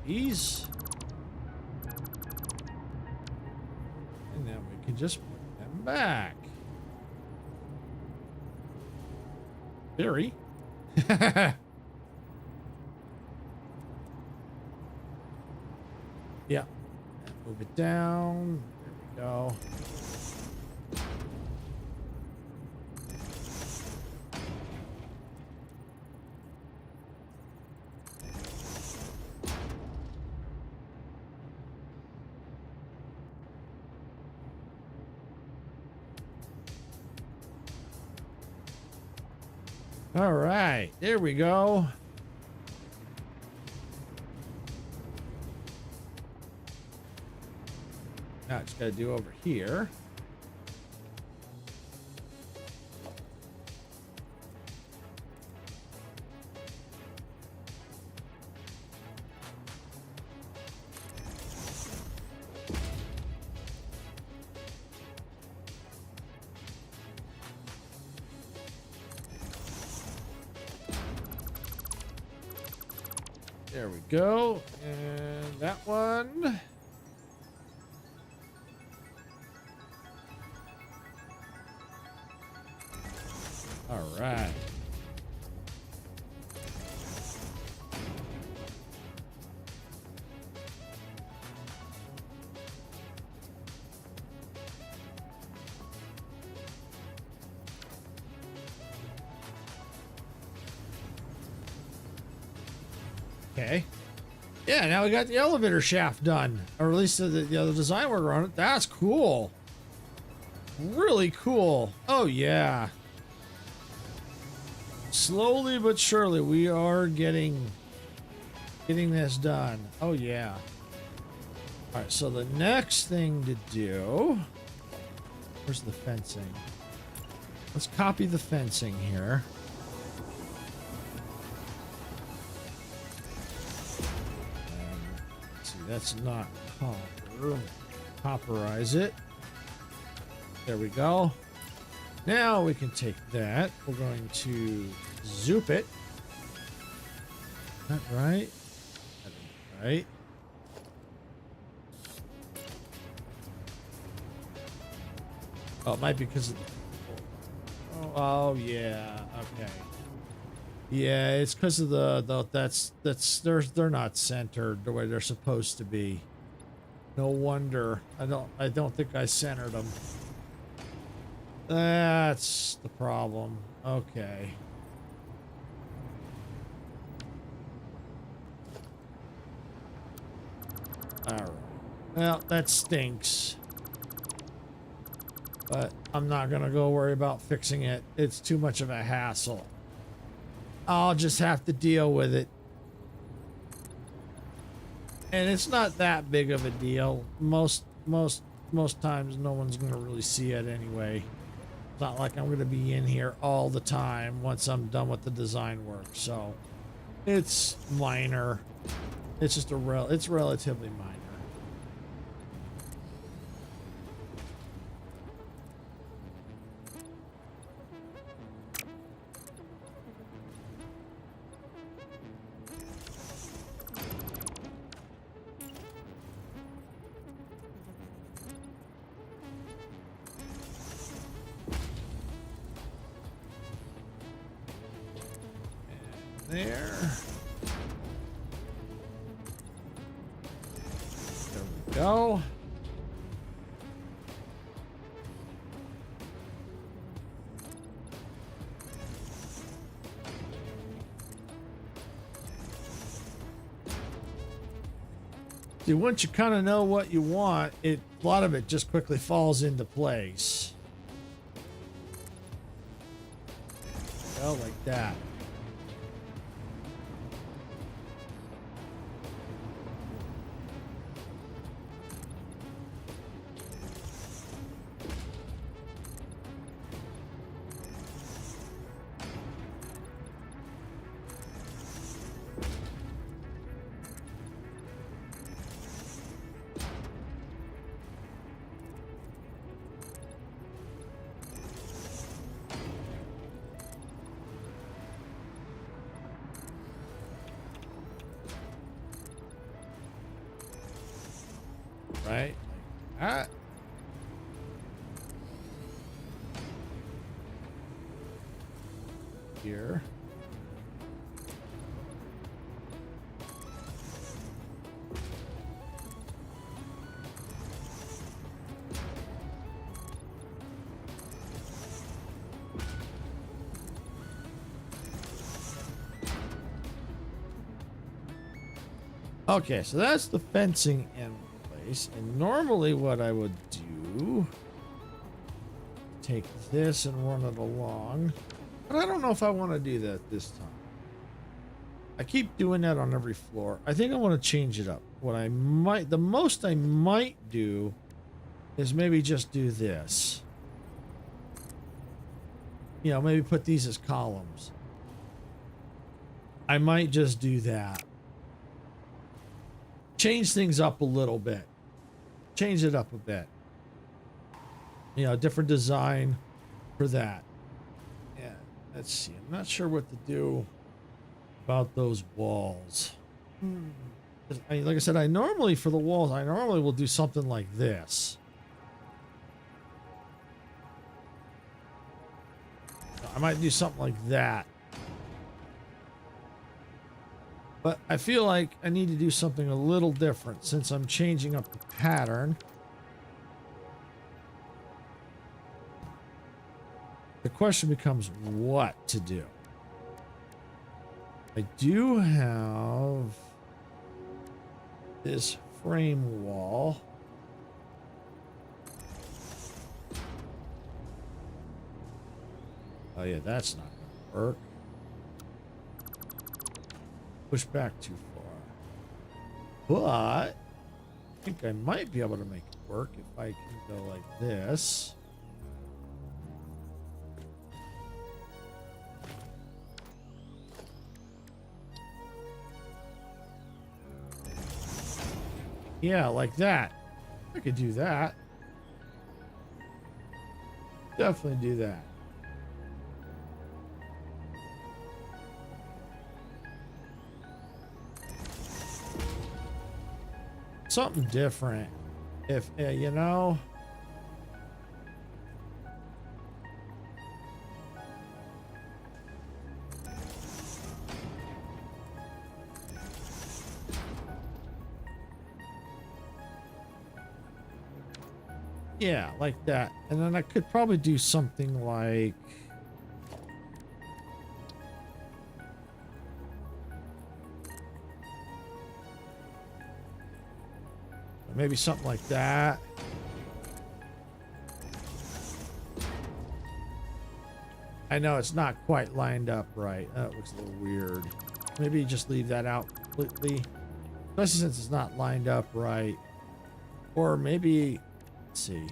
ease. And then we can just put them back. Theory. Yeah. Move it down. There we go. All right, there we go. Now I just gotta do over here. There we go. And that one. Okay. Yeah, now we got the elevator shaft done. Or at least the design work on it. That's cool. Really cool. Oh, yeah. Slowly but surely, we are getting this done. Oh, yeah. All right, so the next thing to do... Where's the fencing? Let's copy the fencing here. Let's see, that's not copper. Copperize it. There we go. Now we can take that. We're going to zoop it. Is that right? That is right. Oh, it might be because of the... Oh, yeah. Okay. Yeah, it's because of they're not centered the way they're supposed to be. No wonder. I don't think I centered them. That's the problem. Okay. All right. Well, that stinks. But I'm not going to go worry about fixing it. It's too much of a hassle. I'll just have to deal with it. And it's not that big of a deal. Most times no one's going to really see it anyway. It's not like I'm going to be in here all the time once I'm done with the design work. So it's minor. It's just it's relatively minor. There we go. See, once you kind of know what you want, a lot of it just quickly falls into place. Well, like that. Right? Like that. Here. Okay, so that's the fencing in place. And normally what I would do, take this and run it along. But I don't know if I want to do that this time. I keep doing that on every floor. I think I want to change it up. The most I might do is maybe just do this. You know, maybe put these as columns. I might just do that. Change things up a little bit. Change it up a bit. You know, different design for that. Yeah, let's see. I'm not sure what to do about those walls. Like I said, for the walls, I normally will do something like this. I might do something like that. But I feel like I need to do something a little different since I'm changing up the pattern. The question becomes what to do. I do have this frame wall. Oh yeah, that's not gonna work. Push back too far. But I think I might be able to make it work if I can go like this. Yeah, like that. I could do that. Definitely do that. Something different. If, you know. Yeah, like that. And then I could probably do something like maybe something like that. I know it's not quite lined up right. That looks a little weird. Maybe just leave that out completely, especially since it's not lined up right. Or maybe, let's see.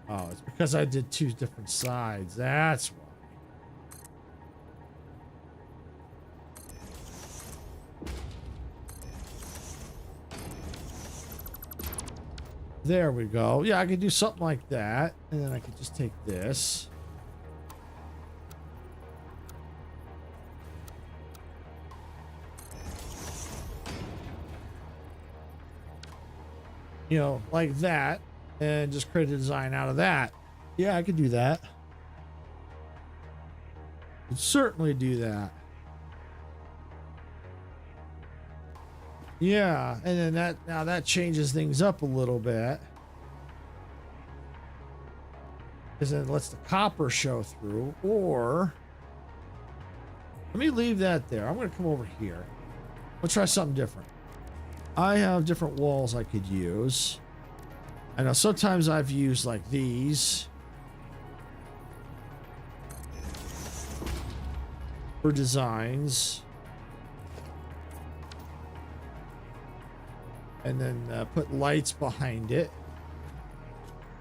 Oh, it's because I did two different sides. That's why. There we go. Yeah, I could do something like that. And then I could just take this. You know, like that. And just create a design out of that. Yeah, I could do that. Could certainly do that. Yeah, and then that, now that changes things up a little bit. Because then it lets the copper show through. Or let me leave that there. I'm going to come over here. We'll try something different. I have different walls I could use. I know sometimes I've used like these for designs. And then put lights behind it.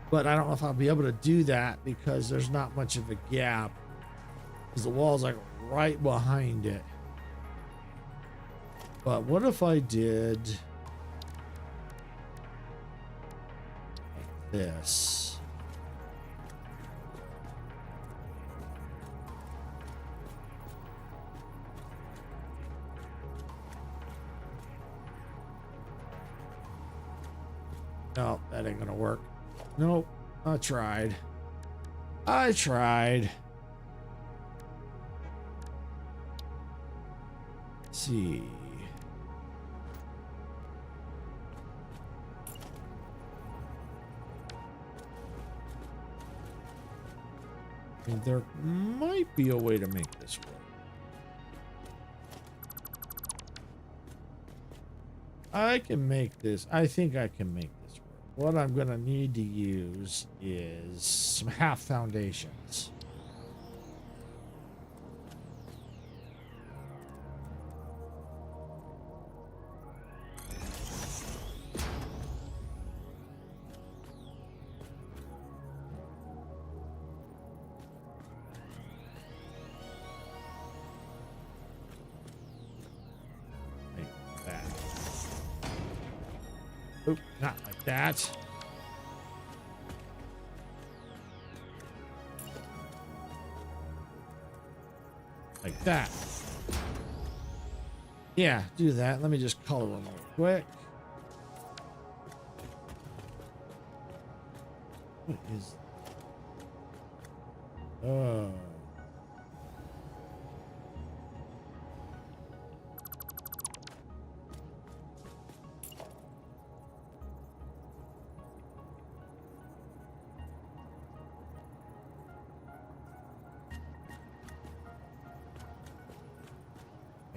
But I don't know if I'll be able to do that because there's not much of a gap. Because the wall's like right behind it. But what if I did like this? No, that ain't gonna work. Nope. I tried. I tried. Let's see. And there might be a way to make this work. I can make this. I think I can make this work. What I'm going to need to use is some half foundations. Like that. Oop, not like that. Like that. Yeah, do that. Let me just color them real quick. What is... Oh.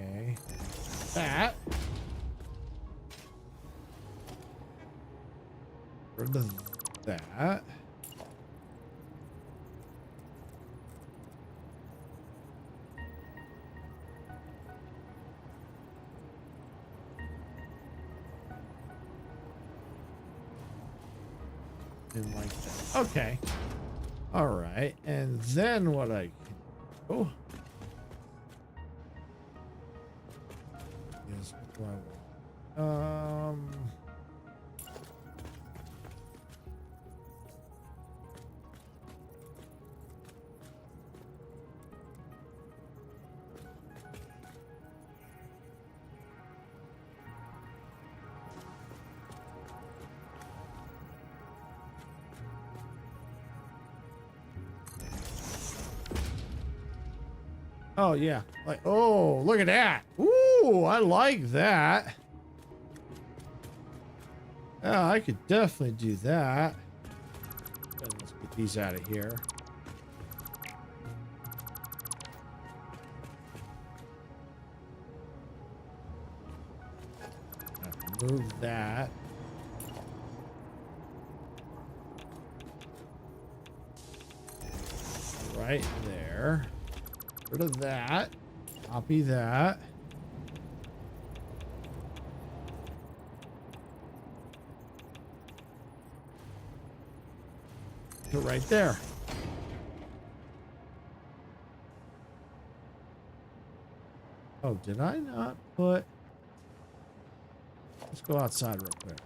Okay. That. Rid of that. Didn't like that. Okay. All right. And then what I can do is what do I want? Oh yeah, like, oh, look at that. Ooh, I like that. Yeah, I could definitely do that. Let's get these out of here. Move that. Right there. Rid of that. Copy that. Put it right there. Oh, did I not put... Let's go outside real quick.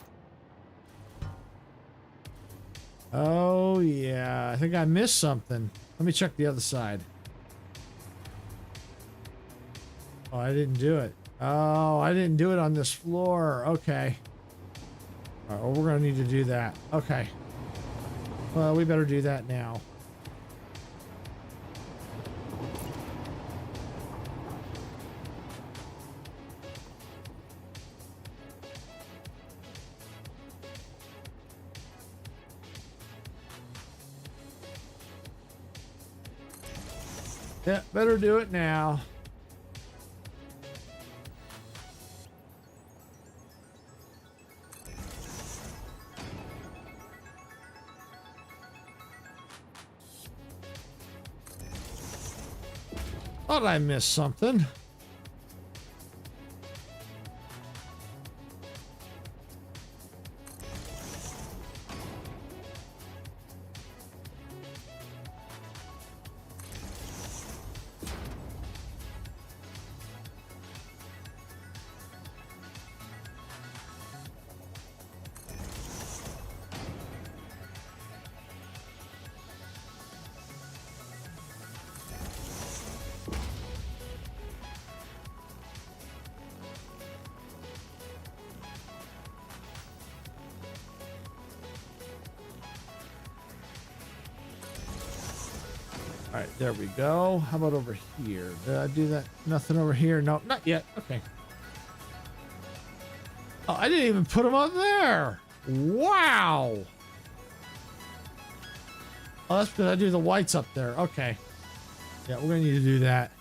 Oh, yeah. I think I missed something. Let me check the other side. Oh, I didn't do it. Oh, I didn't do it on this floor. Okay. All right, well, we're going to need to do that. Okay. Well, we better do that now. Yeah, better do it now. Thought I missed something. All right, there we go. How about over here? Did I do that? Nothing over here? No, not yet. Okay. Oh, I didn't even put them up there. Wow. Oh, that's because I do the whites up there. Okay. Yeah, we're going to need to do that.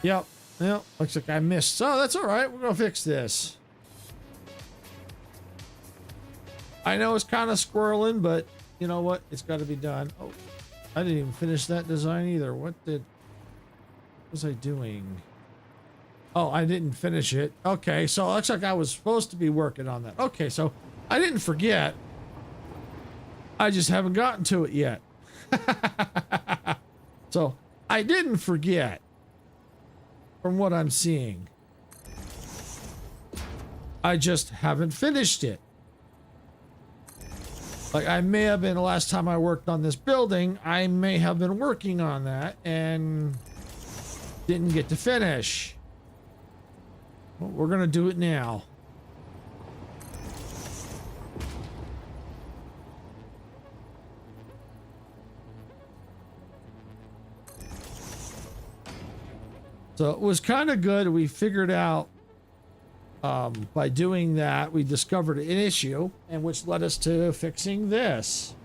Yep. Yep. Looks like I missed. So that's all right. We're going to fix this. I know it's kind of squirreling, but you know what? It's got to be done. Oh. I didn't even finish that design either. What was I doing? Oh, I didn't finish it. Okay, so it looks like I was supposed to be working on that. Okay, so I didn't forget. I just haven't gotten to it yet. So I didn't forget from what I'm seeing. I just haven't finished it. Like, I may have been, the last time I worked on this building, I may have been working on that and didn't get to finish. Well, we're going to do it now. So it was kind of good. We figured out by doing that, we discovered an issue, and which led us to fixing this.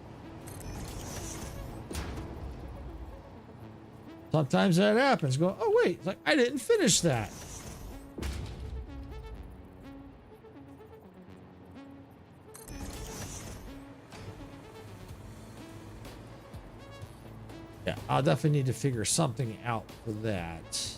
Sometimes that happens. Go, oh wait, like I didn't finish that. Yeah, I'll definitely need to figure something out for that.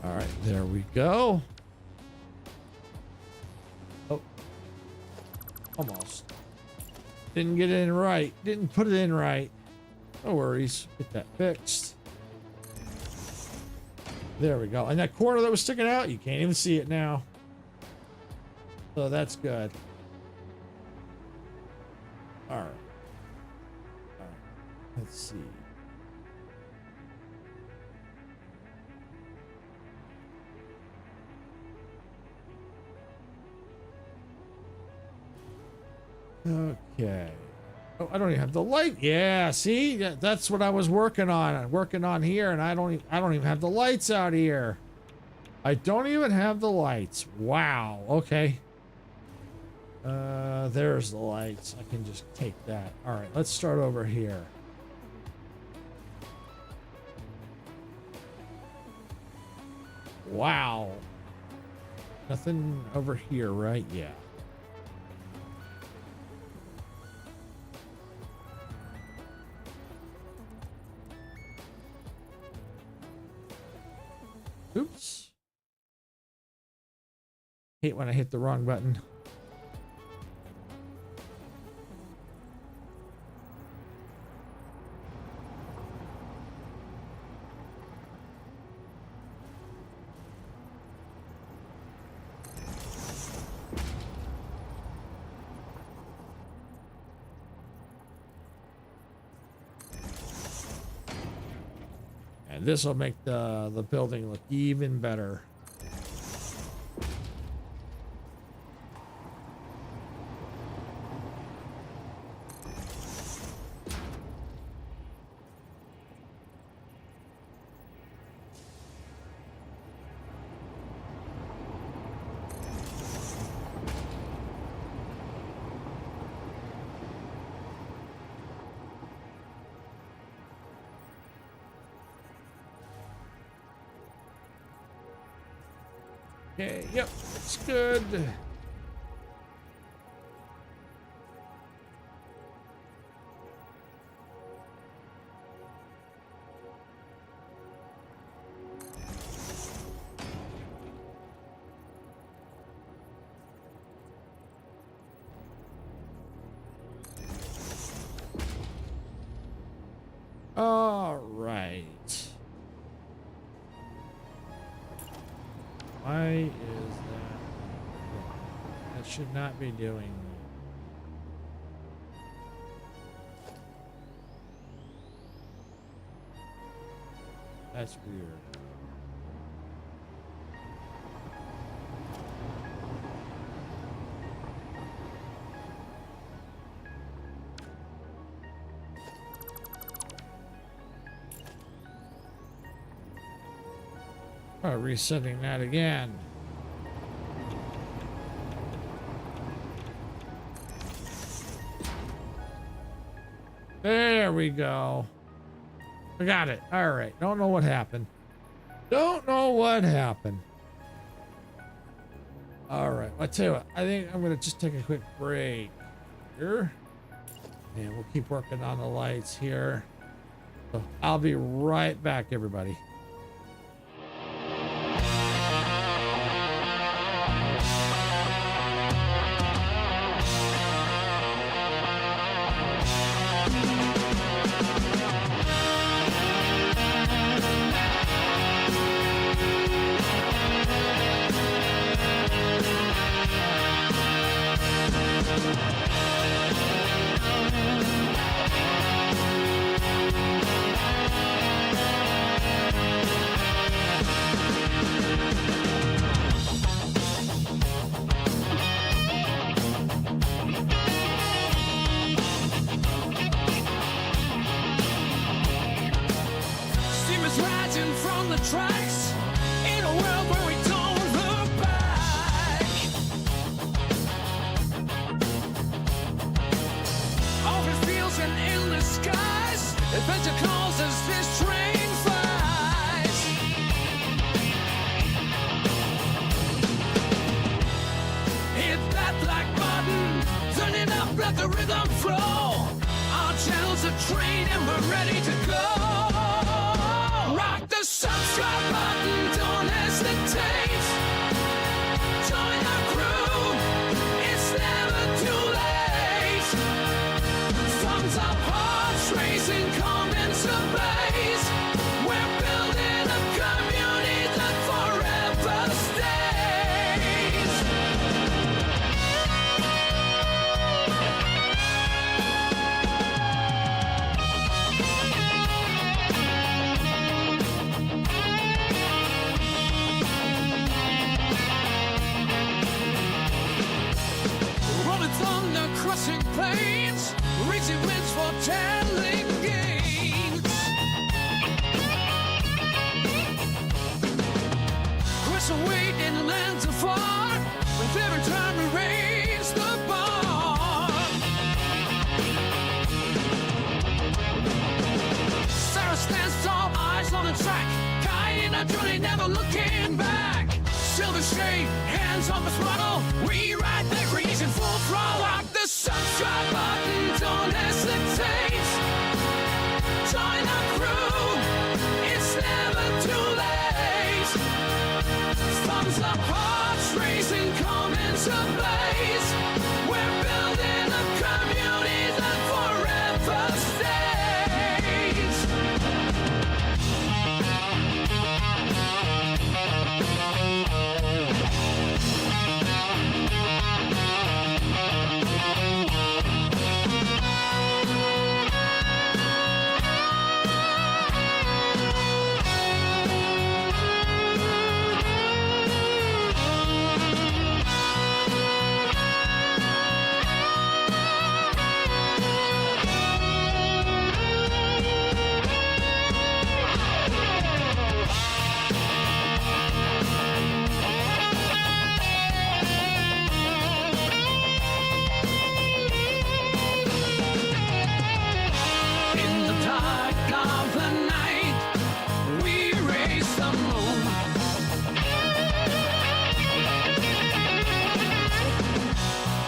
All right, there we go. Oh, almost. Didn't get it in right. Didn't put it in right. No worries. Get that fixed. There we go. And that corner that was sticking out, you can't even see it now. So that's good. All right. All right. Let's see. Okay. Oh, I don't even have the light. Yeah, see, that's what I was working on. I'm working on here, and I don't even have the lights out here. I don't even have the lights. Wow. Okay. There's the lights. I can just take that. All right, let's start over here. Wow. Nothing over here, right? Yeah. Oops. Hate when I hit the wrong button. And this will make the building look even better. Okay, yep, it's good. All right. Why is that? That should not be doing. That's weird. Oh, resetting that again. There we go. I got it. All right. Don't know what happened. Don't know what happened. All right. I'll tell you what. I think I'm going to just take a quick break here. And we'll keep working on the lights here. So I'll be right back, everybody. destruction in the skies. Adventure calls as this train flies. Hit that black button, turn it up, let the rhythm flow. Our channel's a train and we're ready to go. Rock the subscribe button, don't hesitate. Join our crew, it's never too late. Thumbs up, hearts racing, come into blaze. We're building a community that forever stays. Rolling thunder, crushing plains, reaching winds for telling gains. Crush away in lands afar, with every time we raise the bar. Sarah stands tall, eyes on the track, guiding our journey, never looking back. Silver shade, hands on the throttle, we ride the creation full throttle. Rock the subscribe button, don't hesitate. Join our crew, it's never too late. Thumbs up, hearts racing, come into blaze. We're building a community that forever stays. In the dark of the night, we raise the moon.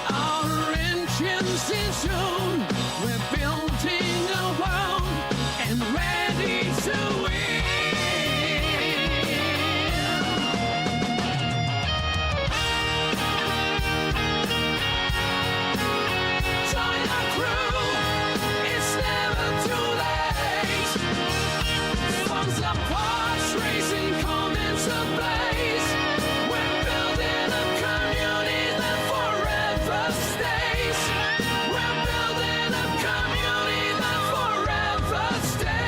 Our engines in tune, we're building a world and ready to win. Join our crew, it's never too late. Thumbs up, hearts racing, come into blaze. We're building a community that forever stays. We're building a community that forever stays.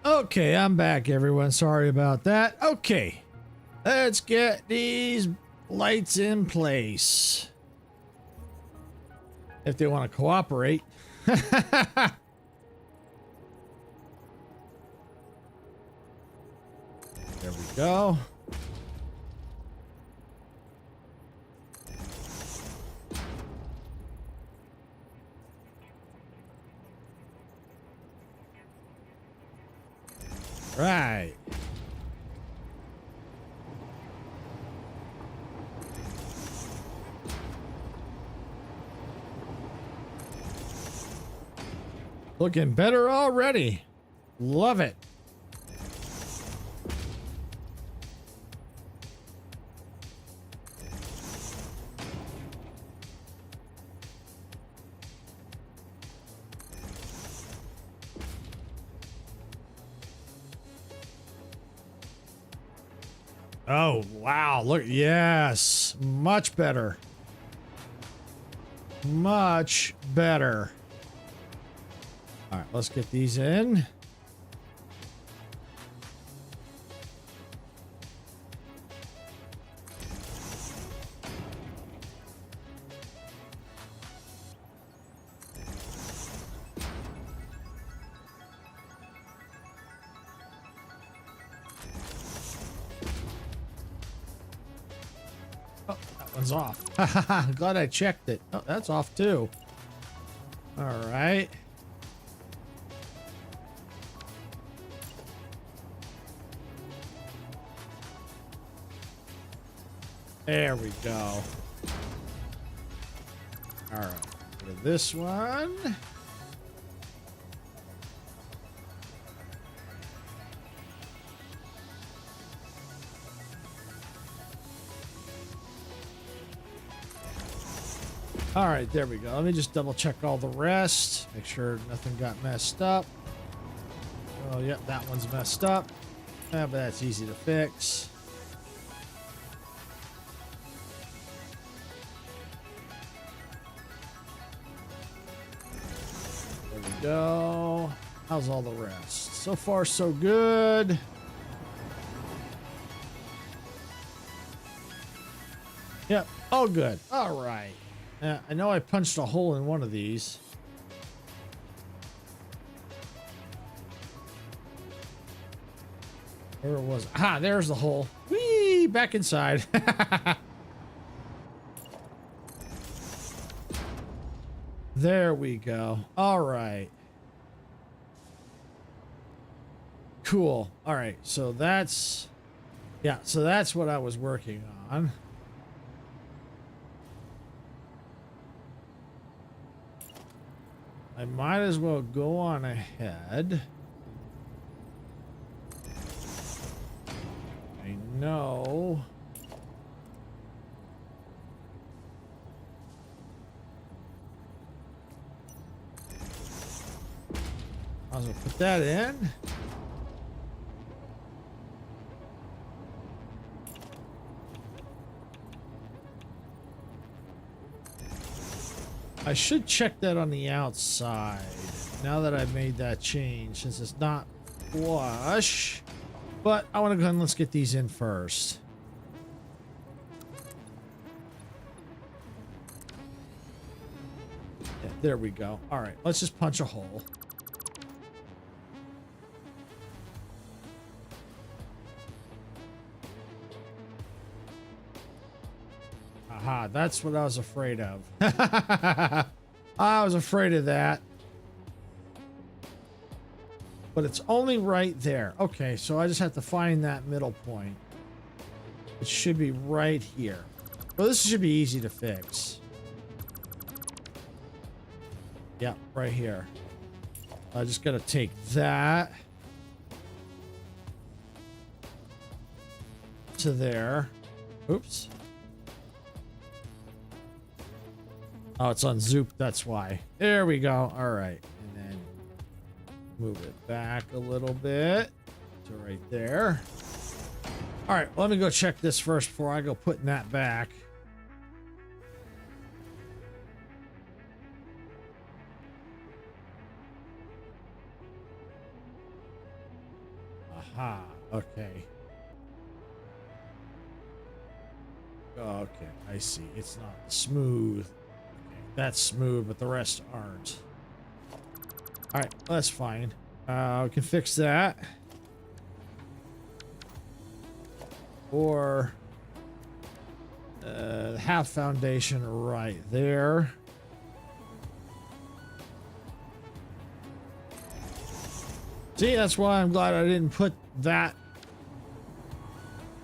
Okay, I'm back, everyone. Sorry about that. Okay, let's get these lights in place. If they want to cooperate. There we go. Right. Looking better already. Love it. Oh, wow. Look. Yes. Much better. Much better. All right, let's get these in. Oh, that one's off. Glad I checked it. Oh, that's off too. All right. There we go. All right. Go to this one. All right, there we go. Let me just double check all the rest. Make sure nothing got messed up. Oh, yep, that one's messed up. Yeah, but that's easy to fix. There we go. How's all the rest? So far, so good. Yep, all good. All right. I know I punched a hole in one of these. Where was it? Ah, there's the hole. Whee! Back inside. There we go. All right. Cool. All right. So that's... Yeah, so that's what I was working on. I might as well go on ahead. I know. Might as well put that in. I should check that on the outside now that I've made that change, since it's not flush. But I want to go ahead and let's get these in first. Yeah, there we go. All right, let's just punch a hole. Aha, that's what I was afraid of. I was afraid of that. But it's only right there. Okay, so I just have to find that middle point. It should be right here. Well, this should be easy to fix. Yeah, right here. I just gotta take that to there. Oops. Oh, it's unzooped, that's why. There we go. All right. And then move it back a little bit to right there. All right, let me go check this first before I go putting that back. Aha, okay. Okay, I see. It's not smooth. That's smooth, but the rest aren't. All right, that's fine. We can fix that. Or half foundation right there. See, that's why I'm glad I didn't put that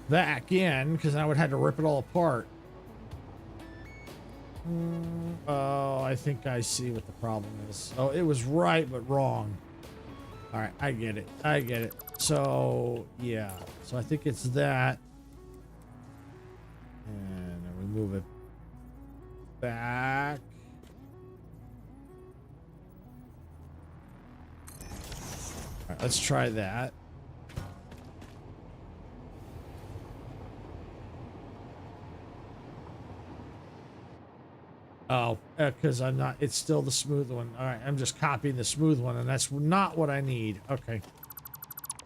back in, because I would have to rip it all apart. Oh, I think I see what the problem is. Oh, it was right, but wrong. All right, I get it. I get it. So, yeah. So I think it's that. And then we move it back. All right, let's try that. Oh, because I'm not, it's still the smooth one. All right, I'm just copying the smooth one, and that's not what I need. Okay.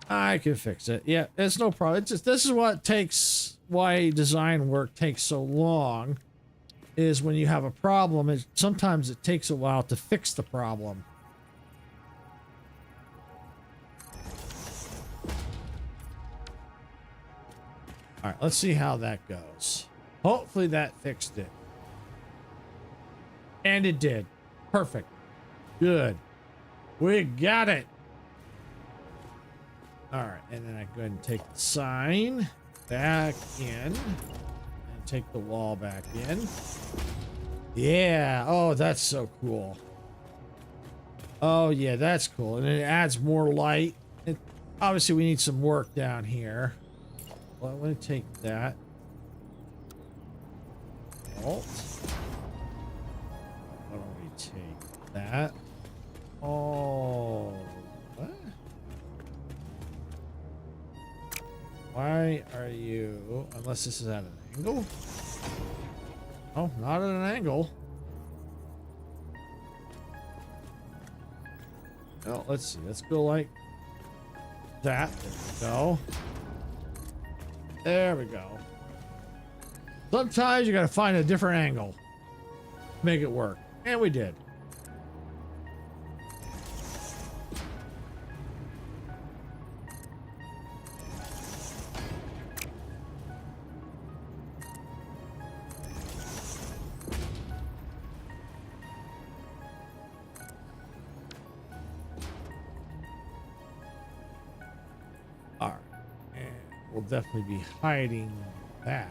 I can fix it. Yeah, it's no problem. It's just, this is what takes, why design work takes so long, is when you have a problem, sometimes it takes a while to fix the problem. All right, let's see how that goes. Hopefully that fixed it. And it did. Perfect. Good. We got it. All right, and then I go ahead and take the sign back in and take the wall back in. Yeah. Oh, that's so cool. Oh, yeah, that's cool. And it adds more light. Obviously, we need some work down here. Well, I'm going to take that. Alt. Why don't we take that? Oh, what? Why are you, unless this is at an angle? Oh, not at an angle. Oh, let's see. Let's go like that. There we go. There we go. Sometimes you got to find a different angle. Make it work. And we did. All right. And we'll definitely be hiding that.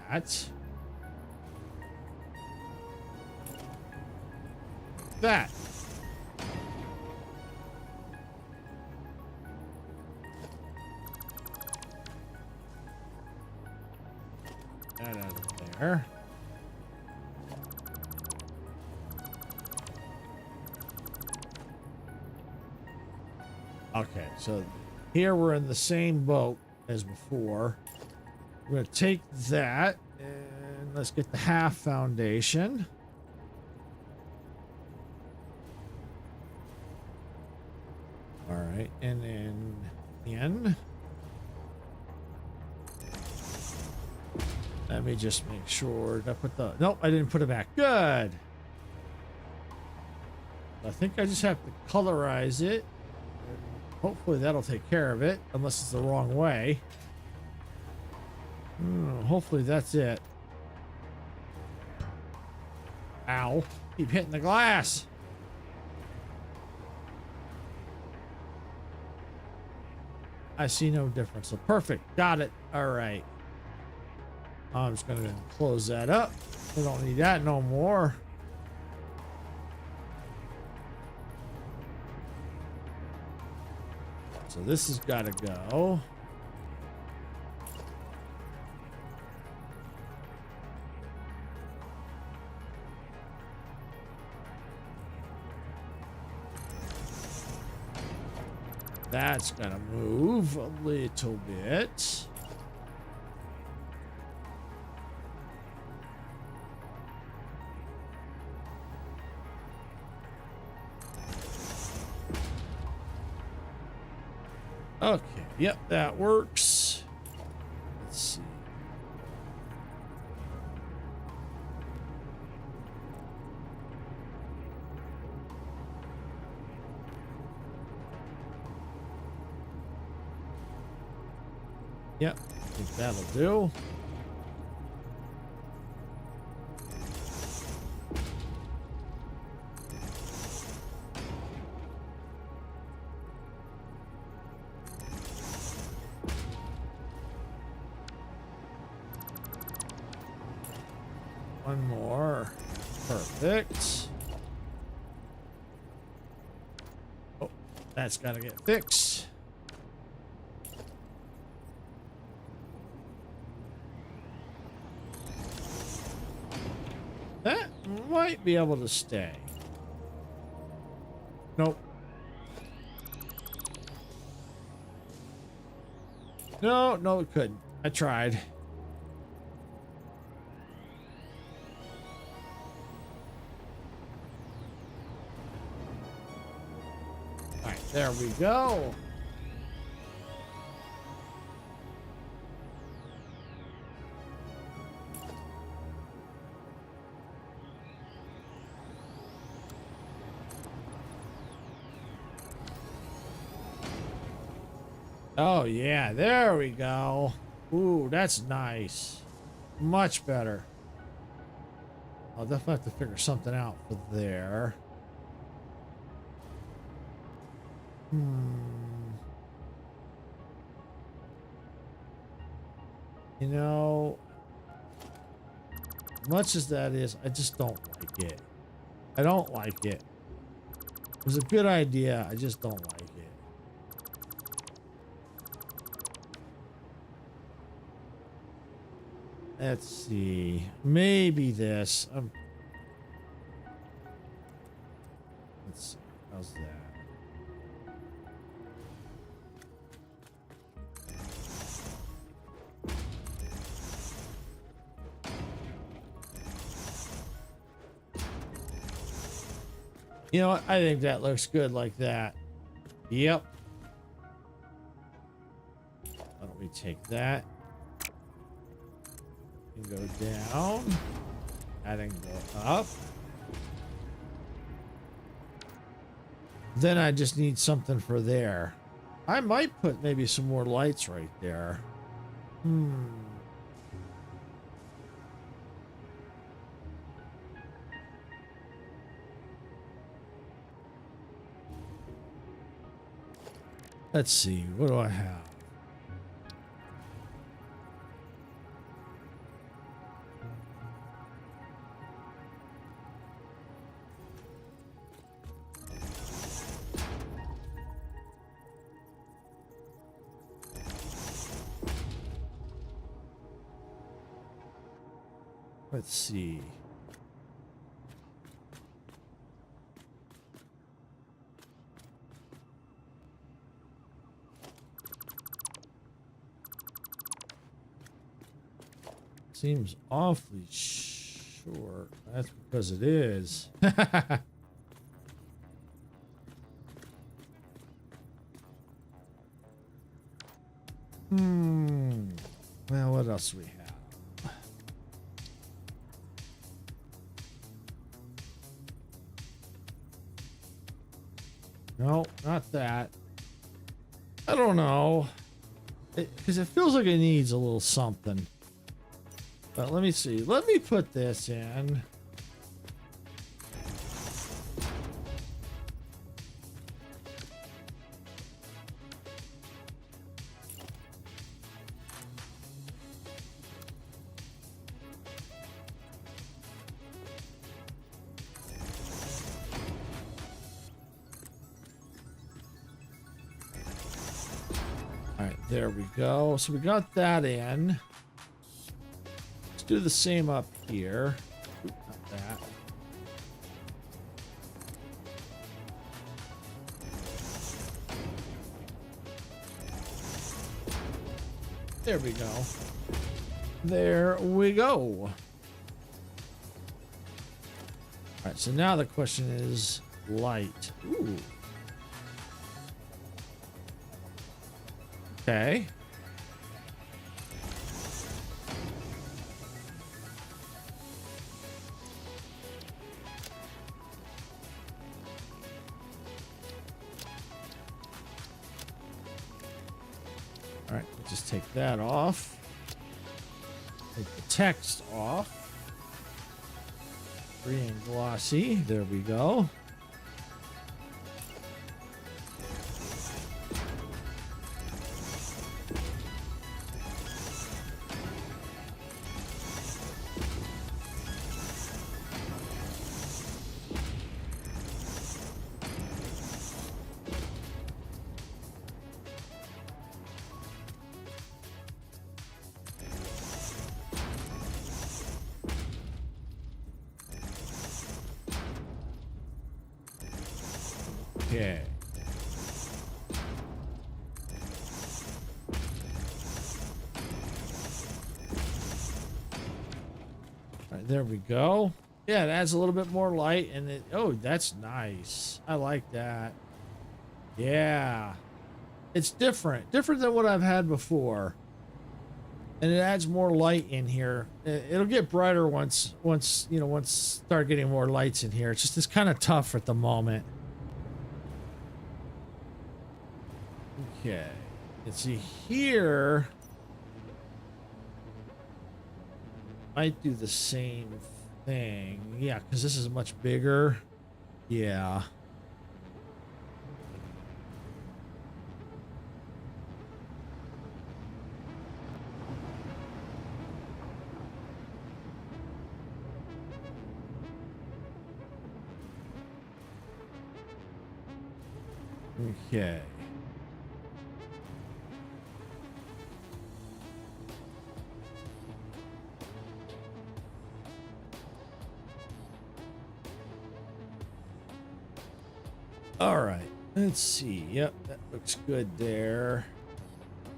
That. That out of there. Okay, so here we're in the same boat as before. We're going to take that and let's get the half foundation. All right, and then in. Let me just make sure. Did I put the... Nope, I didn't put it back. Good. I think I just have to colorize it. Hopefully that'll take care of it, unless it's the wrong way. Hopefully that's it. Ow. Keep hitting the glass. I see no difference. So perfect. Got it. All right. I'm just going to close that up. We don't need that no more. So this has got to go. That's got to move a little bit. Okay, yep, that works. Let's see. Yep, I think that'll do. One more. Perfect. Oh, that's got to get fixed. That might be able to stay. Nope. No, no, it couldn't. I tried. There we go. Oh yeah, there we go. Ooh, that's nice. Much better. I'll definitely have to figure something out for there. You know, much as that is, I just don't like it. I don't like it. It was a good idea. I just don't like it. Let's see. Maybe this. Let's see. How's that? You know what? I think that looks good like that. Yep. Why don't we take that? And go down. And then go up. Then I just need something for there. I might put maybe some more lights right there. Let's see. What do I have? Let's see. Seems awfully short. That's because it is. Well, what else do we have? No, not that. I don't know. Because it feels like it needs a little something. But let me see. Let me put this in. All right, there we go. So we got that in. Let's do the same up here. Oop, not that. There we go. There we go. All right, so now the question is light. Ooh. Okay. All right, let's just take that off. Take the text off. Free and glossy. There we go. Okay. All right, there we go. Yeah, it adds a little bit more light, and it, oh, that's nice. I like that. Yeah. It's different than what I've had before. And it adds more light in here. It'll get brighter once start getting more lights in here. It's kind of tough at the moment. Okay. Let's see here. Might do the same thing. Yeah, because this is much bigger. Yeah. Okay. All right. Let's see. Yep, that looks good there.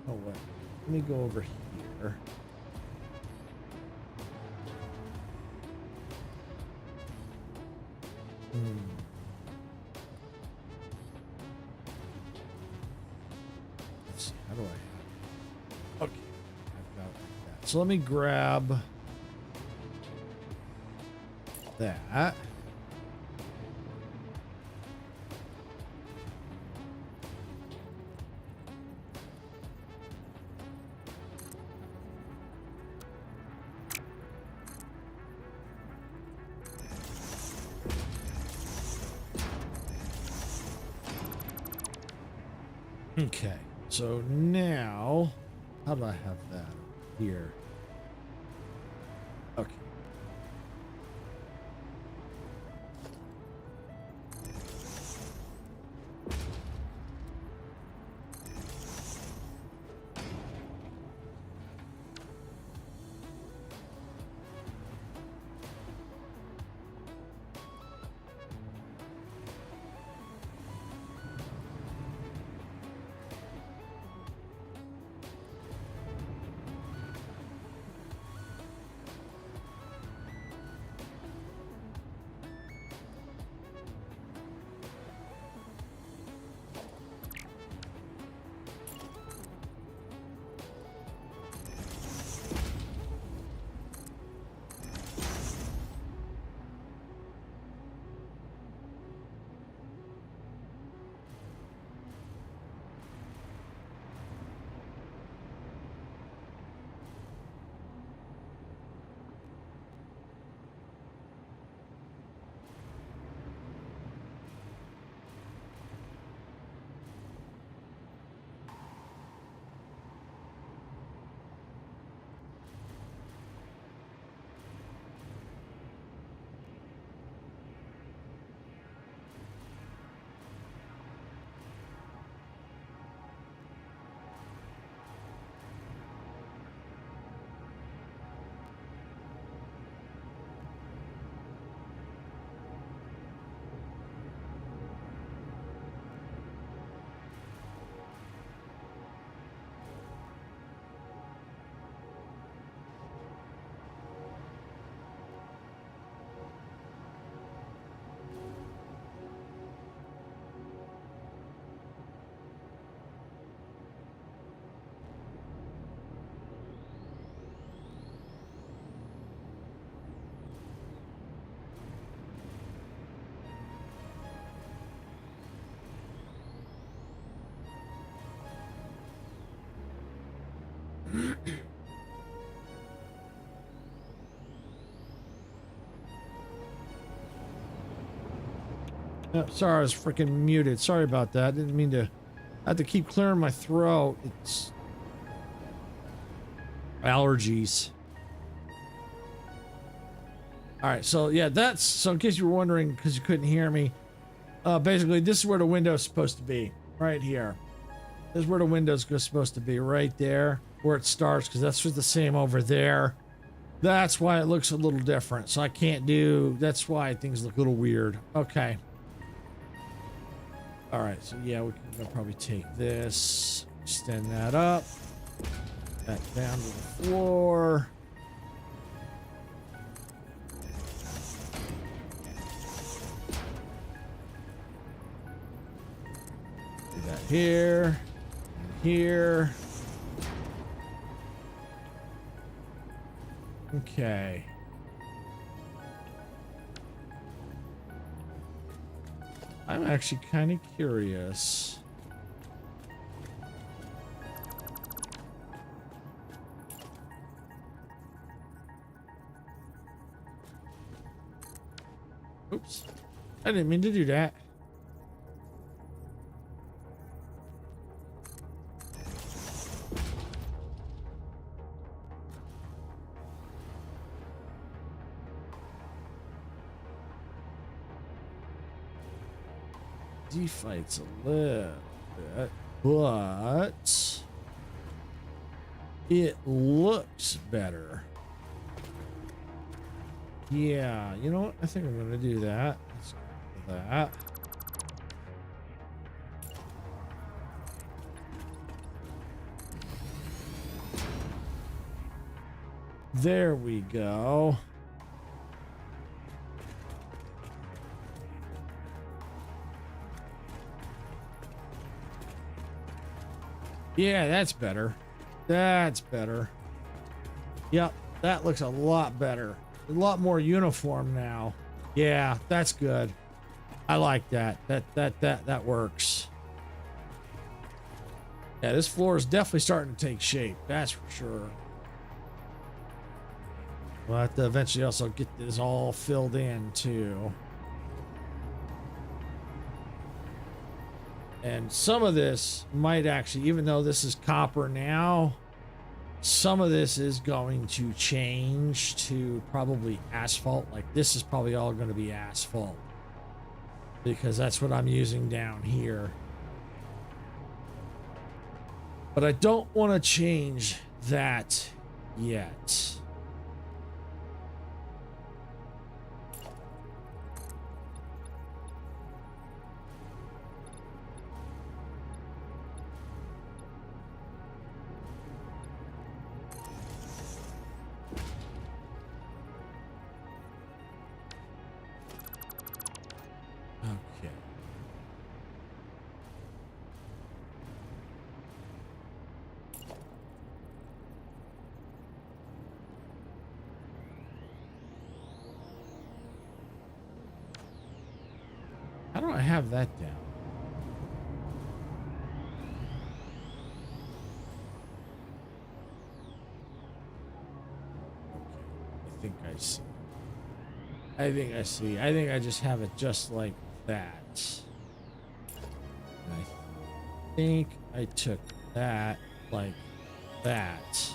Oh, wait. Let me go over here. Let's see. How do I? Okay. I've got like that. So let me grab that. Okay, so now, how do I have that here? Okay. Oh, sorry, I was freaking muted. Sorry about that. Didn't mean to. I had to keep clearing my throat. It's allergies. All right, so yeah, that's so. In case you were wondering, because you couldn't hear me, basically this is where the window's supposed to be, right here. This is where the window's supposed to be, right there, where it starts, because that's just the same over there. That's why it looks a little different. So I can't do. That's why things look a little weird. Okay. All right, so yeah, we can probably take this, extend that up, back down to the floor. here, here. Okay. I'm actually kind of curious. Oops. I didn't mean to do that. Defights a little bit, but it looks better. Yeah, you know what? I think I'm gonna do that. Let's go with that. There we go. Yeah, that's better. That's better. Yep, that looks a lot better. A lot more uniform now. Yeah, that's good. I like that. That works. Yeah, this floor is definitely starting to take shape. That's for sure. We'll have to eventually also get this all filled in too. And some of this might actually, even though this is copper now, some of this is going to change to probably asphalt. Like this is probably all going to be asphalt because that's what I'm using down here. But I don't want to change that yet. How do I have that down? Okay, I think I see. I think I see. I think I just have it just like that. And I think I took that like that.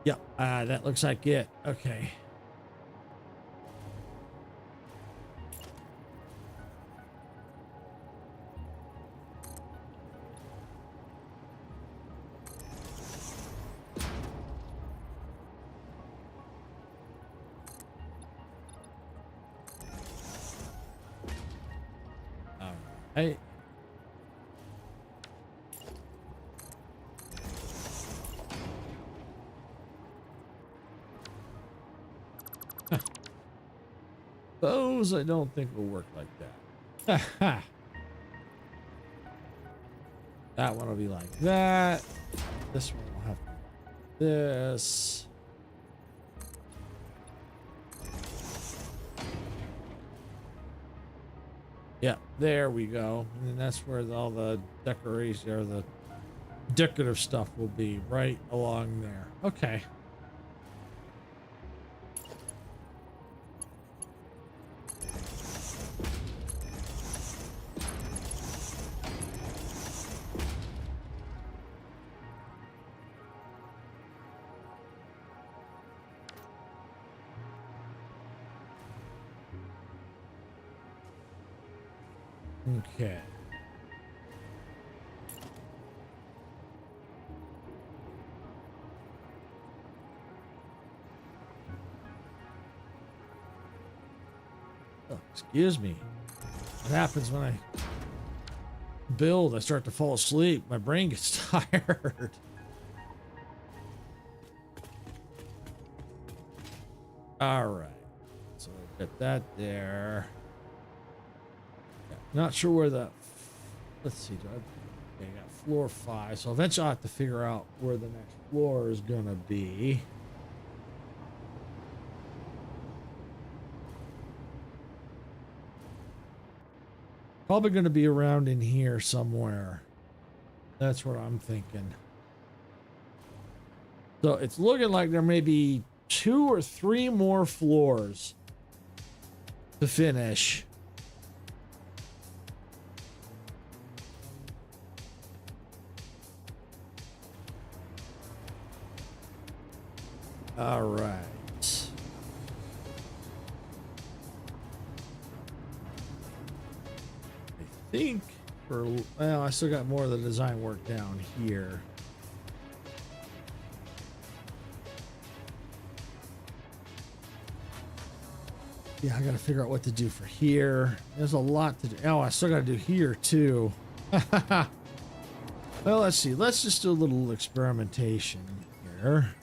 Yep, that looks like it. Okay. All right. Those I don't think will work like that. That one will be like that. This one will have to be like this. Yeah, there we go. And then that's where all the decoration or the decorative stuff will be, right along there. Okay. Okay. Oh, excuse me. What happens when I build? I start to fall asleep. My brain gets tired. All right. So get that there. Yeah, not sure where the. Let's see. Okay, I got floor 5. So eventually I'll have to figure out where the next floor is going to be. Probably going to be around in here somewhere. That's what I'm thinking. So it's looking like there may be 2 or 3 more floors to finish. All right. I think well, I still got more of the design work down here. Yeah, I got to figure out what to do for here. There's a lot to do. Oh, I still got to do here too. Well, let's see. Let's just do a little experimentation here.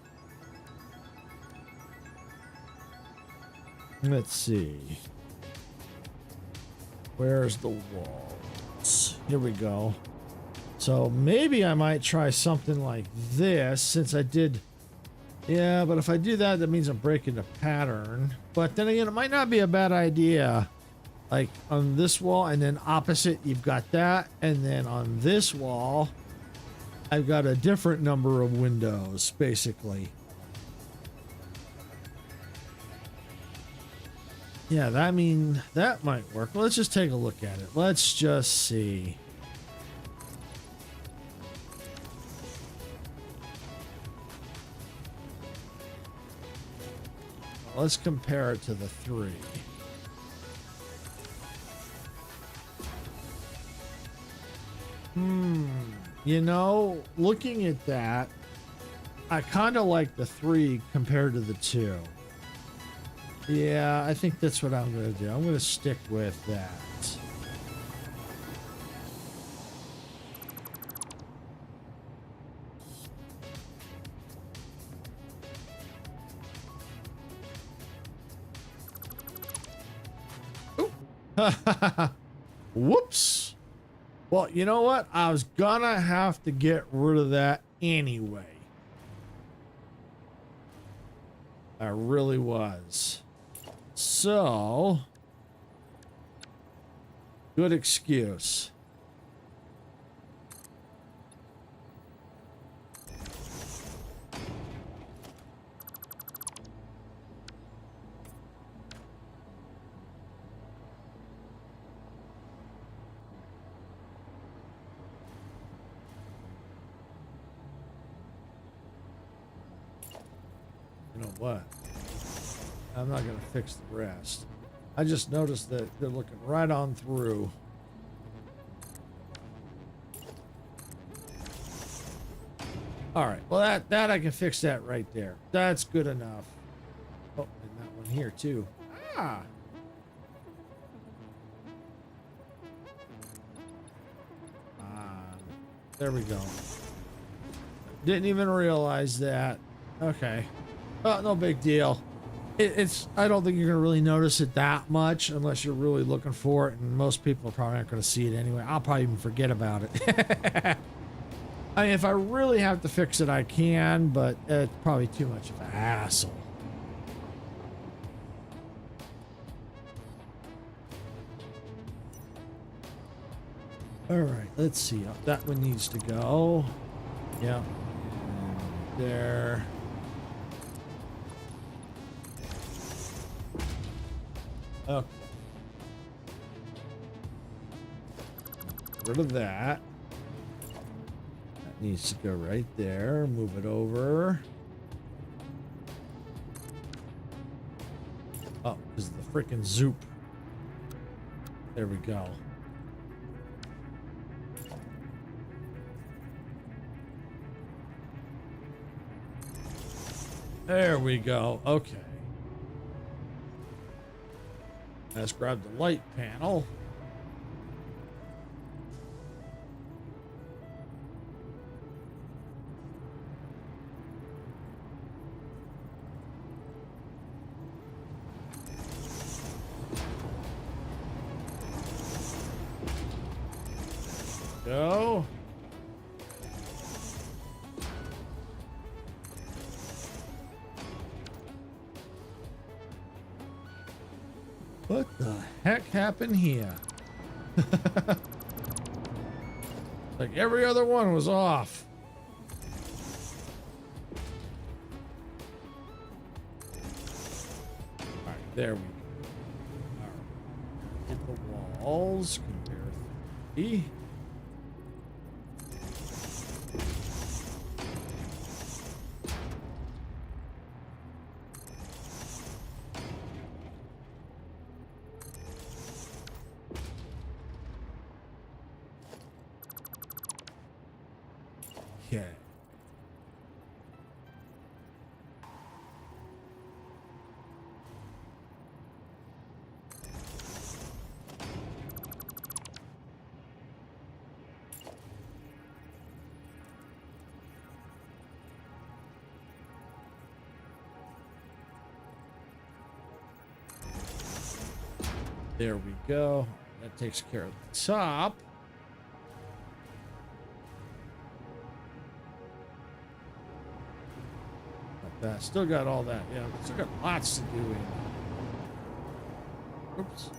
Let's see. Where's the walls? Here we go. So maybe I might try something like this since I did. Yeah, but if I do that, that means I'm breaking the pattern. But then again, it might not be a bad idea. Like on this wall and then opposite, you've got that. And then on this wall, I've got a different number of windows, basically. Yeah, that might work. Let's just take a look at it. Let's just see. Let's compare it to the 3. You know, looking at that, I kind of like the 3 compared to the 2. Yeah, I think that's what I'm going to do. I'm going to stick with that. Whoops. Well, you know what? I was gonna have to get rid of that anyway. I really was. So, good excuse. You know what? I'm not going to fix the rest. I just noticed that they're looking right on through. All right. Well, that I can fix that right there. That's good enough. Oh, and that one here too. Ah. There we go. Didn't even realize that. Okay. Oh, no big deal. I don't think you're going to really notice it that much unless you're really looking for it, and most people probably aren't going to see it anyway. I'll probably even forget about it. I mean, if I really have to fix it, I can, but it's probably too much of a hassle. All right, let's see. That one needs to go. Yeah. And there. Okay. Get rid of that. That needs to go right there. Move it over. Oh, because of the freaking zoop. There we go. There we go. Okay. Let's grab the light panel. go. What the heck happened here? Like every other one was off. All right, there we go. All right. Hit the walls. Conveyor 3. Okay. There we go. That takes care of the top. That still got all that. Yeah, still got lots to do in. Oops.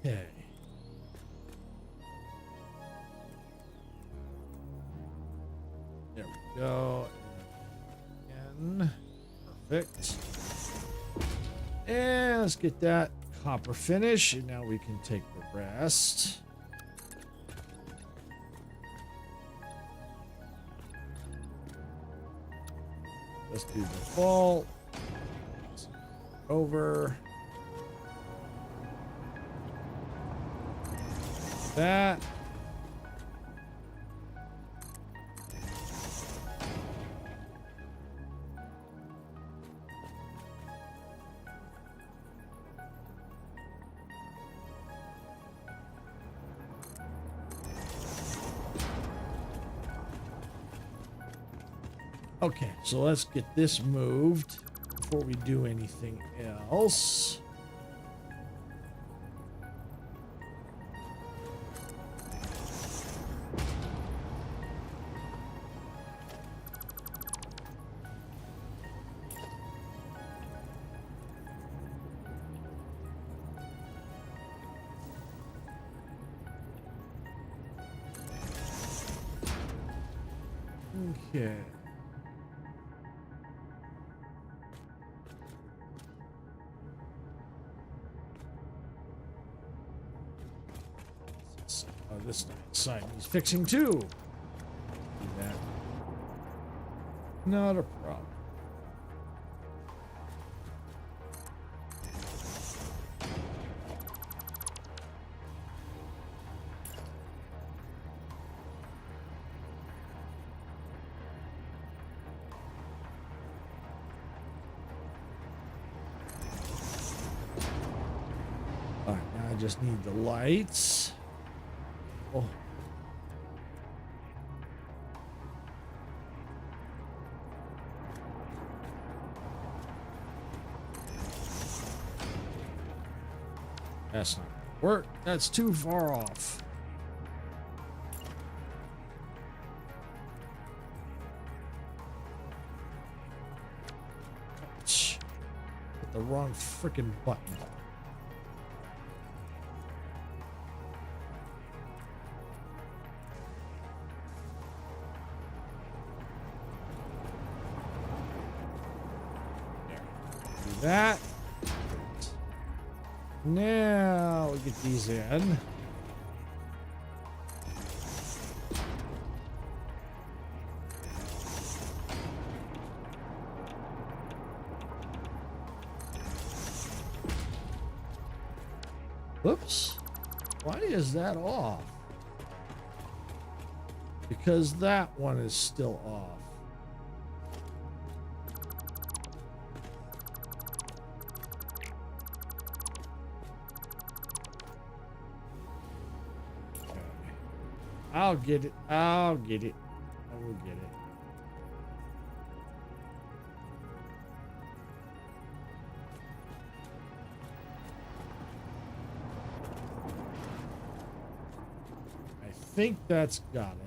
Okay. There we go. And perfect. And let's get that copper finish. And now we can take the rest. Let's do the vault. Over. That. Okay, so let's get this moved before we do anything else. Okay. Oh, this side is fixing too. Do that. Not a problem. All right, now I just need the lights. Oh. That's not gonna work. That's too far off. Ouch. Hit the wrong freaking button. That. Now we get these in. Whoops. Why is that off? Because that one is still off. I'll get it. I'll get it. I will get it. I think that's got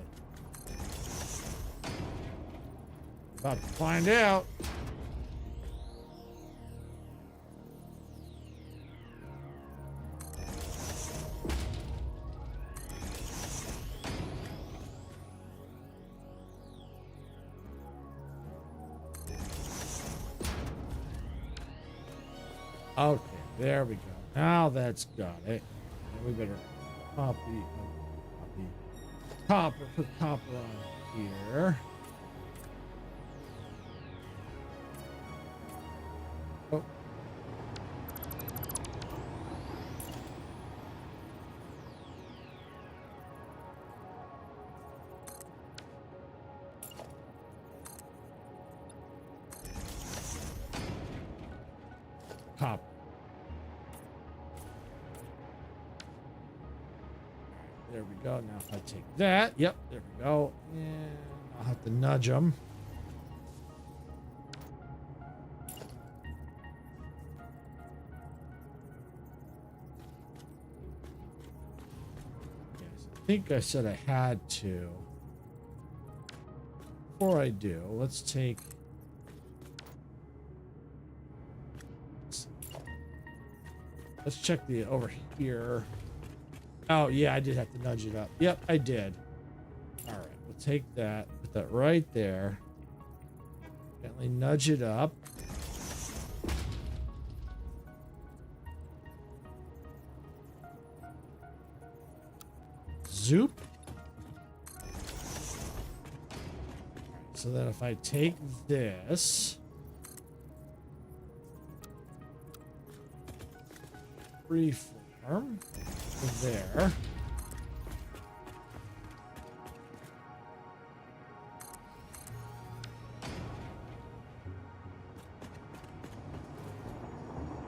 it. About to find out. Okay, there we go. Now that's got it. And we better copy, copper, put copper on here. Oh. Copper. There we go. Now if I take that, yep, there we go. And I'll have to nudge them. Yes, I think I said I had to. Before I do, let's take... Let's check the over here. Oh, yeah, I did have to nudge it up. Yep, I did. All right, we'll take that, put that right there. Gently nudge it up. Zoop. So that if I take this, freeform to there.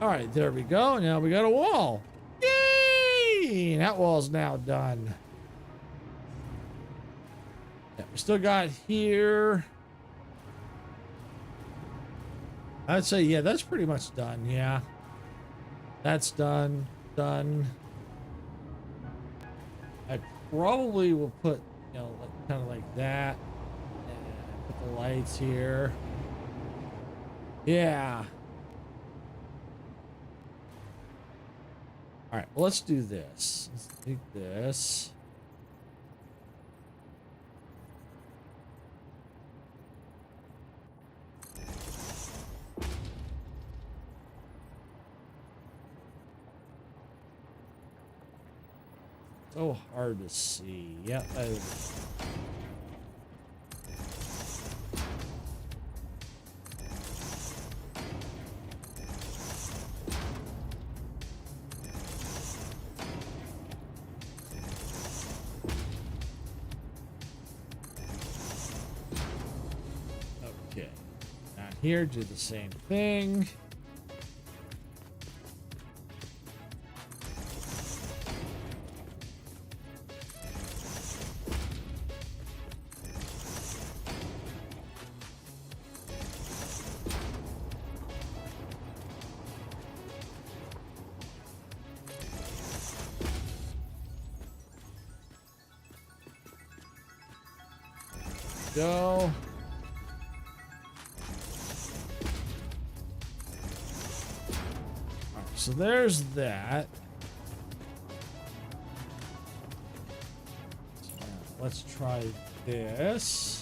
All right, there we go. Now we got a wall. Yay! That wall's now done. Yeah, we still got here. I'd say, yeah, that's pretty much done. Yeah. That's done. Done. I probably will put, you know, kind of like that. And put the lights here. Yeah. All right, well, let's do this. Let's take this. So hard to see. Yep. Okay. Now here, do the same thing. Go. All right, so there's that. So now let's try this.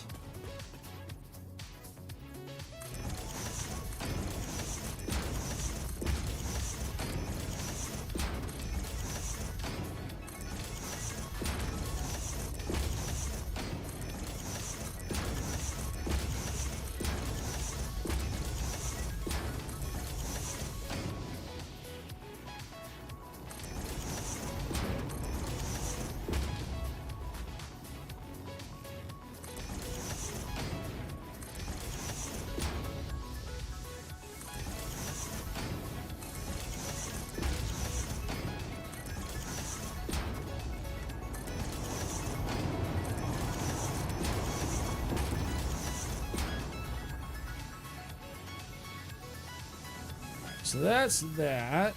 so that's that.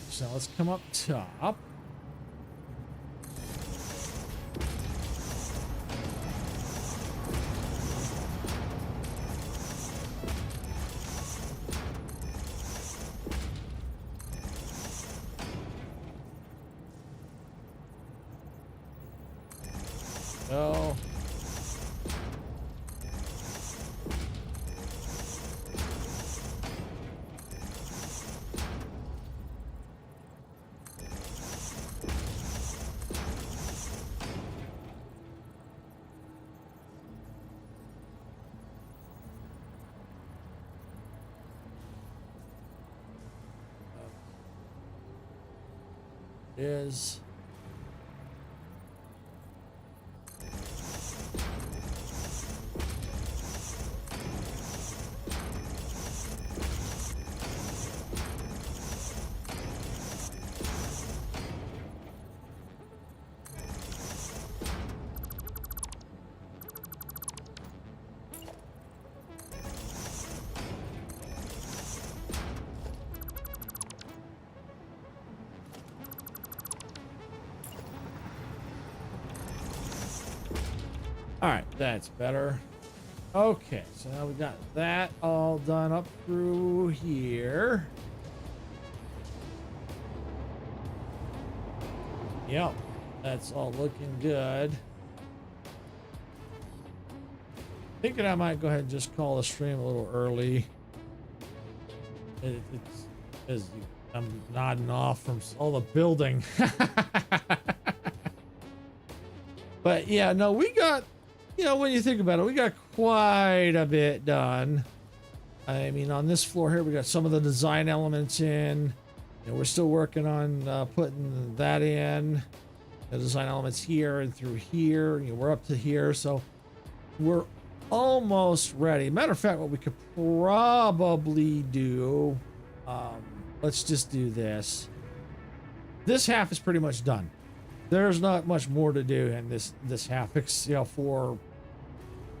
So now let's come up top. So is all right, that's better. Okay, so now we got that all done up through here. Yep, that's all looking good. Thinking I might go ahead and just call the stream a little early. It's I'm nodding off from all the building. But yeah, no, we got, you know, when you think about it, we got quite a bit done. I mean, on this floor here, we got some of the design elements in. You know, we're still working on putting that in. The design elements here and through here. You know, we're up to here, so we're almost ready. Matter of fact, what we could probably do, let's just do this. This half is pretty much done. There's not much more to do in this half, you know, for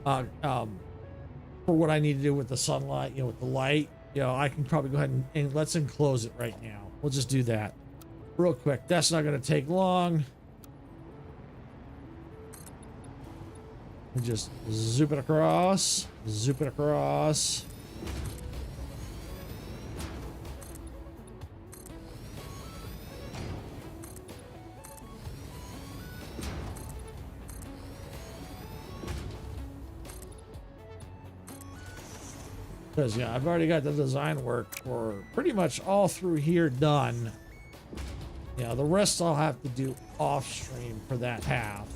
what I need to do with the sunlight, you know, with the light. You know, I can probably go ahead and let's enclose it right now. We'll just do that real quick. That's not going to take long. Just zoop it across, zoop it across. Because, yeah, I've already got the design work for pretty much all through here done. Yeah, the rest I'll have to do off stream for that half.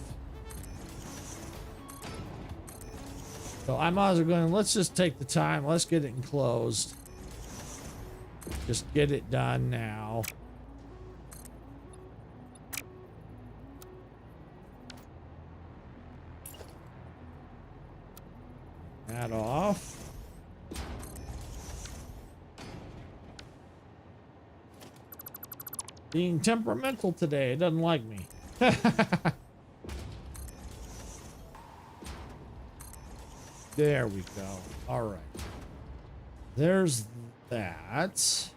So I might as well go and let's just take the time. Let's get it enclosed. Just get it done now. That off. Being temperamental today, it doesn't like me. There we go. All right. There's that.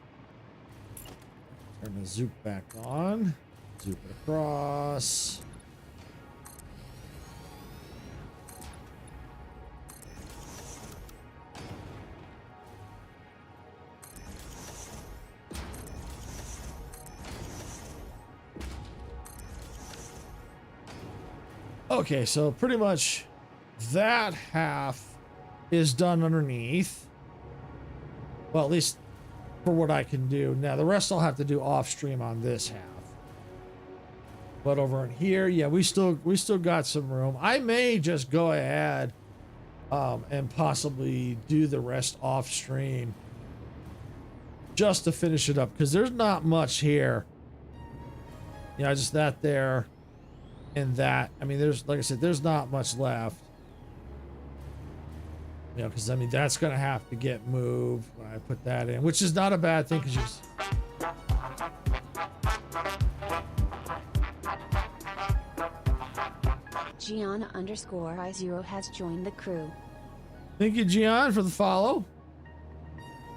Turn the zoop back on. Zoop it across. Okay, so pretty much that half is done underneath. Well, at least for what I can do. Now, the rest I'll have to do off stream on this half. But over in here, yeah, we still got some room. I may just go ahead and possibly do the rest off stream just to finish it up, because there's not much here. You know, just that there and that. I mean, there's, like I said, there's not much left. You know, because I mean, that's gonna have to get moved when I put that in, which is not a bad thing, because you just... Gianna_I0 has joined the crew. Thank you, Gian, for the follow.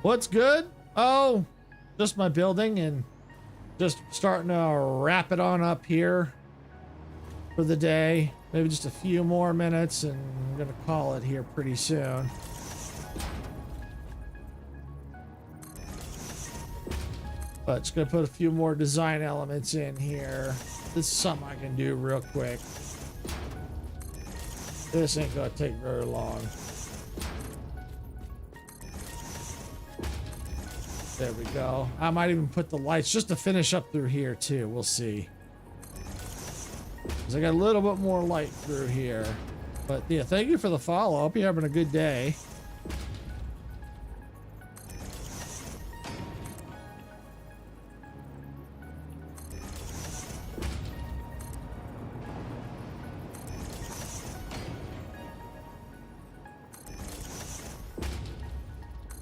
What's good? Oh, just my building and just starting to wrap it on up here for the day. Maybe just a few more minutes and I'm gonna call it here pretty soon. But just gonna put a few more design elements in here. This is something I can do real quick. This ain't gonna take very long. There we go. I might even put the lights just to finish up through here too. We'll see. Because I got a little bit more light through here. But yeah, thank you for the follow. Hope you're having a good day.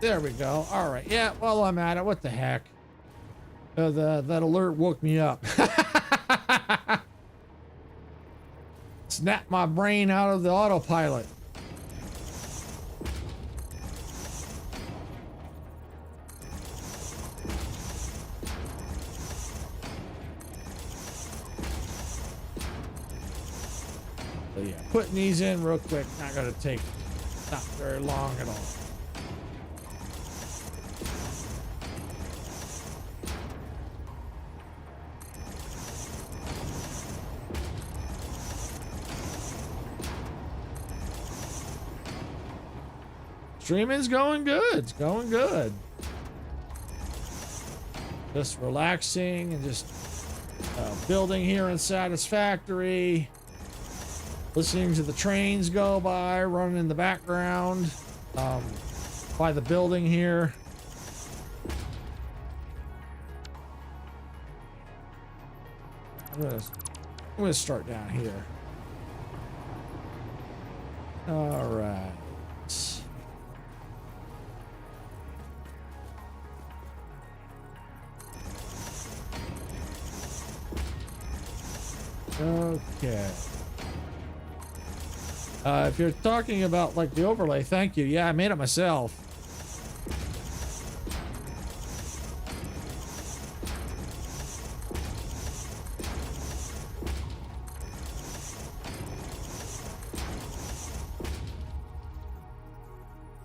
There we go. All right. Yeah, while I'm at it, what the heck? That alert woke me up. Snapped my brain out of the autopilot. So yeah, putting these in real quick, not gonna take not very long at all. Streaming's going good. It's going good. Just relaxing and just building here in Satisfactory. Listening to the trains go by, running in the background by the building here. I'm gonna start down here. All right. Okay. If you're talking about like the overlay, thank you. Yeah, I made it myself.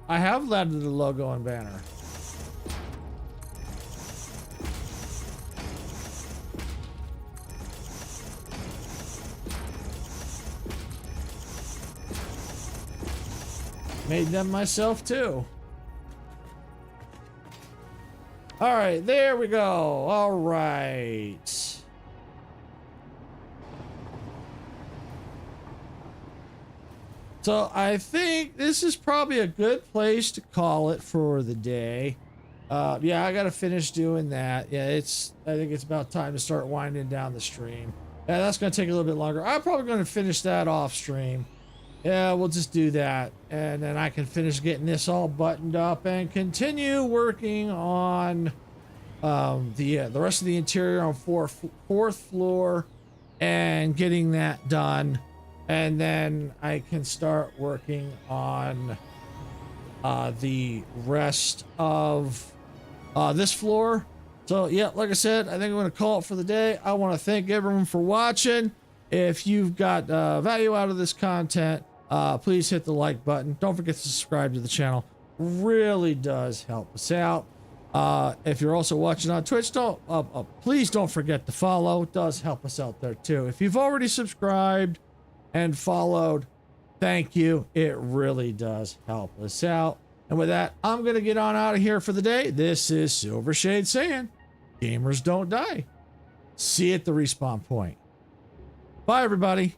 I have added the logo and banner. Made them myself too. All right, there we go. All right. So I think this is probably a good place to call it for the day. Yeah, I gotta finish doing that. Yeah, I think it's about time to start winding down the stream. Yeah, that's gonna take a little bit longer. I'm probably gonna finish that off stream. Yeah, we'll just do that. And then I can finish getting this all buttoned up and continue working on the rest of the interior on fourth floor and getting that done. And then I can start working on the rest of this floor. So yeah, like I said, I think I'm going to call it for the day. I want to thank everyone for watching. If you've got value out of this content, please hit the like button. Don't forget to subscribe to the channel. Really does help us out. If you're also watching on Twitch, please don't forget to follow. It does help us out there too. If you've already subscribed and followed, thank you. It really does help us out. And with that, I'm going to get on out of here for the day. This is Silvershade saying, gamers don't die. See you at the respawn point. Bye, everybody.